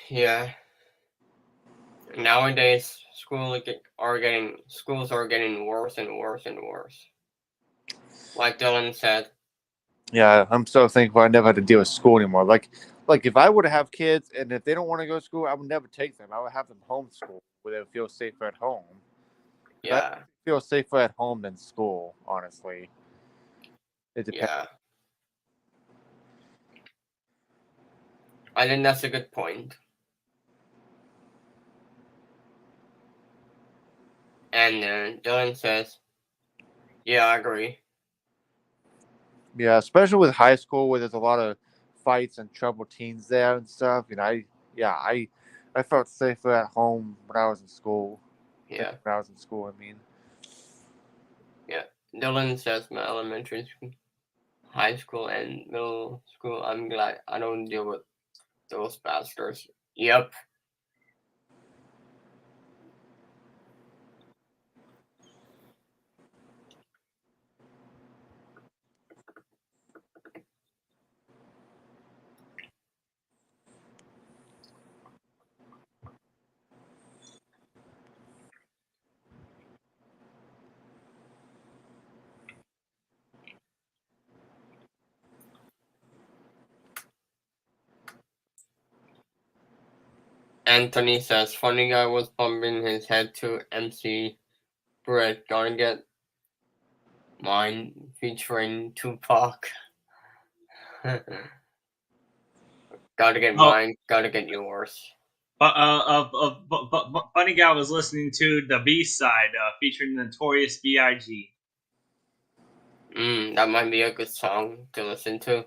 Yeah. Nowadays, schools are getting worse and worse and worse. Like Dylan said. Yeah, I'm so thankful I never had to deal with school anymore. Like if I would have kids and if they don't want to go to school, I would never take them. I would have them homeschool where they would feel safer at home. Yeah. I feel safer at home than school, honestly. It depends. Yeah. I think that's a good point. And Dylan says, "Yeah, I agree." Yeah, especially with high school where there's a lot of fights and troubled teens there and stuff. I felt safer at home when I was in school. Yeah, When I was in school, I mean. yeah. Dylan says, "My elementary school, high school, and middle school. I'm glad I don't deal with those bastards." Yep. Anthony says, "Funny guy was bumping his head to MC Brett. Gonna get mine featuring Tupac." Gotta get Oh, mine. Gotta get yours. Funny guy was listening to the B side featuring the Notorious B.I.G. That might be a good song to listen to.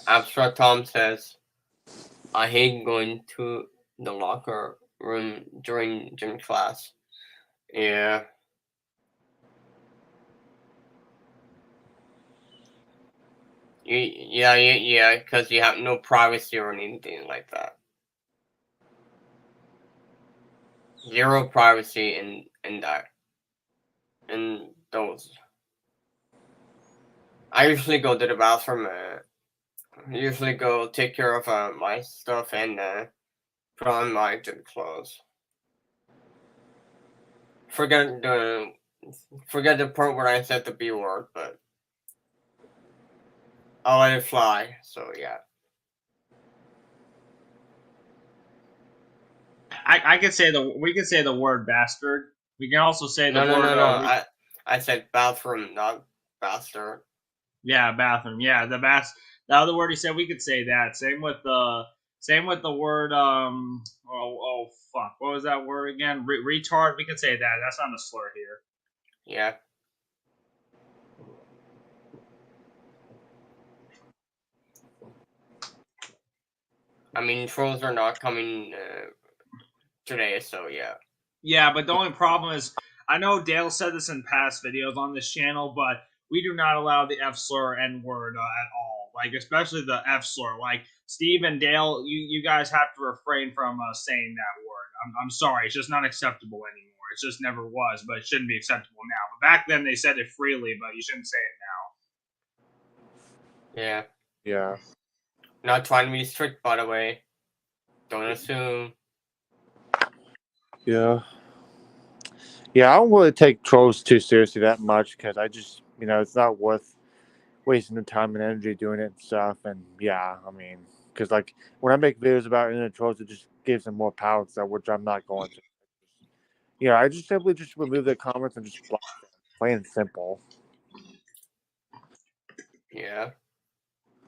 Abstract Tom says, "I hate going to the locker room during gym class." Yeah. Yeah, because you have no privacy or anything like that. Zero privacy in that. In those. I usually go to the bathroom. Usually go take care of my stuff and put on my gym clothes. Forget the part where I said the B word, but I'll let it fly. So yeah. I could say we could say the word bastard. We can also say the No, no, word no, no. I said bathroom, not bastard. yeah, bathroom. Yeah, the other word he said we could say that. Same with the word oh fuck. What was that word again? Retard. We could say that. That's not a slur here. Yeah. I mean, trolls are not coming today, so yeah. Yeah, but the only problem is, I know Dale said this in past videos on this channel, but we do not allow the F slur N word at all. Like, especially the F slur. Like, Steve and Dale, you guys have to refrain from saying that word. I'm sorry, it's just not acceptable anymore. It just never was, but it shouldn't be acceptable now. But back then they said it freely, but you shouldn't say it now. Yeah. Yeah. Not trying to be strict, by the way. Don't assume. Yeah. Yeah, I don't really take trolls too seriously that much because I just, it's not worth wasting the time and energy doing it and stuff. And yeah, I mean, because like when I make videos about internet trolls, it just gives them more power and stuff, which I'm not going to. Yeah, I just simply just remove their comments and just block them. Plain and simple. Yeah.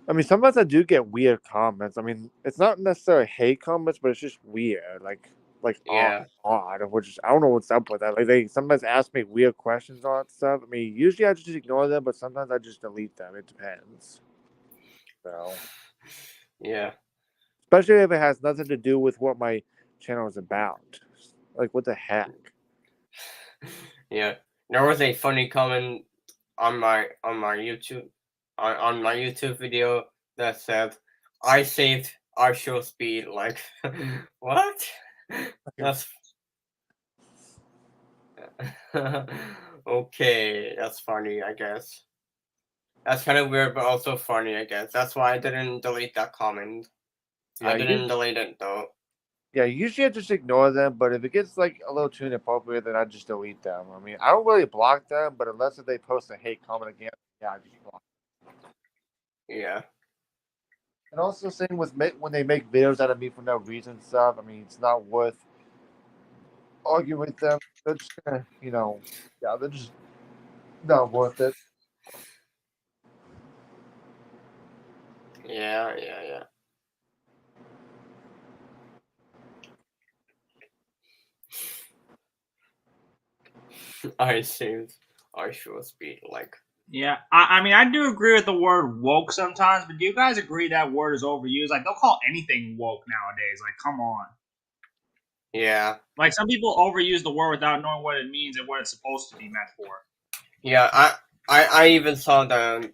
I mean, sometimes I do get weird comments. I mean, it's not necessarily hate comments, but it's just weird, like Yeah. odd, which is, I don't know what's up with that. Like they sometimes ask me weird questions on stuff. I mean, usually I just ignore them, but sometimes I just delete them. It depends. So, Yeah. especially if it has nothing to do with what my channel is about. Like, what the heck? Yeah. There was a funny comment on my YouTube on my YouTube video that said, "I saved our show speed." Like, what? That's okay. That's funny, I guess. That's kind of weird, but also funny, I guess. That's why I didn't delete that comment. I Yeah, didn't delete it though. yeah. Usually I just ignore them, but if it gets like a little too inappropriate, then I just delete them. I mean, I don't really block them, but unless if they post a hate comment again, yeah, I just block. Yeah. And also, same with when they make videos out of me for no reason and stuff. I mean, it's not worth arguing with them. They're just gonna, yeah, they're just not worth it. Yeah. I should be like. Yeah, I mean, I do agree with the word woke sometimes, but do you guys agree that word is overused? Like, they'll call anything woke nowadays. Like, come on. Yeah. Like, some people overuse the word without knowing what it means and what it's supposed to be meant for. Yeah, I even saw the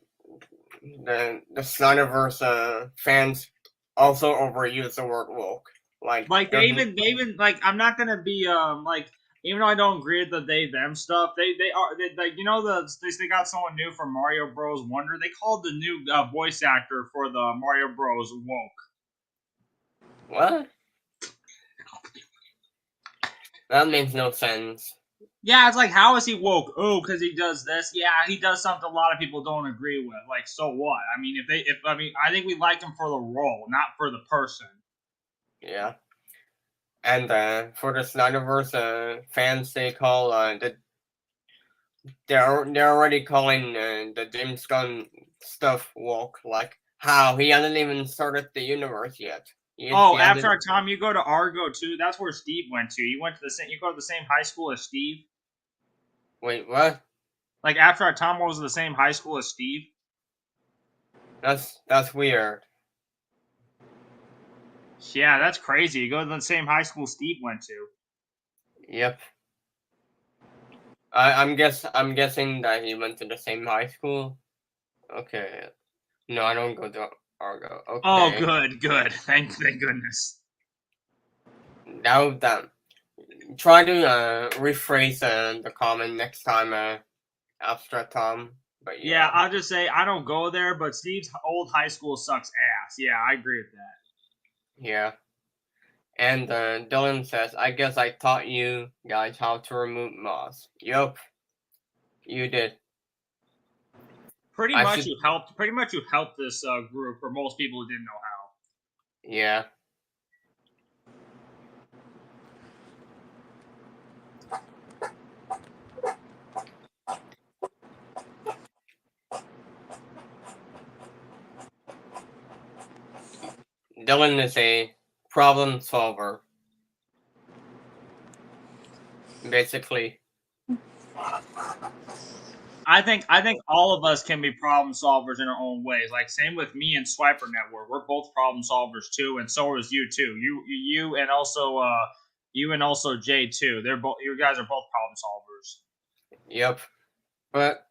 Snyderverse fans also overuse the word woke. Like they even like, I'm not gonna be like, even though I don't agree with the they them stuff, they like, you know, they got someone new for Mario Bros. Wonder. They called the new voice actor for the Mario Bros. Woke. What? That makes no sense. Yeah, it's like, how is he woke? Oh, because he does this. Yeah, he does something a lot of people don't agree with. Like, so what? I mean, I think we like him for the role, not for the person. Yeah. And for the Snyderverse fans, they call they're already calling the James Gunn stuff woke. Like, how he hasn't even started the universe yet. He After hasn't- our time, you go to Argo too. That's where Steve went to. You go to the same high school as Steve. Wait, what? Like, after our Tom was the same high school as Steve. That's weird. Yeah, that's crazy. You go to the same high school Steve went to. Yep. I'm guessing that he went to the same high school. Okay. No, I don't go to Argo. Okay. Oh, good. Thank goodness. Now that try to rephrase the comment next time, Abstract Tom. But Yeah, I'll just say I don't go there, but Steve's old high school sucks ass. Yeah, I agree with that. Yeah. And Dylan says, I guess I taught you guys how to remove moss. Yup. You did. Pretty I much should- you helped this group for most people who didn't know how. Yeah. Dylan is a problem solver. Basically. I think all of us can be problem solvers in our own ways. Like, same with me and Swiper Network. We're both problem solvers too, and so is you too. You and also Jay too. They're both, you guys are both problem solvers. Yep. But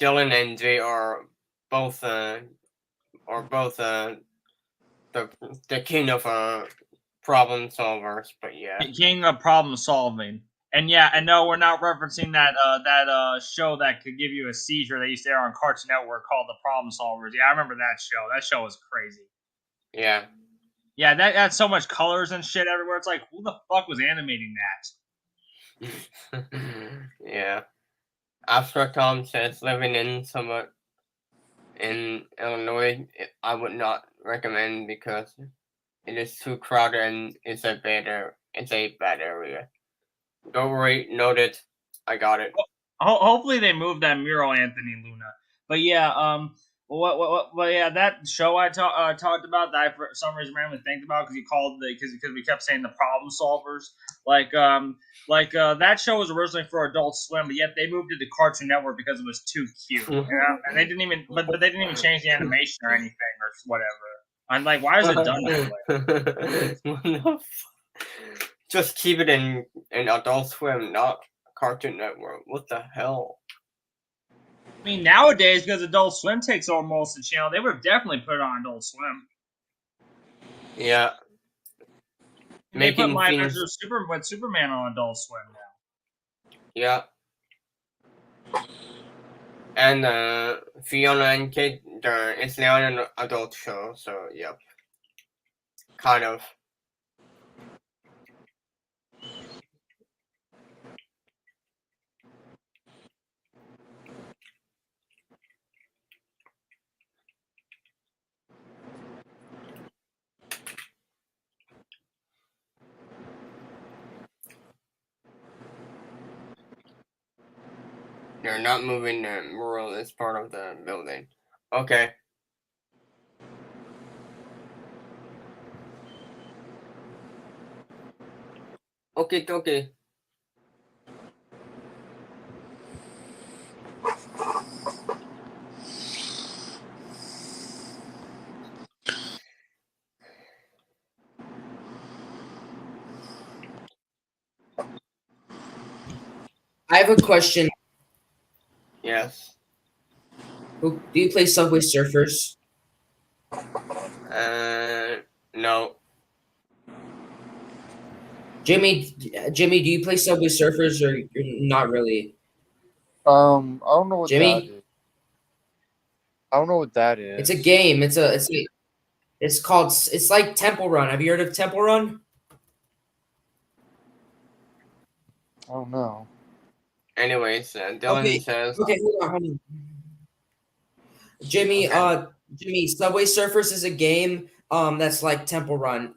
Dylan and Jay are both the king of problem solvers. But yeah. King of problem solving. And yeah, and no, we're not referencing that show that could give you a seizure that used to air on Cartoon Network called The Problem Solvers. Yeah, I remember that show. That show was crazy. Yeah. Yeah, that had so much colors and shit everywhere. It's like, who the fuck was animating that? Yeah. Abstract Tom says living in Illinois, I would not recommend because it is too crowded and it's a bad area. Don't worry, noted. I got it. Hopefully they move that mural, Anthony Luna. But yeah, yeah, that show I talked about that I for some reason randomly think about because we kept saying the problem solvers. That show was originally for Adult Swim, but yet they moved it to Cartoon Network because it was too cute. You know? And they didn't even, but they didn't even change the animation or anything or whatever. I'm like, why is it done that way? Just keep it in Adult Swim, not Cartoon Network. What the hell? I mean, nowadays, because Adult Swim takes over most of the channel, they would have definitely put it on Adult Swim. Yeah. They put My Adventures with Superman on Adult Swim now. Yeah. And Fiona and Kate, it's now an adult show, so yep. Kind of. They're not moving the mural as part of the building. Okay. Okay. I have a question. Yes. Do you play Subway Surfers? No. Jimmy, do you play Subway Surfers or you're not really? I don't know what that Jimmy, is. I don't know what that it's a is. game. It's called. It's like Temple Run. Have you heard of Temple Run? I don't know. Anyways, Dylan Okay. says. Okay. Hold on. Jimmy, Okay. Jimmy, Subway Surfers is a game. That's like Temple Run.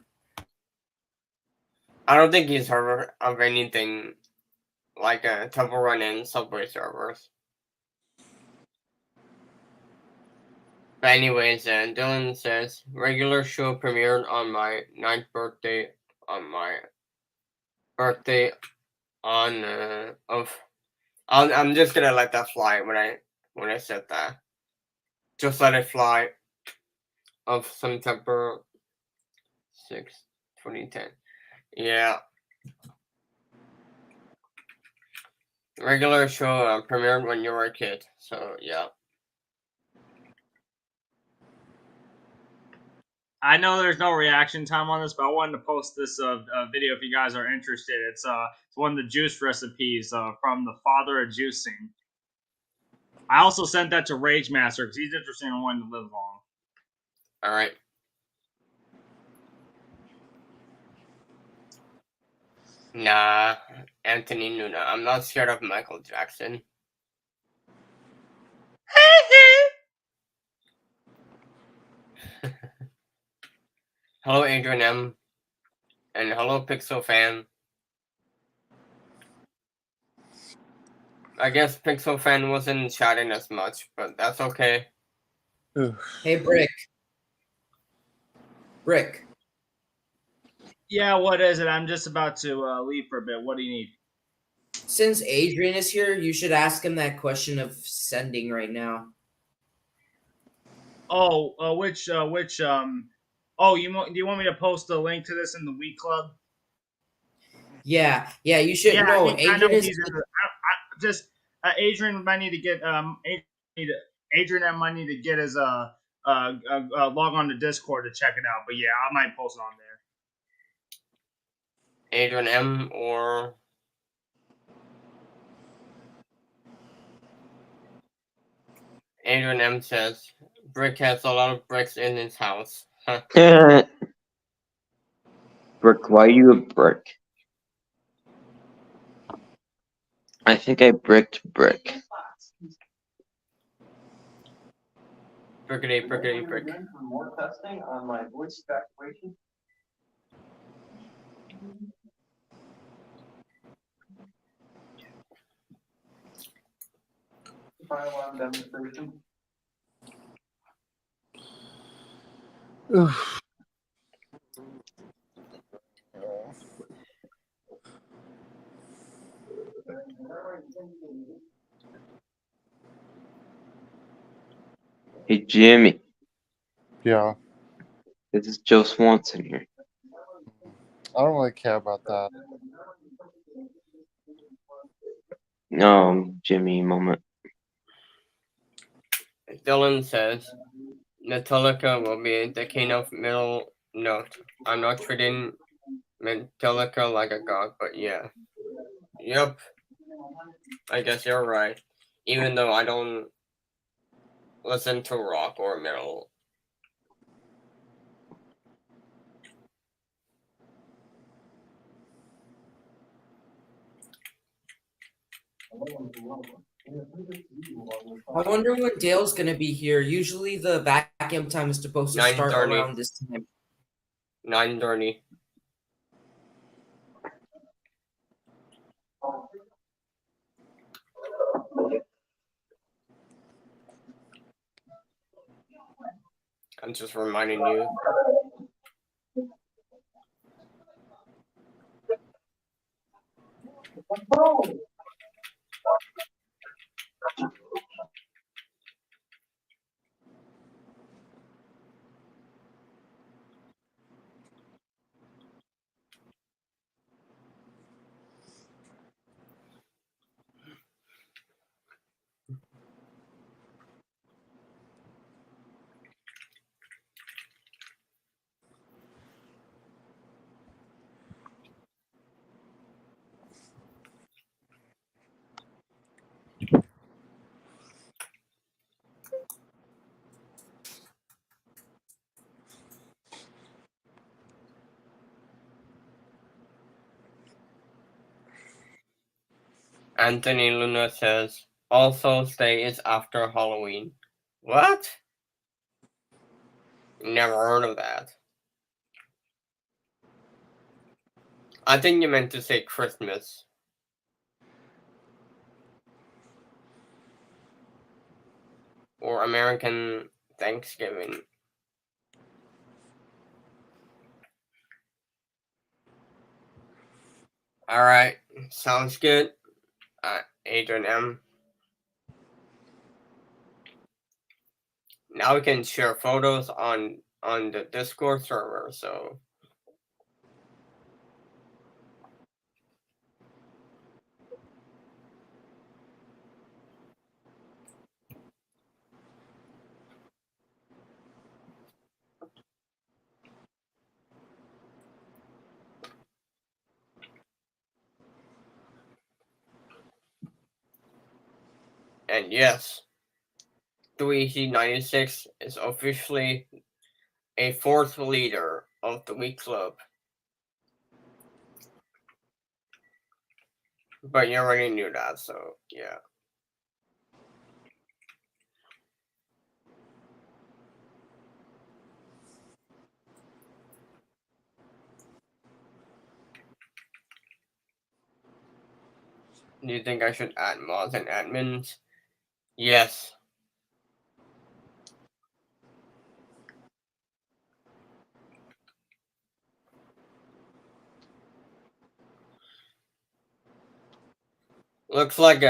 I don't think he's heard of anything like a Temple Run and Subway Surfers. But anyways, Dylan says regular show premiered on my 9th birthday. On my birthday, I'm just gonna let that fly when I said that. Just let it fly. Of September 6th, 2010. Yeah. Regular show premiered when you were a kid. So yeah. I know there's no reaction time on this, but I wanted to post this video if you guys are interested. It's one of the juice recipes from the father of juicing. I also sent that to Rage Master because he's interested in wanting to live long. All right. Nah, Anthony Nuna. I'm not scared of Michael Jackson. Hello, Adrian M. And hello, Pixel Fan. I guess Pixel Fan wasn't chatting as much, but that's okay. Hey, Brick. Brick. Yeah, what is it? I'm just about to leave for a bit. What do you need? Since Adrian is here, you should ask him that question of sending right now. Oh, which oh, do you want me to post the link to this in the Week Club? Yeah, you should. Yeah, No, I know Adrian is. he's in the, Adrian might need to get Adrian M might need to get his log on to Discord to check it out. But yeah, I might post it on there. Adrian M or Adrian M says Brick has a lot of bricks in his house. Brick, why are you a brick? I think I bricked Brick. Brickety, brickety, brick. More testing on my voice evacuation. Fire alarm demonstration. Hey Jimmy, Yeah. this is Joe Swanson here. I don't really care about that. No, Jimmy, moment. Dylan says Metallica will be the king of middle note. I'm not treating Metallica like a god, but yeah. Yep. I guess you're right. Even though I don't listen to rock or metal. I wonder when Dale's gonna be here. Usually the vacuum time is supposed to start 9:30. around this time. 9:30. I'm just reminding you. Anthony Luna says, All Souls Day is after Halloween. What? Never heard of that. I think you meant to say Christmas. Or American Thanksgiving. Alright, sounds good. Adrian M. Now we can share photos on the Discord server, so and yes, 3EC96 is officially a fourth leader of the Week Club. But you already knew that, so yeah. Do you think I should add mods and admins? Yes. Looks like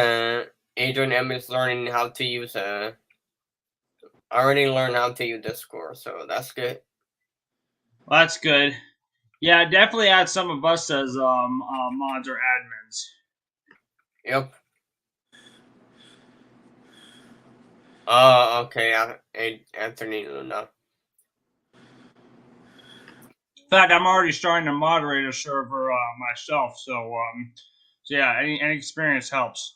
Adrian M is learning how to use already learned how to use Discord, so that's good. Well, that's good. Yeah, definitely add some of us as mods or admins. Yep. Okay, Anthony Luna. In fact, I'm already starting to moderate a server myself, so yeah, any experience helps.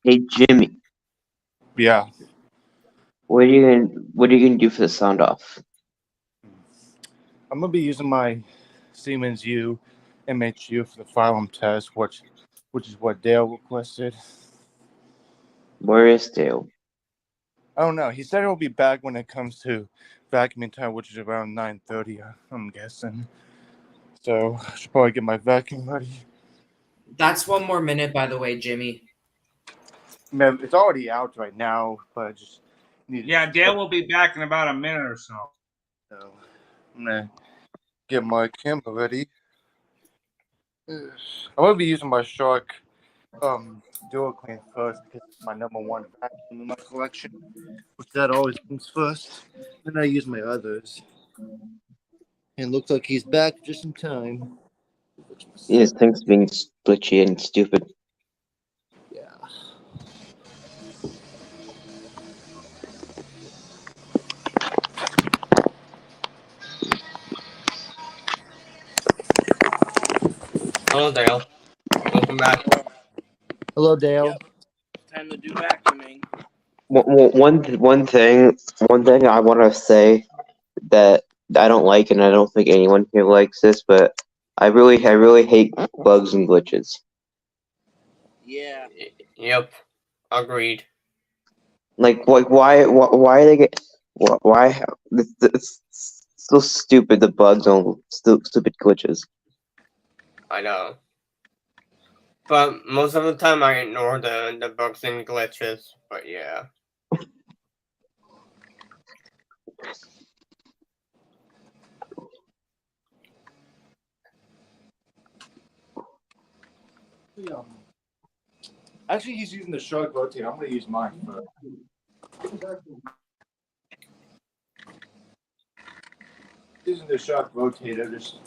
Hey Jimmy, Yeah. what are you gonna do for the sound off? I'm gonna be using my Siemens U MHU for the phylum test, which is what Dale requested. Where is Dale? I don't know. He said he'll be back when it comes to vacuuming time, which is around 9:30. I'm guessing. So I should probably get my vacuum ready. That's one more minute, by the way, Jimmy. Man, it's already out right now, but I just need. Yeah, Dale will be back in about a minute or so. So I'm gonna get my camera ready. I'm gonna be using my Shark Dual Clean first because it's my number one vacuum in my collection, which that always comes first. Then I use my others. And looks like he's back just in time. He just thinks being glitchy and stupid. Yeah. Hello, Dale. Welcome back. Hello, Dale. Yep. Time to do vacuuming. One thing I want to say that I don't like, and I don't think anyone here likes this, but I really hate bugs and glitches. Yeah. Yep. Agreed. Like why they get why it's so stupid, the bugs and stupid glitches. I know. But most of the time I ignore the bugs and glitches, but yeah. Actually, he's using the Shark rotator. I'm gonna use mine first. Using the Shark rotator, just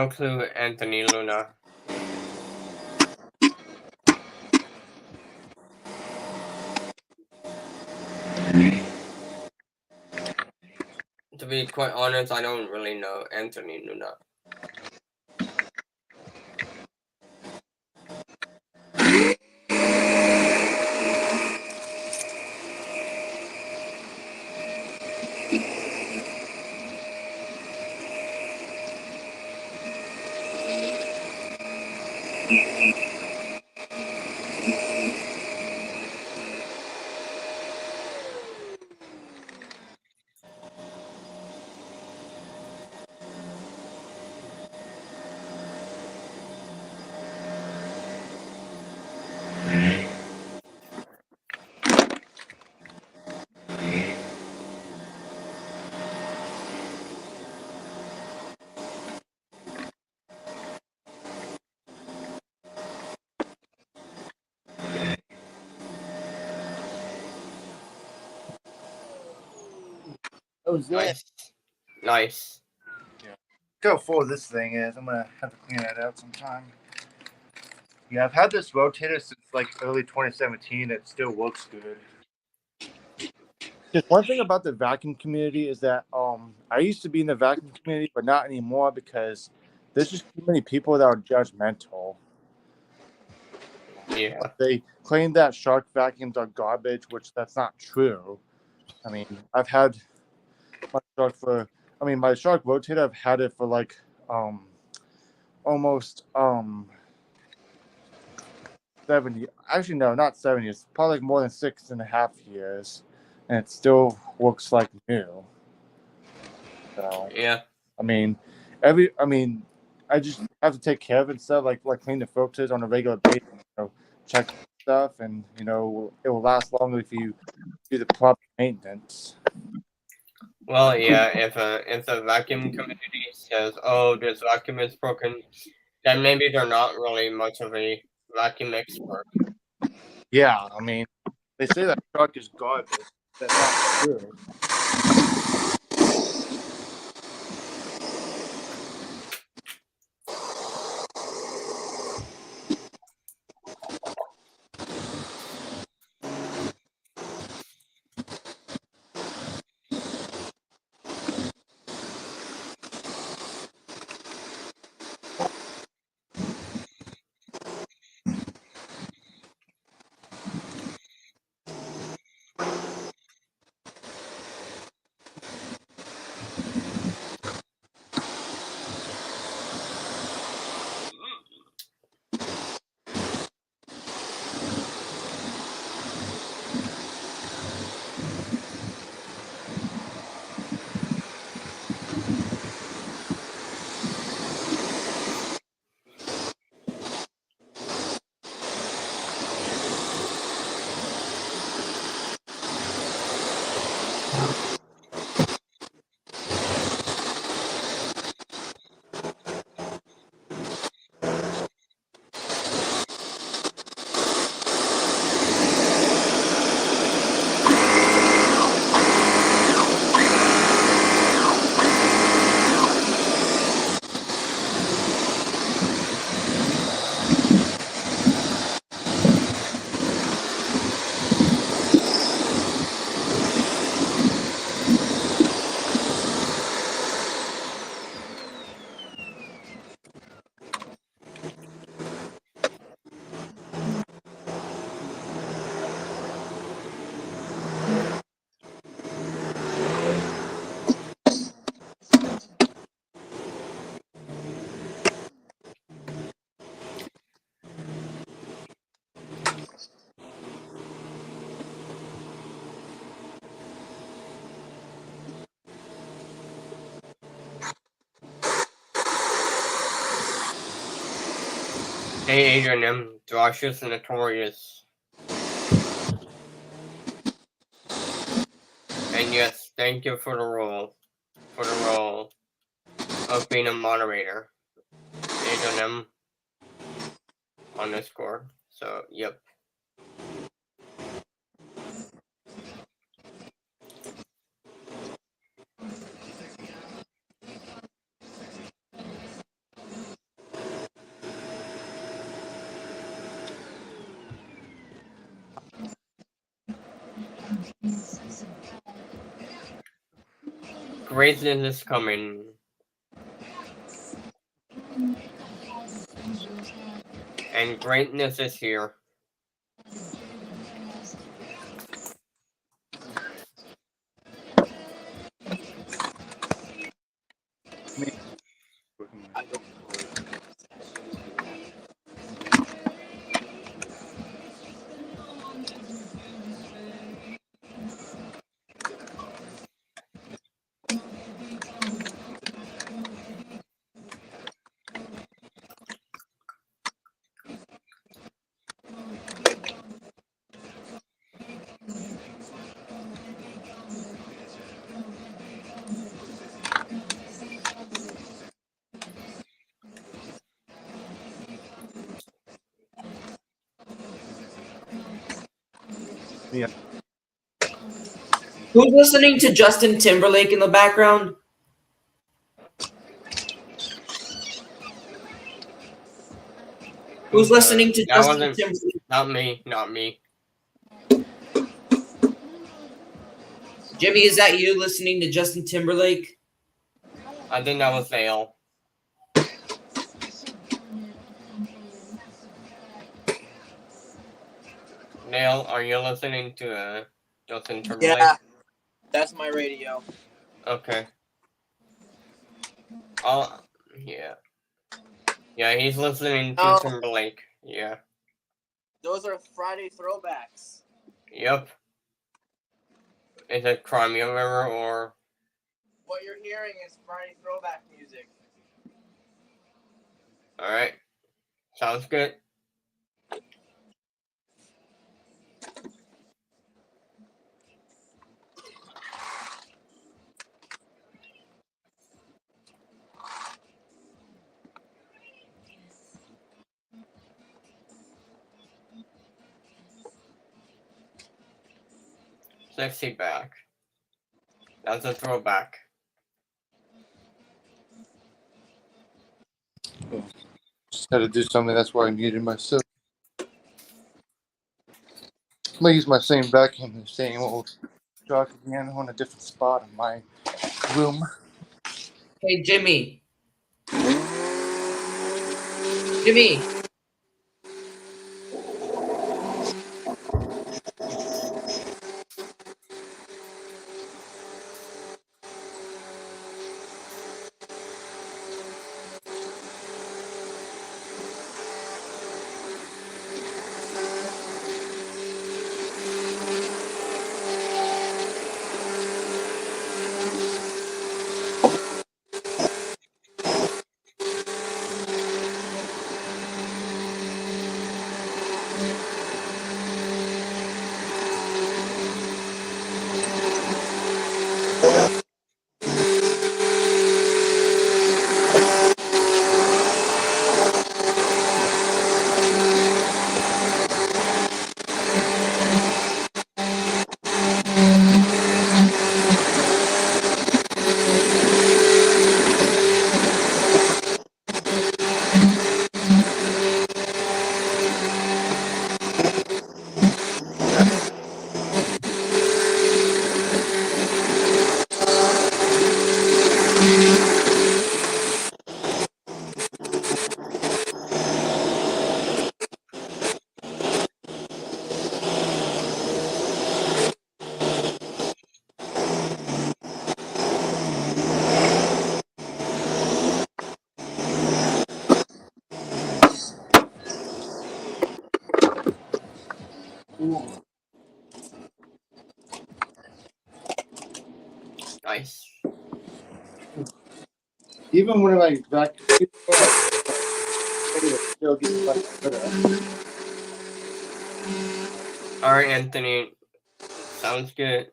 No clue, Anthony Luna. To be quite honest, I don't really know Anthony Luna. That was it. Nice. Nice. Look how full this thing is. I'm gonna have to clean that out sometime. Yeah, I've had this rotator since like early 2017. It still looks good. Just one thing about the vacuum community is that I used to be in the vacuum community, but not anymore because there's just too many people that are judgmental. Yeah. They claim that shark vacuums are garbage, which that's not true. I mean, I've had my shark rotator. I've had it for like almost 7 years. Actually, no, not 7 years. Probably like more than 6.5 years, and it still looks like new. So Yeah. I mean, I just have to take care of it and stuff, like clean the filters on a regular basis. Check stuff, and it will last longer if you do the proper maintenance. Well, yeah. If the vacuum community says, "Oh, this vacuum is broken," then maybe they're not really much of a vacuum expert. Yeah, I mean, they say that truck is garbage. That's not true. Hey, Adrian M. Josh is notorious. And yes, thank you for the role of being a moderator. Adrian M. on Discord. So, yep. greatness is coming. And greatness is here. Yeah. Who's listening to Justin Timberlake in the background? Who's listening to That Justin wasn't Timberlake? not me. Jimmy, is that you listening to Justin Timberlake? I think that was Dale. Dale, are you listening to Justin Timberlake? Yeah, that's my radio. Okay. Oh, yeah. Yeah, he's listening to Oh. Timberlake. Yeah. Those are Friday throwbacks. Yep. Is it Crime River or? What you're hearing is Friday throwback music. All right. Sounds good. Sexy back. That's a throwback. Just had to do something. That's why I muted myself. I'm gonna use my same vacuum, the same old truck again on a different spot in my room. Hey, Jimmy. Jimmy. Nice. Even when I vacuum, it still gets like better. All right, Anthony. Sounds good.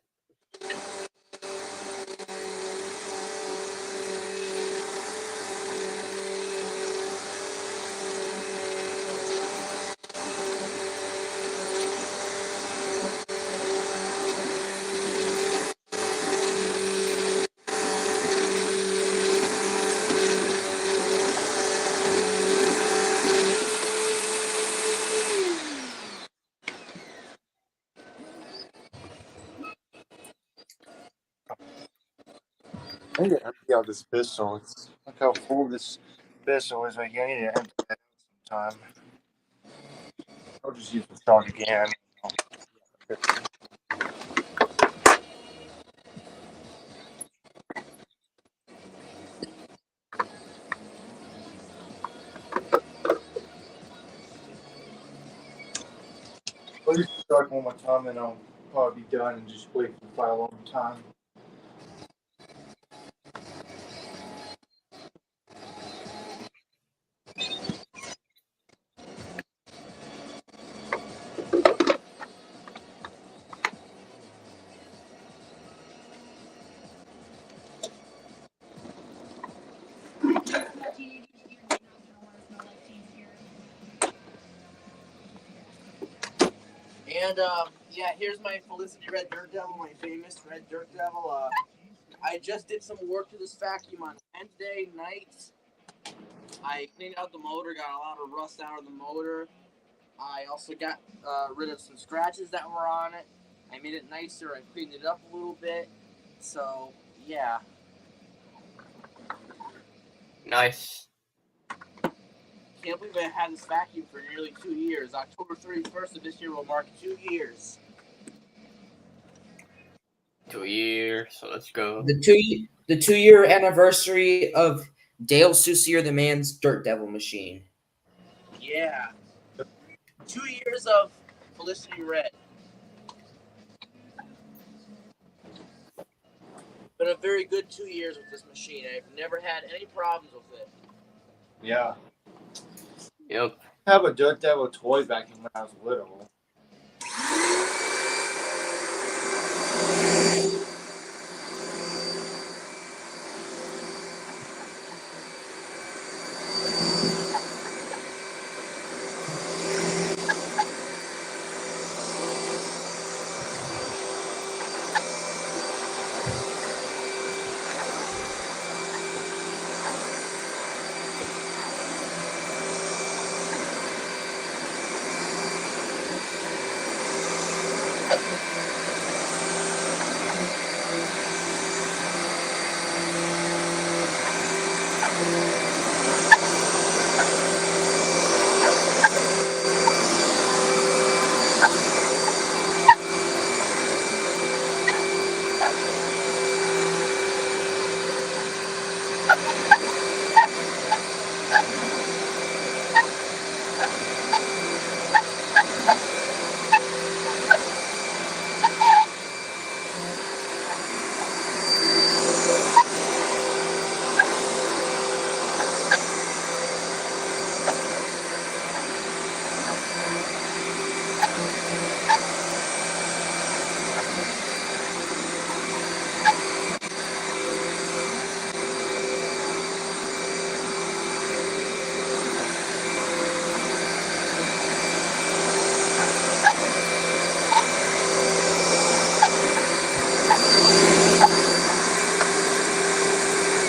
I need to empty out this pistol. Look how full this pistol is. Like, I need to empty that out sometime. I'll just use the stock again. I'll use the stock one more time, and I'll probably be done and just wait for the file one more time. And yeah, here's my Felicity Red Dirt Devil, my famous Red Dirt Devil. I just did some work to this vacuum on Wednesday night. I cleaned out the motor, got a lot of rust out of the motor. I also got rid of some scratches that were on it. I made it nicer. I cleaned it up a little bit. So yeah. Nice. Can't believe I had this vacuum for nearly 2 years. October 31st of this year will mark 2 years. 2 years. So let's go. The 2-year anniversary of Dale Soucier The Man's Dirt Devil machine. Yeah. 2 years of Felicity Red. Been a very good 2 years with this machine. I've never had any problems with it. Yeah. Yep. I have a Dirt Devil toy vacuum when I was little.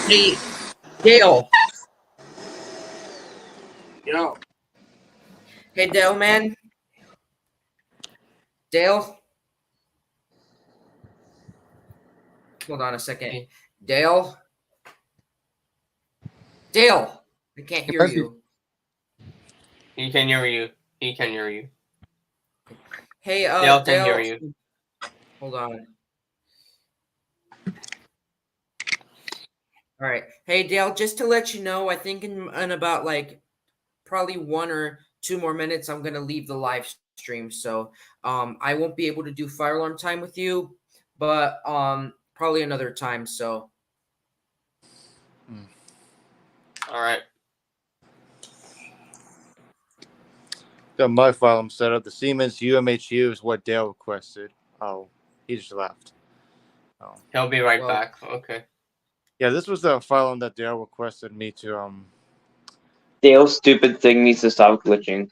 Hey, Dale. Yo. Hey, Dale, man. Dale? Hold on a second. Dale? Dale! I can't hear you. He can hear you. He can hear you. Hey, Dale can Dale. hear you. Hold on. All right. Hey, Dale, just to let you know, I think in about like probably 1 or 2 more minutes, I'm going to leave the live stream. So I won't be able to do fire alarm time with you, but probably another time. So. All right. Got my file set up. The Siemens UMHU is what Dale requested. Oh, he just left. Oh. He'll be right back. Okay. Yeah, this was the file that Dale requested me to Dale's stupid thing needs to stop glitching.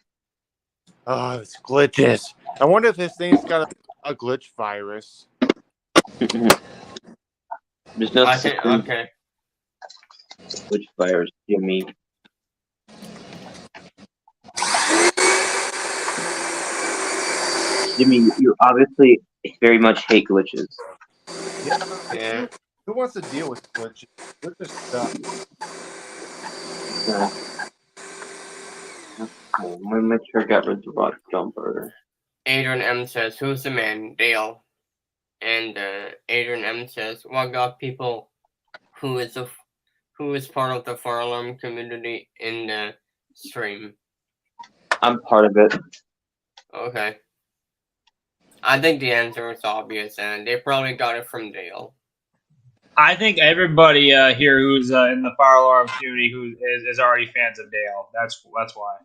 Oh, it's glitches. I wonder if his thing's got a glitch virus. There's no Okay. glitch virus, Jimmy. Jimmy, you obviously very much hate glitches. Yeah. Who wants to deal with glitches? They're just dumb. Let me make sure I got rid of the bot jumper. Adrian M says, "Who's the man?" Dale. And Adrian M says, "What got people who is part of the fire alarm community in the stream?" I'm part of it. Okay. I think the answer is obvious, and they probably got it from Dale. I think everybody here who's in the fire alarm community who is already fans of Dale. That's why.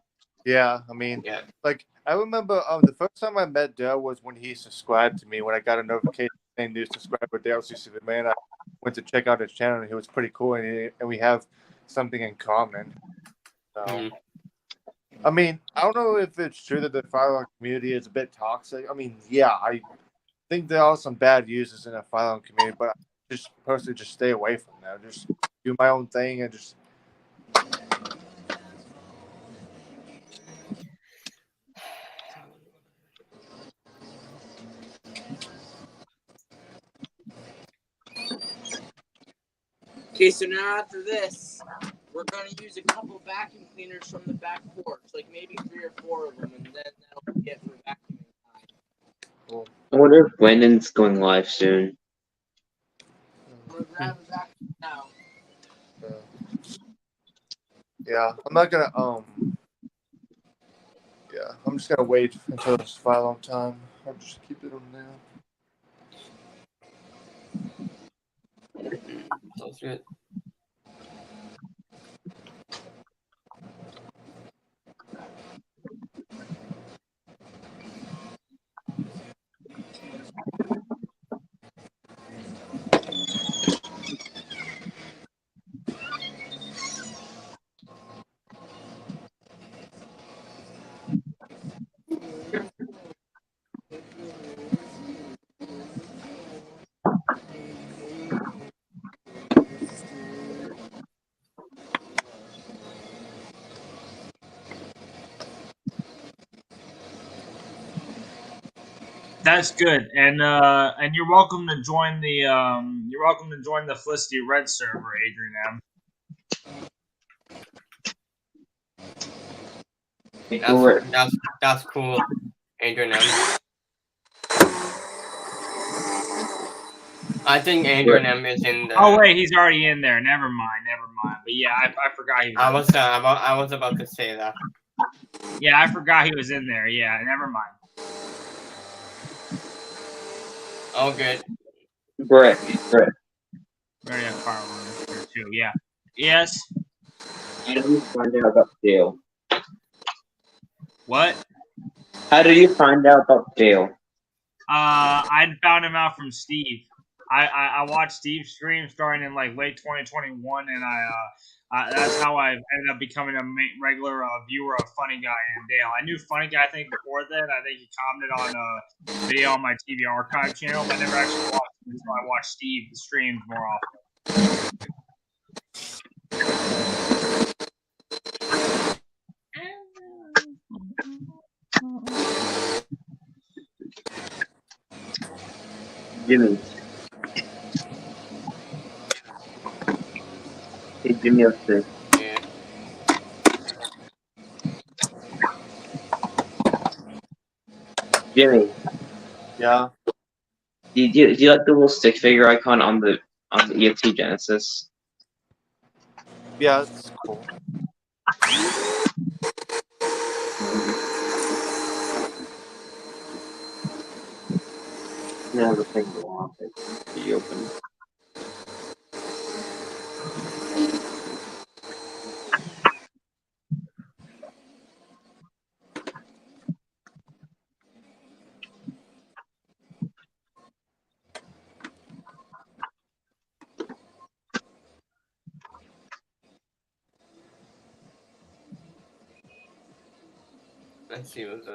Yeah, I mean, Yeah. like I remember the first time I met Dale was when he subscribed to me. When I got a notification saying new subscriber Dale Soucier The Man, I went to check out his channel, and he was pretty cool, and we have something in common. So, I mean, I don't know if it's true that the fire alarm community is a bit toxic. I mean, yeah, I think there are some bad users in the fire alarm community, but I just personally just stay away from them. Just do my own thing and just. Okay, so now after this, we're going to use a couple vacuum cleaners from the back porch, like maybe 3 or 4 of them, and then that'll be it for vacuuming time. Cool. I wonder if Brandon's going live soon. I'm going to grab a vacuum now. Yeah, I'm not gonna Yeah, I'm just gonna wait until it's fire alarm time. I'll just keep it on there. Sounds good. That's good, and you're welcome to join the Felicity Red server, Adrian M. That's cool, Adrian M. I think Adrian M is in the. Oh wait, he's already in there. Never mind. But yeah, I forgot he was. I was about to say that. Yeah, I forgot he was in there. Yeah, never mind. Oh, good. Brett. We already have fire alarms here too. Yeah. Yes. How did you find out about Dale? What? How did you find out about Dale? I found him out from Steve. I watched Steve's stream starting in like late 2021, and that's how I ended up becoming a regular viewer of Funny Guy and Dale. I knew Funny Guy, I think, before that. I think he commented on a video on my TV archive channel, but I never actually watched him, so I watched Steve's streams more often. Jimmy. Hey, Jimmy upstairs. Yeah. Jimmy. Yeah. Do you like the little stick figure icon on the EFT Genesis? Yeah, it's cool. Yeah, the thing go off. Be open. Let's see what's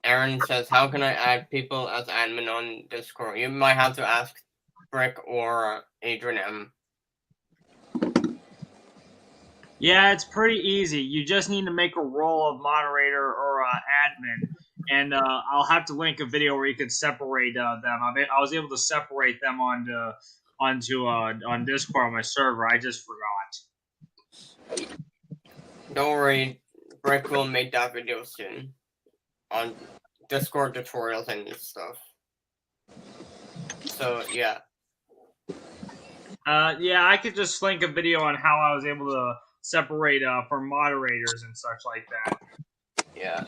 Aaron says, "How can I add people as admin on Discord?" You might have to ask Brick or Adrian M. Yeah, it's pretty easy. You just need to make a role of moderator or admin, and I'll have to link a video where you can separate them. I was able to separate them on Discord on my server. I just forgot. Don't worry, Brick will make that video soon on Discord tutorials and stuff. So yeah. Yeah, I could just link a video on how I was able to separate for moderators and such like that. Yeah.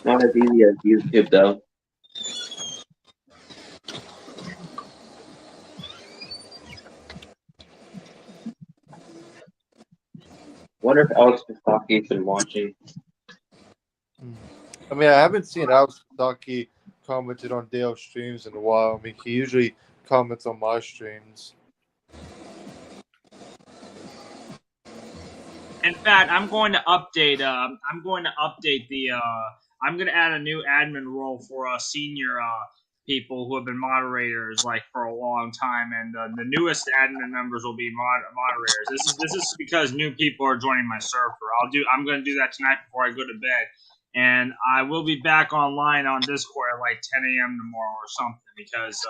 Not as easy as YouTube though. Wonder if Alex Pistachi's been watching. I mean, I haven't seen Alex Pistachio commented on Dale streams in a while. I mean, he usually comments on my streams. In fact, I'm going to update. I'm going to add a new admin role for senior people who have been moderators like for a long time, and the newest admin members will be moderators. This is because new people are joining my server. I'm going to do that tonight before I go to bed, and I will be back online on Discord at like 10 a.m. tomorrow or something because.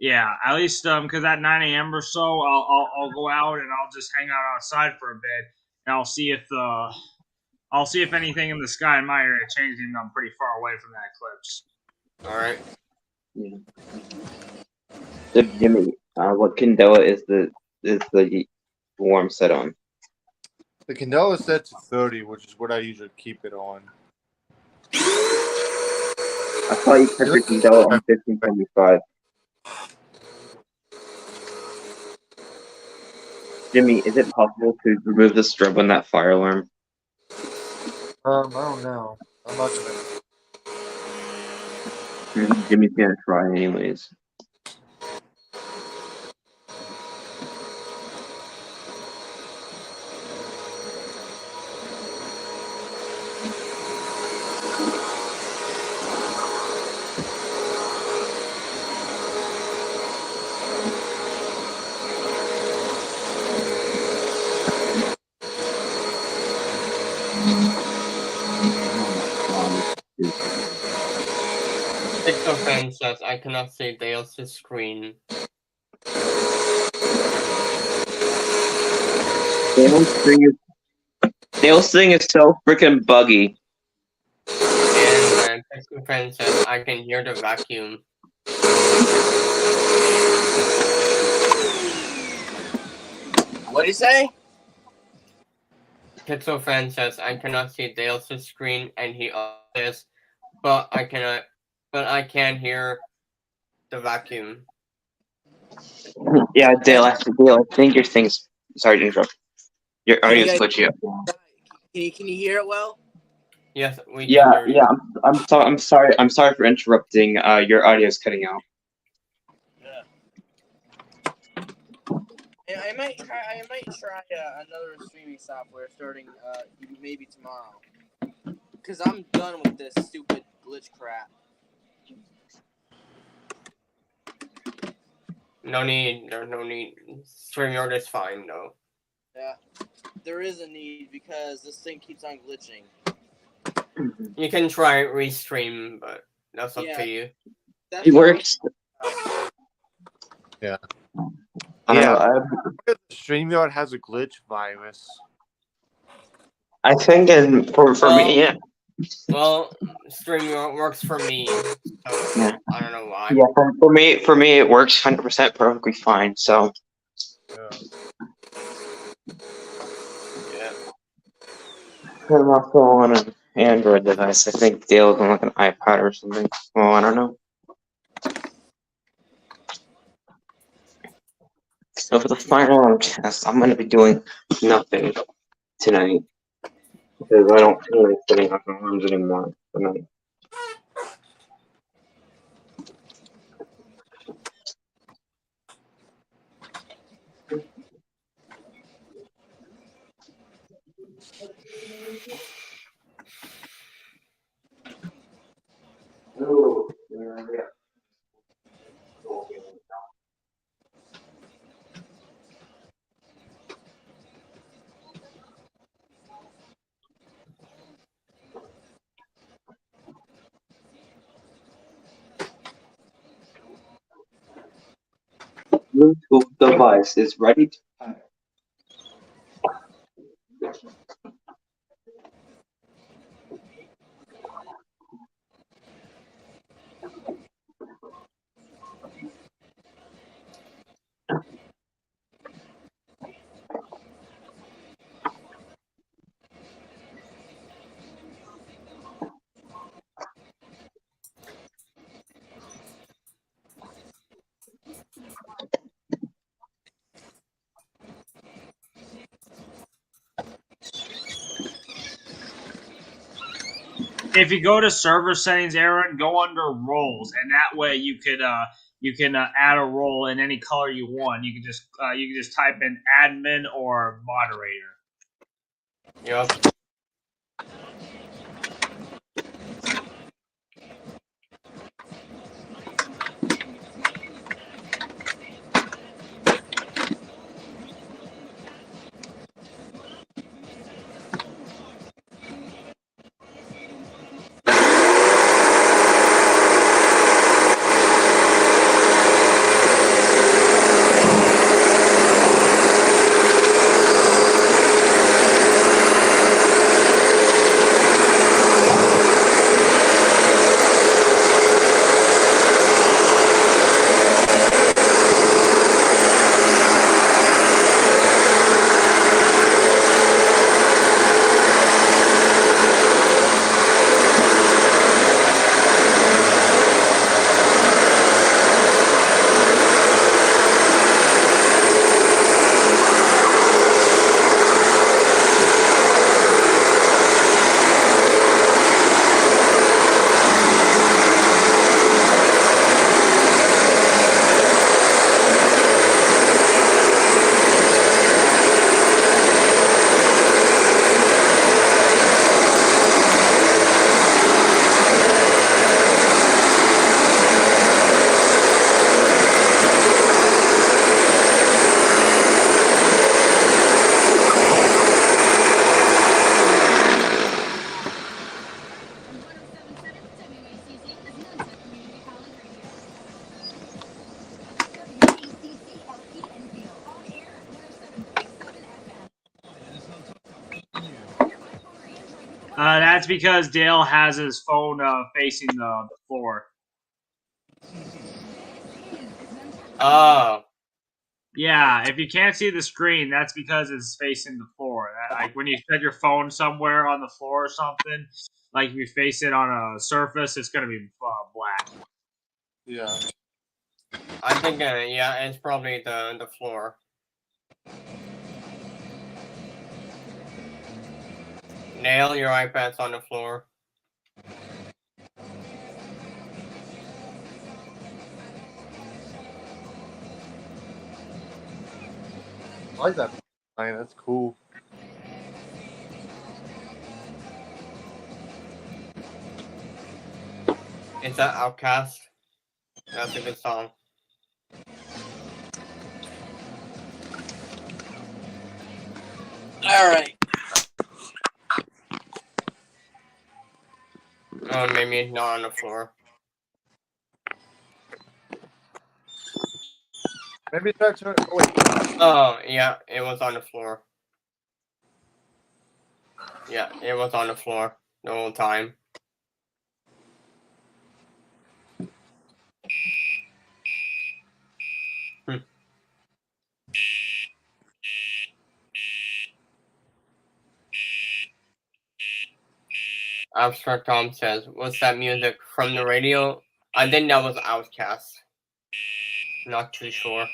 Yeah, at least because at 9 a.m. or so, I'll go out and I'll just hang out outside for a bit, and I'll see if anything in the sky in my area changes. Even though I'm pretty far away from that eclipse. All right. Yeah. So Jimmy, what candela is the warm set on? The candela is set to 30, which is what I usually keep it on. I thought you kept your candela on 1575. Jimmy, is it possible to remove the strobe on that fire alarm? I don't know. I'm not gonna. Jimmy's gonna try anyways. Pixelfan says I cannot see Dale's screen. Dale's thing is so freaking buggy. And Pixelfan says I can hear the vacuum. What do you say? Pixelfan says I cannot see Dale's screen, and he says, but I can hear the vacuum. Yeah, Dale, I think your thing's. Sorry to interrupt. Your audio's glitchy up. Can you hear it well? Yes, we can Yeah, hear you. yeah. I'm sorry for interrupting. Your audio's cutting out. Yeah. I might try another streaming software starting maybe tomorrow. Cause I'm done with this stupid glitch crap. No need. There's no need. StreamYard is fine though. Yeah, there is a need because this thing keeps on glitching. You can try restream, but that's up to you. It works. Yeah. I don't know. StreamYard has a glitch virus. I think for me, yeah. Well, StreamYard works for me. So Yeah. I don't know why. Yeah, for me, it works 100% perfectly fine. So. Yeah. I'm also on an Android device. I think Dale's on like an iPad or something. Well, I don't know. So for the final alarm test, I'm going to be doing nothing tonight because I don't feel like setting up alarms anymore tonight. Oh, yeah. Bluetooth device is ready to pair. If you go to server settings, Aaron, go under roles, and that way you can add a role in any color you want. You can just type in admin or moderator. Yep. That's because Dale has his phone facing the floor. Oh. Yeah, if you can't see the screen, that's because it's facing the floor. Like when you set your phone somewhere on the floor or something, like if you face it on a surface, it's gonna be black. Yeah. I think yeah, it's probably the floor. Nail, your iPad's on the floor. I like that. That's cool. Is that Outcast? That's a good song. All right. Oh, maybe it's not on the floor. Maybe that's oh, wait. Oh, yeah, it was on the floor. Yeah, it was on the floor the whole time. Abstract Tom says, "What's that music from the radio?" I think that was Outcast. Not too sure.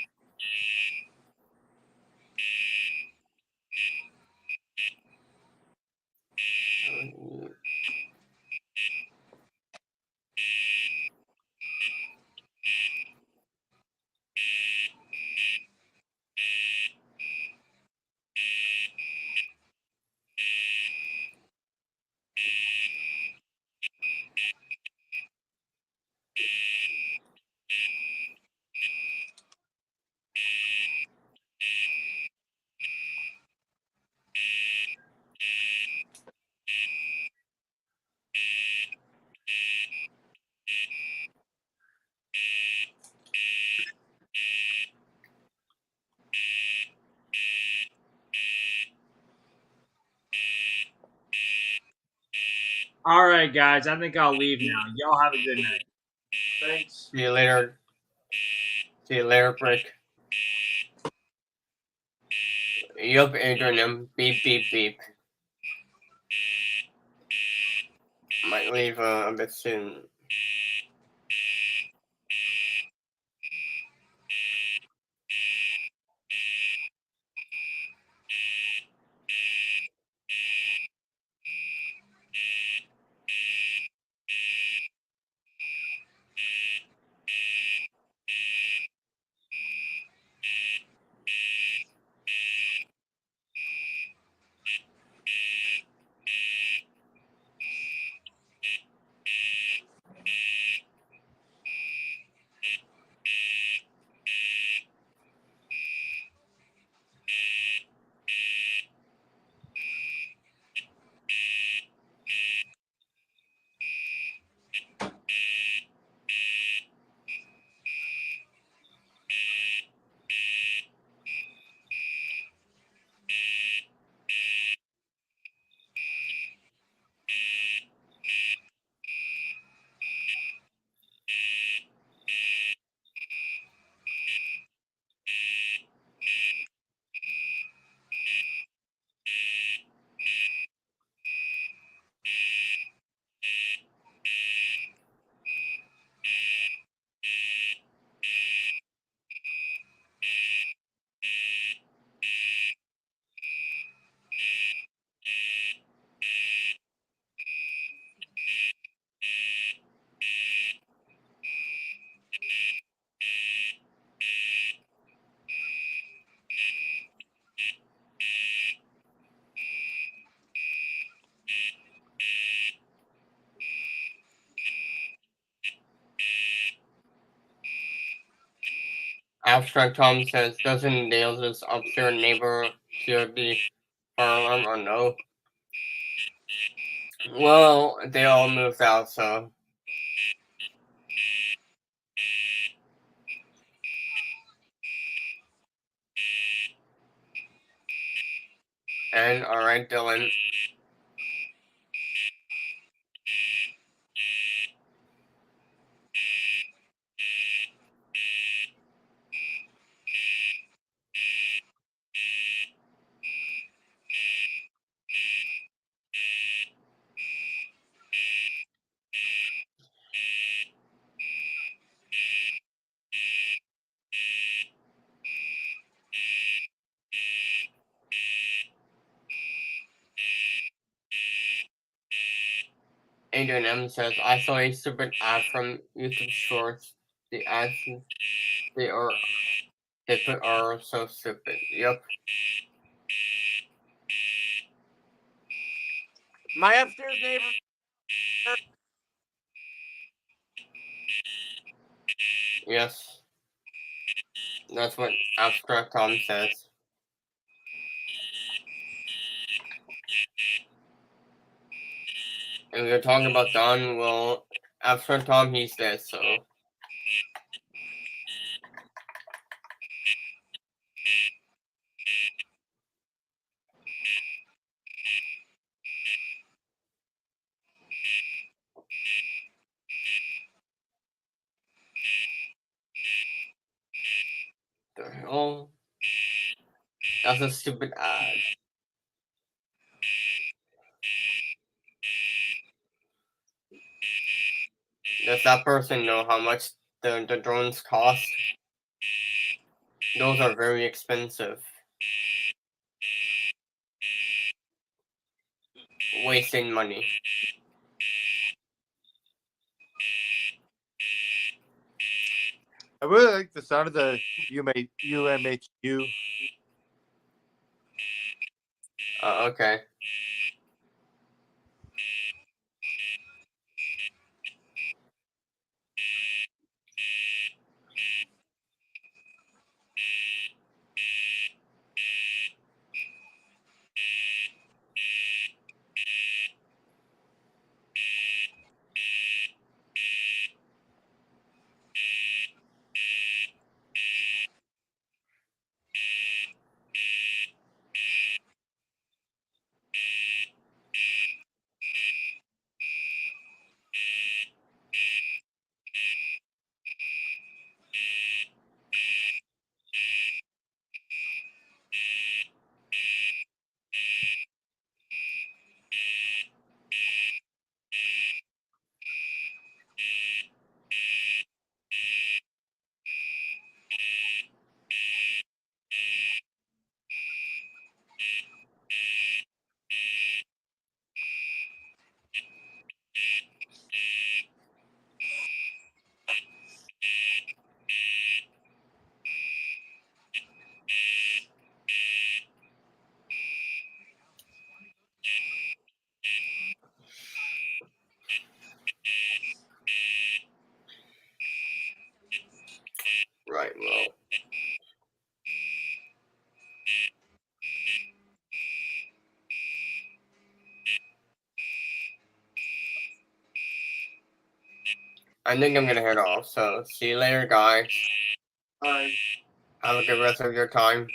All right, guys. I think I'll leave now. Y'all have a good night. Thanks. See you later. See you later, Brick. Yup, Adrian. Beep, beep, beep. Might leave a bit soon. Abstract Tom says, doesn't Dale's upstairs neighbor hear the fire alarm or no? Well, they all moved out, so. And alright, Dylan. Adrian M says, I saw a stupid ad from YouTube Shorts. The ads they put are so stupid. Yep. My upstairs neighbor. Yes. That's what Abstract Tom says. And we're talking about Don, well, Abstract Tom, he's dead, so. The hell? That's a stupid ad. Does that person know how much the drones cost? Those are very expensive. Wasting money. I really like the sound of the UMHU. Okay. I think I'm gonna head off. So see you later, guys. Alright. Have a good rest of your time.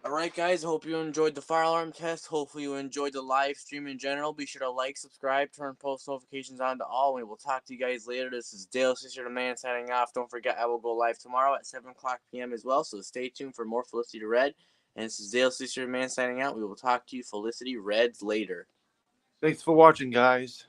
Alright guys, hope you enjoyed the fire alarm test. Hopefully you enjoyed the live stream in general. Be sure to like, subscribe, turn post notifications on to all. We will talk to you guys later. This is Dale Soucier The Man signing off. Don't forget I will go live tomorrow at 7 o'clock p.m. as well, so stay tuned for more Felicity Red. And this is Dale Soucier The Man signing out. We will talk to you Felicity Reds later. Thanks for watching, guys.